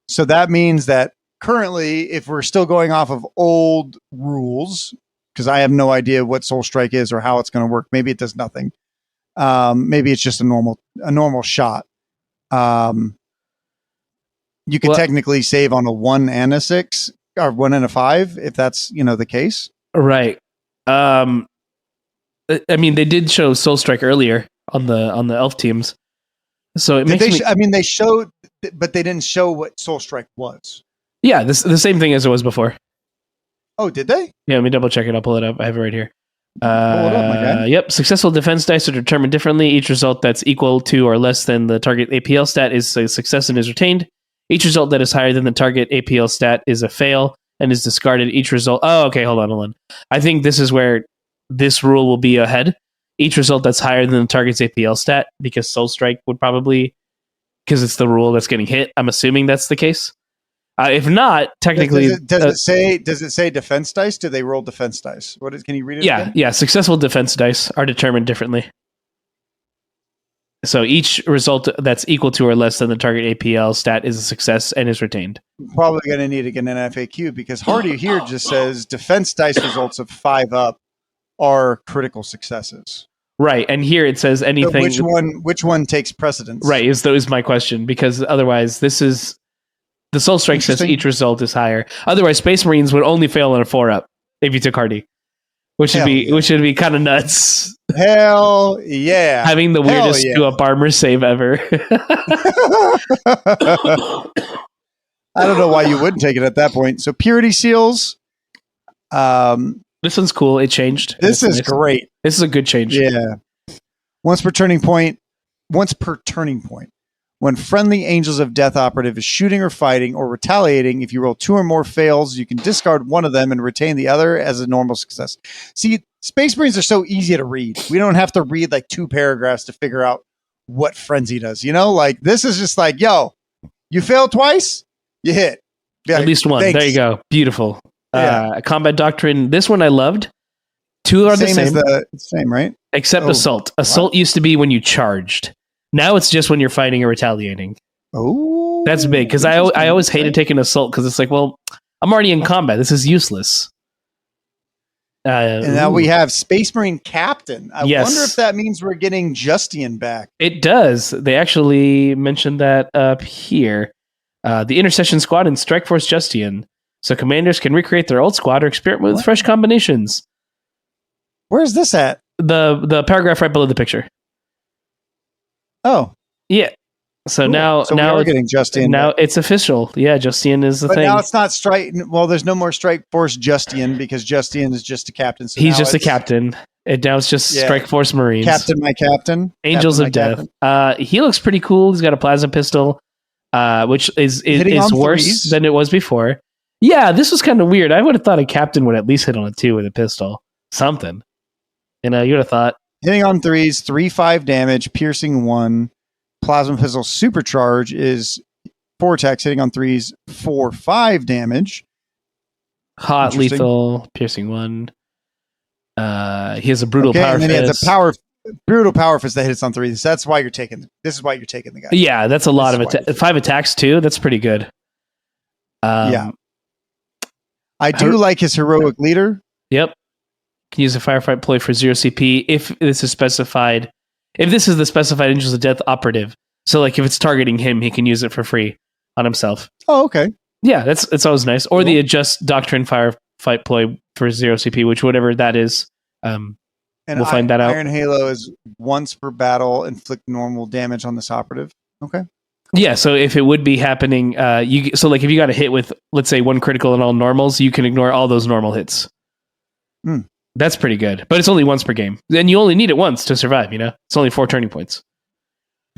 So that means that currently, if we're still going off of old rules, because I have no idea what Soul Strike is or how it's going to work. Maybe it does nothing. Maybe it's just a normal shot. You could technically save on a 1 and a 6 or 1 and a 5 if that's the case. Right. I mean, they did show Soul Strike earlier on the elf teams, so it makes they showed, but they didn't show what Soul Strike was. Yeah, the same thing as it was before. Oh, did they? Yeah, let me double check it. I'll pull it up. I have it right here. Pull it up, my guy. Yep. Successful defense dice are determined differently. Each result that's equal to or less than the target APL stat is a success and is retained. Each result that is higher than the target APL stat is a fail and is discarded. Each result... Oh, okay. Hold on. I think this is where this rule will be ahead. Each result that's higher than the target's APL stat, because Soul Strike would probably... Because it's the rule that's getting hit. I'm assuming that's the case. If not, technically... Does it say defense dice? Do they roll defense dice? Can you read it again? Yeah. Successful defense dice are determined differently. So each result that's equal to or less than the target APL stat is a success and is retained. Probably going to need to get an FAQ because Hardy here just says defense dice results of 5 up are critical successes. Right, and here it says anything... So which one takes precedence? Right, is my question, because otherwise this is... The Soul Strike says each result is higher. Otherwise, Space Marines would only fail on a 4-up if you took Hardy, which would be kind of nuts. Hell yeah! Having the weirdest 2-up armor save ever. I don't know why you wouldn't take it at that point. So Purity Seals. This one's cool. It changed. This is great. This is a good change. Yeah. Once per turning point. When friendly Angels of Death operative is shooting or fighting or retaliating, if you roll 2 or more fails, you can discard one of them and retain the other as a normal success. See, Space Marines are so easy to read. We don't have to read like 2 paragraphs to figure out what Frenzy does. Like this is just like, yo, you fail twice, you hit. At least one. Thanks. There you go. Beautiful. Yeah. Combat Doctrine. This one I loved. 2 are the same. Same, right? Except Assault. Assault used to be when you charged. Now it's just when you're fighting or retaliating. Oh, that's big because I always hated taking Assault because it's like, well, I'm already in combat. This is useless. And now we have Space Marine Captain. I wonder if that means we're getting Justian back. It does. They actually mentioned that up here. The Intercession Squad and Strike Force Justian. So commanders can recreate their old squad or experiment with fresh combinations. Where's this at? The paragraph right below the picture. Oh. Yeah. So cool. now we are getting Justian. Now it's official. Yeah, Justian is the thing. But now it's not Strike. Well, there's no more Strike Force Justian because Justian is just a captain. So he's just a captain. And now it's just Strike Force Marines. Captain, my captain. Angels of Death. He looks pretty cool. He's got a plasma pistol, which is worse than it was before. Yeah, this was kind of weird. I would have thought a captain would at least hit on a 2 with a pistol. Something. You would have thought. Hitting on 3s, 3/5 damage, piercing 1. Plasma pistol supercharge is 4 attacks, hitting on 3s, 4/5 damage. Hot, lethal, piercing 1. He has a brutal power fist. And then he has a brutal power fist that hits on 3s. That's why you're taking. This is why you're taking the guy. Yeah, that's a lot of 5 attacks too. That's pretty good. Yeah. I do like his heroic leader. Yep. Can use a firefight ploy for 0 CP if this is specified. If this is the specified Angels of Death operative. So like if it's targeting him, he can use it for free on himself. Oh, okay. Yeah, it's always nice. Or the Adjust Doctrine firefight ploy for 0 CP, which whatever that is. We'll find that out. Iron Halo is once per battle, inflict normal damage on this operative. Okay. Yeah, so if it would be happening, so like if you got a hit with, let's say, 1 critical and all normals, you can ignore all those normal hits. That's pretty good, but it's only once per game, and you only need it once to survive. It's only 4 turning points.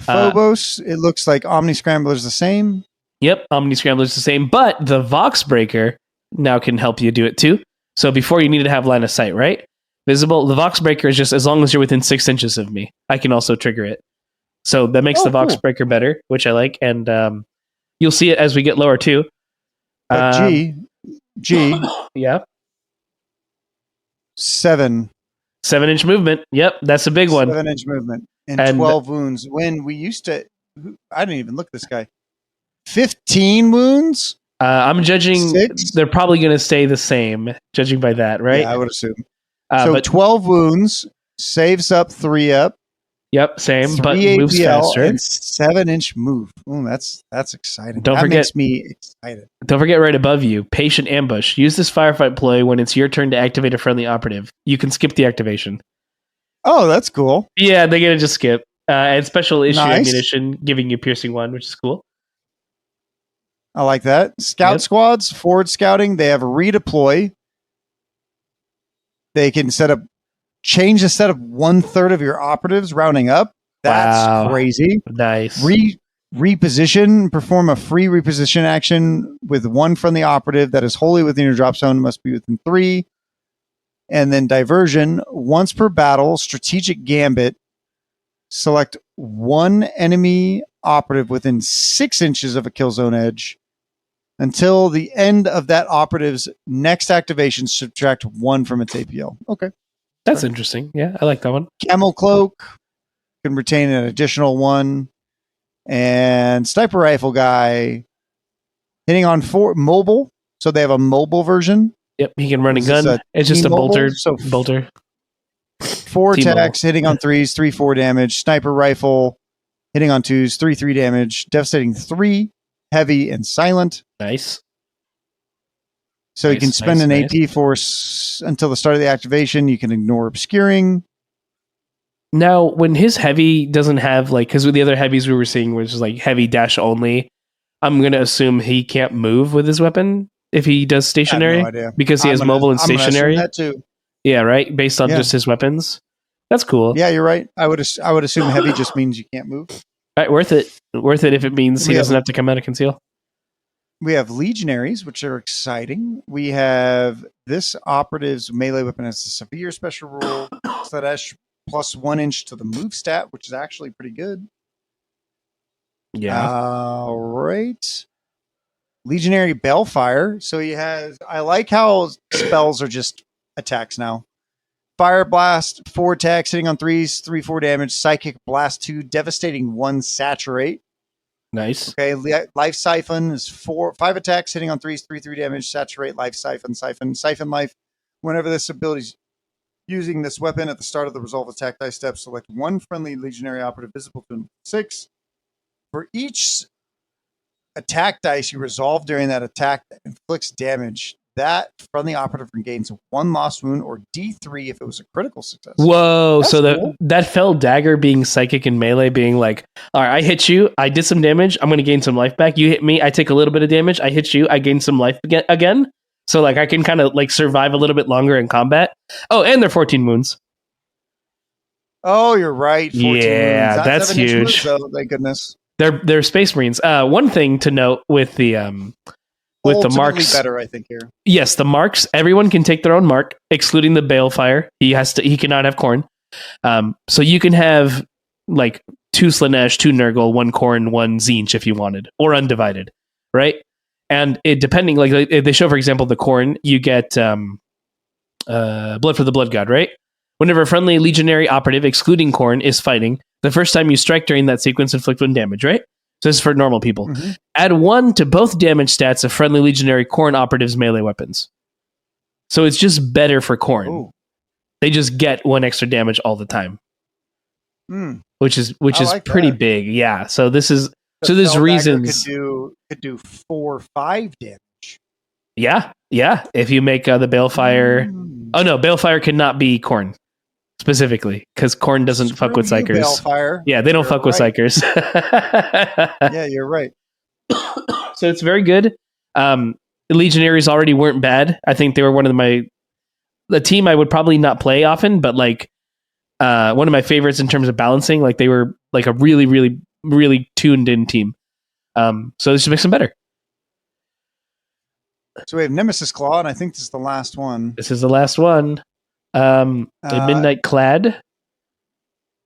Phobos, it looks like Omni Scrambler is the same. Yep, Omni Scrambler is the same, but the Vox Breaker now can help you do it too. So before you needed to have line of sight, right? Visible. The Vox Breaker is just as long as you're within 6 inches of me, I can also trigger it. So that makes the Vox Breaker better, which I like, and you'll see it as we get lower too. G, yeah. 7-inch movement. Yep, that's a big one. 7-inch movement and 12 wounds. When we used to, I didn't even look at this guy. 15 wounds. I'm judging. 6? They're probably going to stay the same, judging by that, right? Yeah, I would assume. So 12 wounds, saves up 3 up. Yep, same, but moves faster. And 7-inch move. Ooh, that's exciting. That makes me excited. Don't forget right above you, Patient Ambush. Use this firefight ploy when it's your turn to activate a friendly operative. You can skip the activation. Oh, that's cool. Yeah, they get to just skip. And special issue ammunition, giving you piercing 1, which is cool. I like that. Scout squads, forward scouting, they have a redeploy. They can set up change instead of 1/3 of your operatives rounding up. That's crazy. Nice. Reposition, perform a free reposition action with one friendly operative that is wholly within your drop zone, must be within 3. And then diversion, once per battle, strategic gambit, select one enemy operative within 6 inches of a kill zone edge. Until the end of that operative's next activation, subtract 1 from its APL. Okay. That's interesting. Yeah, I like that one. Camel Cloak can retain an additional 1. And Sniper Rifle Guy hitting on 4 mobile. So they have a mobile version. Yep, he can run a gun. It's just a bolter. So bolter. 4 attacks, hitting on 3s, 3/4 damage. Sniper Rifle hitting on 2s, 3/3 damage. Devastating 3, heavy, and silent. Nice. So you can spend an AP force until the start of the activation. You can ignore obscuring. Now, when his heavy doesn't have, like, because with the other heavies we were seeing, which is like heavy dash only, I'm going to assume he can't move with his weapon if he does stationary. I have no idea. Because he has mobile and stationary. That too. Yeah, right? Based on just his weapons. That's cool. Yeah, you're right. I would assume heavy just means you can't move. All right, worth it. Worth it if it means he doesn't have to come out of conceal. We have legionaries, which are exciting. We have this operative's melee weapon has a severe special rule. Slash plus 1 inch to the move stat, which is actually pretty good. Yeah. All right. Legionary Balefire. So he has. I like how spells are just attacks now. Fire Blast, 4 attacks, hitting on 3s, 3/4 damage. Psychic Blast 2, devastating 1, saturate. Nice. Okay, Life Siphon is 5 attacks, hitting on 3s, 3/3 damage. Saturate, Life Siphon, Siphon Life. Whenever this ability is using this weapon at the start of the resolve attack dice step, select one friendly legionary operative visible to 6. For each attack dice you resolve during that attack that inflicts damage, that friendly operative regains 1 lost wound or D3 if it was a critical success. Whoa! That's so cool. that fell dagger being psychic and melee being like, all right, I hit you, I did some damage, I'm going to gain some life back. You hit me, I take a little bit of damage. I hit you, I gain some life again. So like I can kind of like survive a little bit longer in combat. Oh, and they're 14 wounds. Oh, you're right. 14 Yeah, wounds. that's huge. Wounds, though, thank goodness. They're Space Marines. One thing to note with the Ultimately marks, better, I think here. yes, the marks. Everyone can take their own mark, excluding the Balefire. He cannot have Khorne. So you can have like 2 Slanesh, 2 Nurgle, 1 Khorne, 1 Tzeentch if you wanted, or undivided, right? And it depending, like they show, for example, the Khorne, you get Blood for the Blood God, right? Whenever a friendly legionary operative, excluding Khorne, is fighting, the first time you strike during that sequence, inflict 1 damage, right? So this is for normal people. Mm-hmm. Add 1 to both damage stats of friendly legionary Khorne operatives' melee weapons. So it's just better for Khorne. Ooh. They just get 1 extra damage all the time, which is like pretty big. Yeah. So this is there's reasons could do 4 or 5 damage. Yeah. If you make the Balefire. Oh no, Balefire cannot be Khorne. Specifically, because Khorne doesn't fuck with Psychers. Balefire. Yeah, they don't fuck with Psychers. Yeah, you're right. So it's very good. Legionaries already weren't bad. I think they were one of the team I would probably not play often, but like one of my favorites in terms of balancing. Like they were like a really, really, really tuned in team. So this makes them better. So we have Nemesis Claw, and I think this is the last one. This is the last one. The Midnight Clad.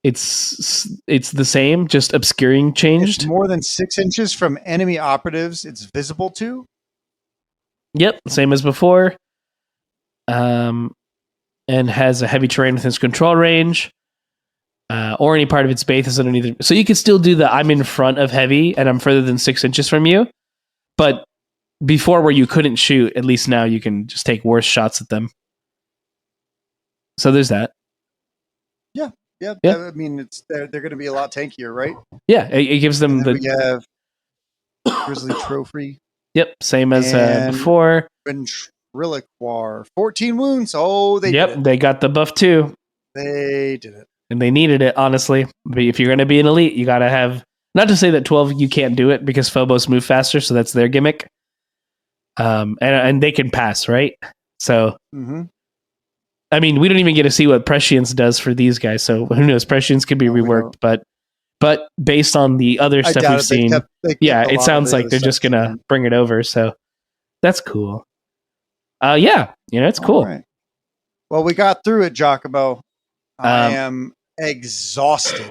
It's the same, just obscuring changed. It's more than 6 inches from enemy operatives it's visible to. Yep, same as before. And has a heavy terrain within its control range. Or any part of its base is underneath it. So you can still do the I'm in front of heavy and I'm further than 6 inches from you. But before where you couldn't shoot, at least now you can just take worse shots at them. So there's that. Yeah. I mean, they're going to be a lot tankier, right? Yeah, it gives them we have Grizzly Trophy. Yep, same as before. Ventriloquar, 14 wounds. Oh, they did it. They got the buff too. They did it. And they needed it, honestly. But if you're going to be an elite, you got to have... Not to say that 12 you can't do it because Phobos move faster, so that's their gimmick. And they can pass, right? So... Mm-hmm. I mean, we don't even get to see what Prescience does for these guys, so who knows? Prescience could be reworked, but based on the other I stuff doubt we've it. They seen, kept a it lot sounds of the like other they're just stuff, gonna man. bring it over. So that's cool. It's All cool. right. Well, we got through it, Giacomo. I Um, am exhausted.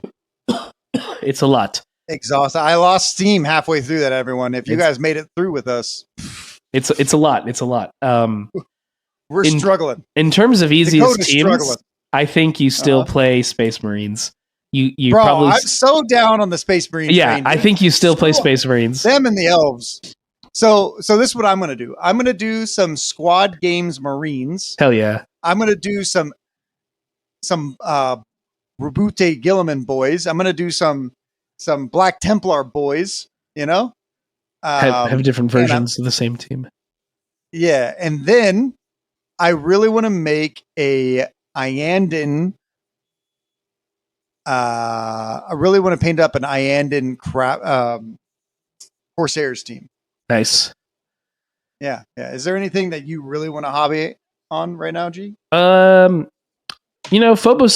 It's a lot. Exhausted. I lost steam halfway through that, everyone. If you guys made it through with us, It's a lot. It's a lot. we're struggling. In terms of easiest Dakota's teams, struggling. I think you still play Space Marines. You Bro, probably I'm so down on the Space Marine train. I think you still play Space Marines. Them and the elves. So this is what I'm going to do. I'm going to do some Squad Games Marines. Hell yeah. I'm going to do some Rabute Gilliman boys. I'm going to do some Black Templar boys, Have different versions of the same team. Yeah. And then I really want to make a Iandin. I really want to paint up an Iandin Corsairs team. Nice. Yeah. Is there anything that you really want to hobby on right now, G? Phobos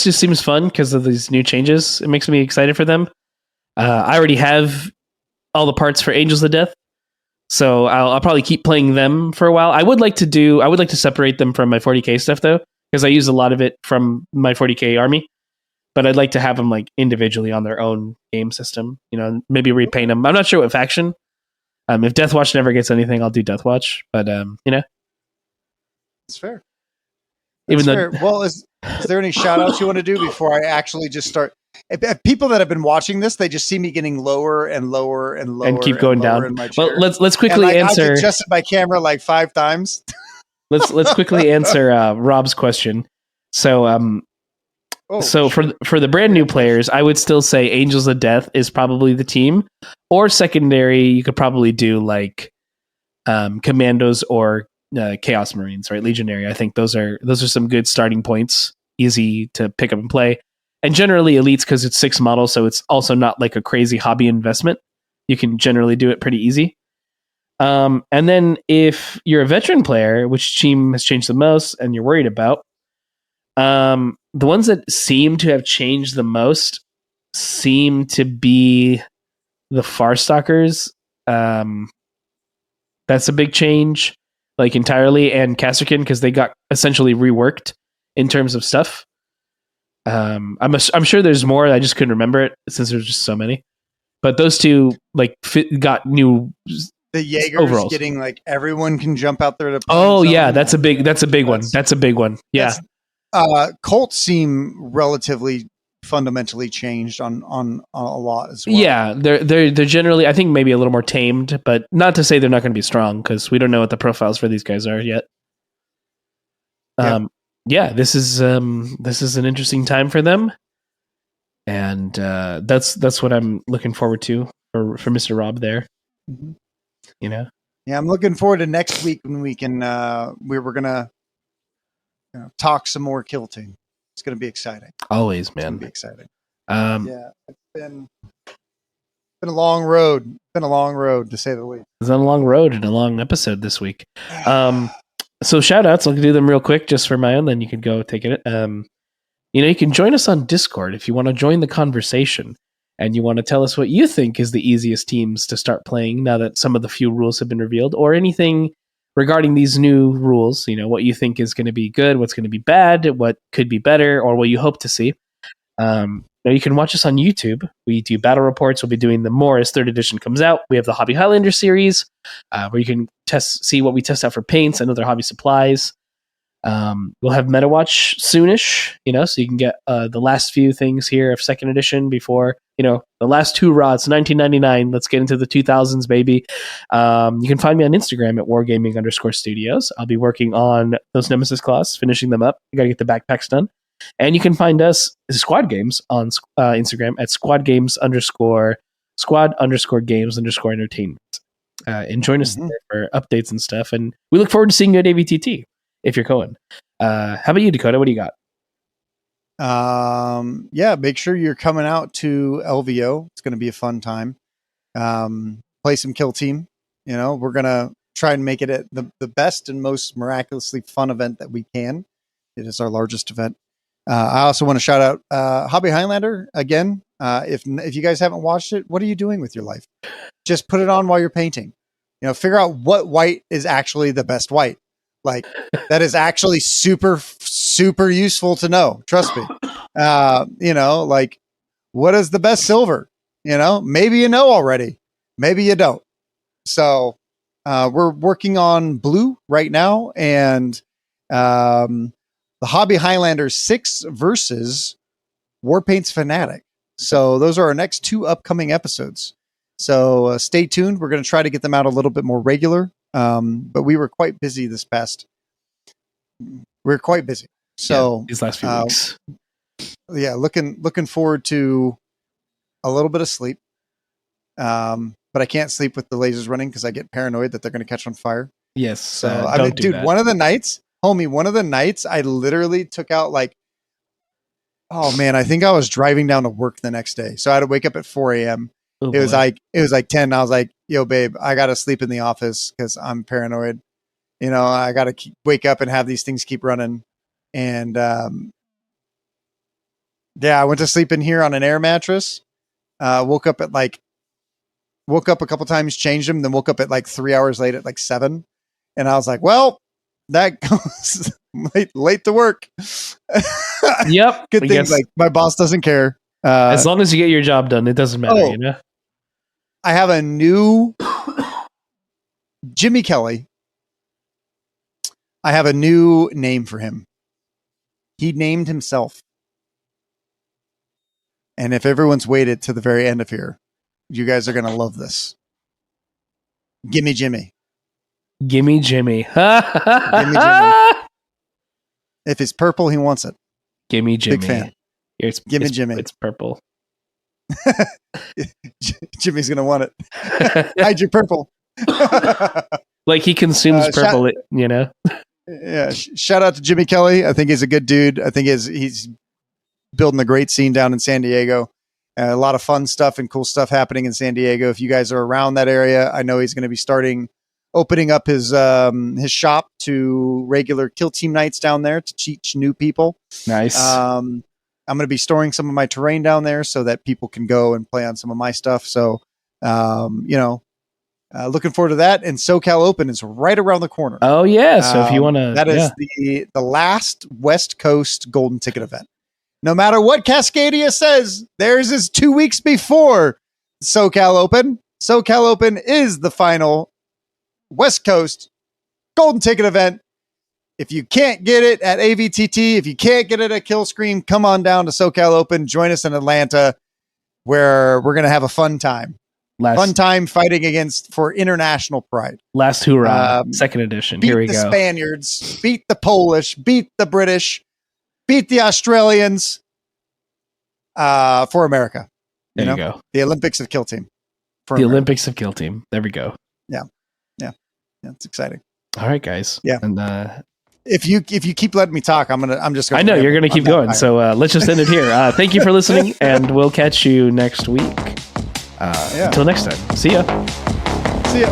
just seems fun because of these new changes. It makes me excited for them. I already have all the parts for Angels of Death, so I'll probably keep playing them for a while. I would like to separate them from my 40k stuff though, because I use a lot of it from my 40k army. But I'd like to have them like individually on their own game system. Maybe repaint them. I'm not sure what faction. If Deathwatch never gets anything, I'll do Deathwatch. But it's fair. Fair. Well, is there any shout outs you want to do before I actually just start? If people that have been watching this, they just see me getting lower and lower and lower and keep going down. In my chair. Well, let's quickly answer. I've adjusted my camera like 5 times. let's quickly answer Rob's question. So for the brand new players, I would still say Angels of Death is probably the team, or secondary. You could probably do like Commandos or Chaos Marines, right? Legionary. I think those are some good starting points, easy to pick up and play. And generally elites because it's 6 models, so it's also not like a crazy hobby investment. You can generally do it pretty easy. And then if you're a veteran player, which team has changed the most and you're worried about, the ones that seem to have changed the most seem to be the Farstalkers. That's a big change, like entirely, and Casterkin because they got essentially reworked in terms of stuff. I'm sure there's more. I just couldn't remember it since there's just so many. But those two got new. The Jaegers overalls. Getting like everyone can jump out there to. Oh yeah, that's a big one. That's a big one. Yeah. Colts seem relatively fundamentally changed on a lot as well. Yeah, they're generally, I think, maybe a little more tamed, but not to say they're not going to be strong because we don't know what the profiles for these guys are yet. This is an interesting time for them, and that's what I'm looking forward to for Mr. Rob there. Mm-hmm. Yeah, I'm looking forward to next week when we can we're gonna talk some more kill team. It's gonna be exciting. Always, man. It's gonna be exciting. It's been a long road. Been a long road to say the least. It's been a long road and a long episode this week. So shout outs, I'll do them real quick just for my own, then you can go take it. You can join us on Discord if you want to join the conversation and you want to tell us what you think is the easiest teams to start playing now that some of the few rules have been revealed, or anything regarding these new rules, what you think is going to be good, what's going to be bad, what could be better, or what you hope to see. Now you can watch us on YouTube. We do battle reports. We'll be doing them more as 3rd edition comes out. We have the Hobby Highlander series, where you can see what we test out for paints and other hobby supplies. We'll have MetaWatch soonish, so you can get the last few things here of 2nd edition before, the last 2 rods, 1999. Let's get into the 2000s, baby. You can find me on Instagram at wargaming_studios. I'll be working on those Nemesis claws, finishing them up. I got to get the backpacks done. And you can find us, Squad Games, on Instagram at squad_games_entertainment. And join us there for updates and stuff. And we look forward to seeing you at AVTT if you're going. How about you, Dakotah? What do you got? Make sure you're coming out to LVO. It's going to be a fun time. Play some kill team. We're going to try and make it the best and most miraculously fun event that we can. It is our largest event. I also want to shout out Hobby Highlander again. If you guys haven't watched it, what are you doing with your life? Just put it on while you're painting. Figure out what white is actually the best white. Like that is actually super, super useful to know. Trust me. Like what is the best silver? Maybe you know already, maybe you don't. So we're working on blue right now, and the Hobby Highlander 6 versus Warpaint's Fanatic. So those are our next 2 upcoming episodes. So stay tuned. We're going to try to get them out a little bit more regular. But we were quite busy this past. We're quite busy. So these last few weeks. Yeah, looking forward to a little bit of sleep. But I can't sleep with the lasers running because I get paranoid that they're going to catch on fire. Yes. So dude, one of the nights, I literally took out oh man, I think I was driving down to work the next day. So I had to wake up at 4 a.m. It was like 10. I was like, yo, babe, I got to sleep in the office because I'm paranoid. I got to wake up and have these things keep running. And I went to sleep in here on an air mattress. Woke up a couple times, changed them, then woke up at 3 hours late at 7. And I was like, well, that goes late to work. Yep. Good thing my boss doesn't care. As long as you get your job done, it doesn't matter, I have a new Jimmy Kelly. I have a new name for him. He named himself. And if everyone's waited to the very end of here, you guys are going to love this. Gimme Jimmy. Gimme Jimmy. Gimme Jimmy. If it's purple, he wants it. Gimme Jimmy. Big fan. Gimme Jimmy. It's purple. Jimmy's going to want it. Hide your purple. Like he consumes purple, Yeah. Shout out to Jimmy Kelly. I think he's a good dude. I think he's building a great scene down in San Diego. A lot of fun stuff and cool stuff happening in San Diego. If you guys are around that area, I know he's going to be opening up his shop to regular kill team nights down there to teach new people. Nice. I'm going to be storing some of my terrain down there so that people can go and play on some of my stuff. So, looking forward to that. And SoCal Open is right around the corner. Oh yeah. So if you want to, that is the last West Coast golden ticket event. No matter what Cascadia says, theirs is 2 weeks before SoCal Open. SoCal Open is the final West Coast golden ticket event. If you can't get it at AVTT, if you can't get it at Killscream, come on down to SoCal Open. Join us in Atlanta, where we're going to have a fun time. Fun time fighting for international pride. Last hoorah, second edition. Here we go. Beat the Spaniards, beat the Polish, beat the British, beat the Australians for America. There you go. The Olympics of Kill Team. Olympics of Kill Team. There we go. Yeah. It's exciting. All right, guys. Yeah. And if you keep letting me talk, I'm just going. I know you're going to keep going. So let's just end it here. Thank you for listening, and we'll catch you next week. Until next time. See ya. See ya.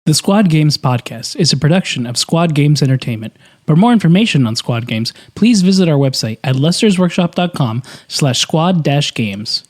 The Squad Games Podcast is a production of Squad Games Entertainment. For more information on Squad Games, please visit our website at lestersworkshop.com/squad-games.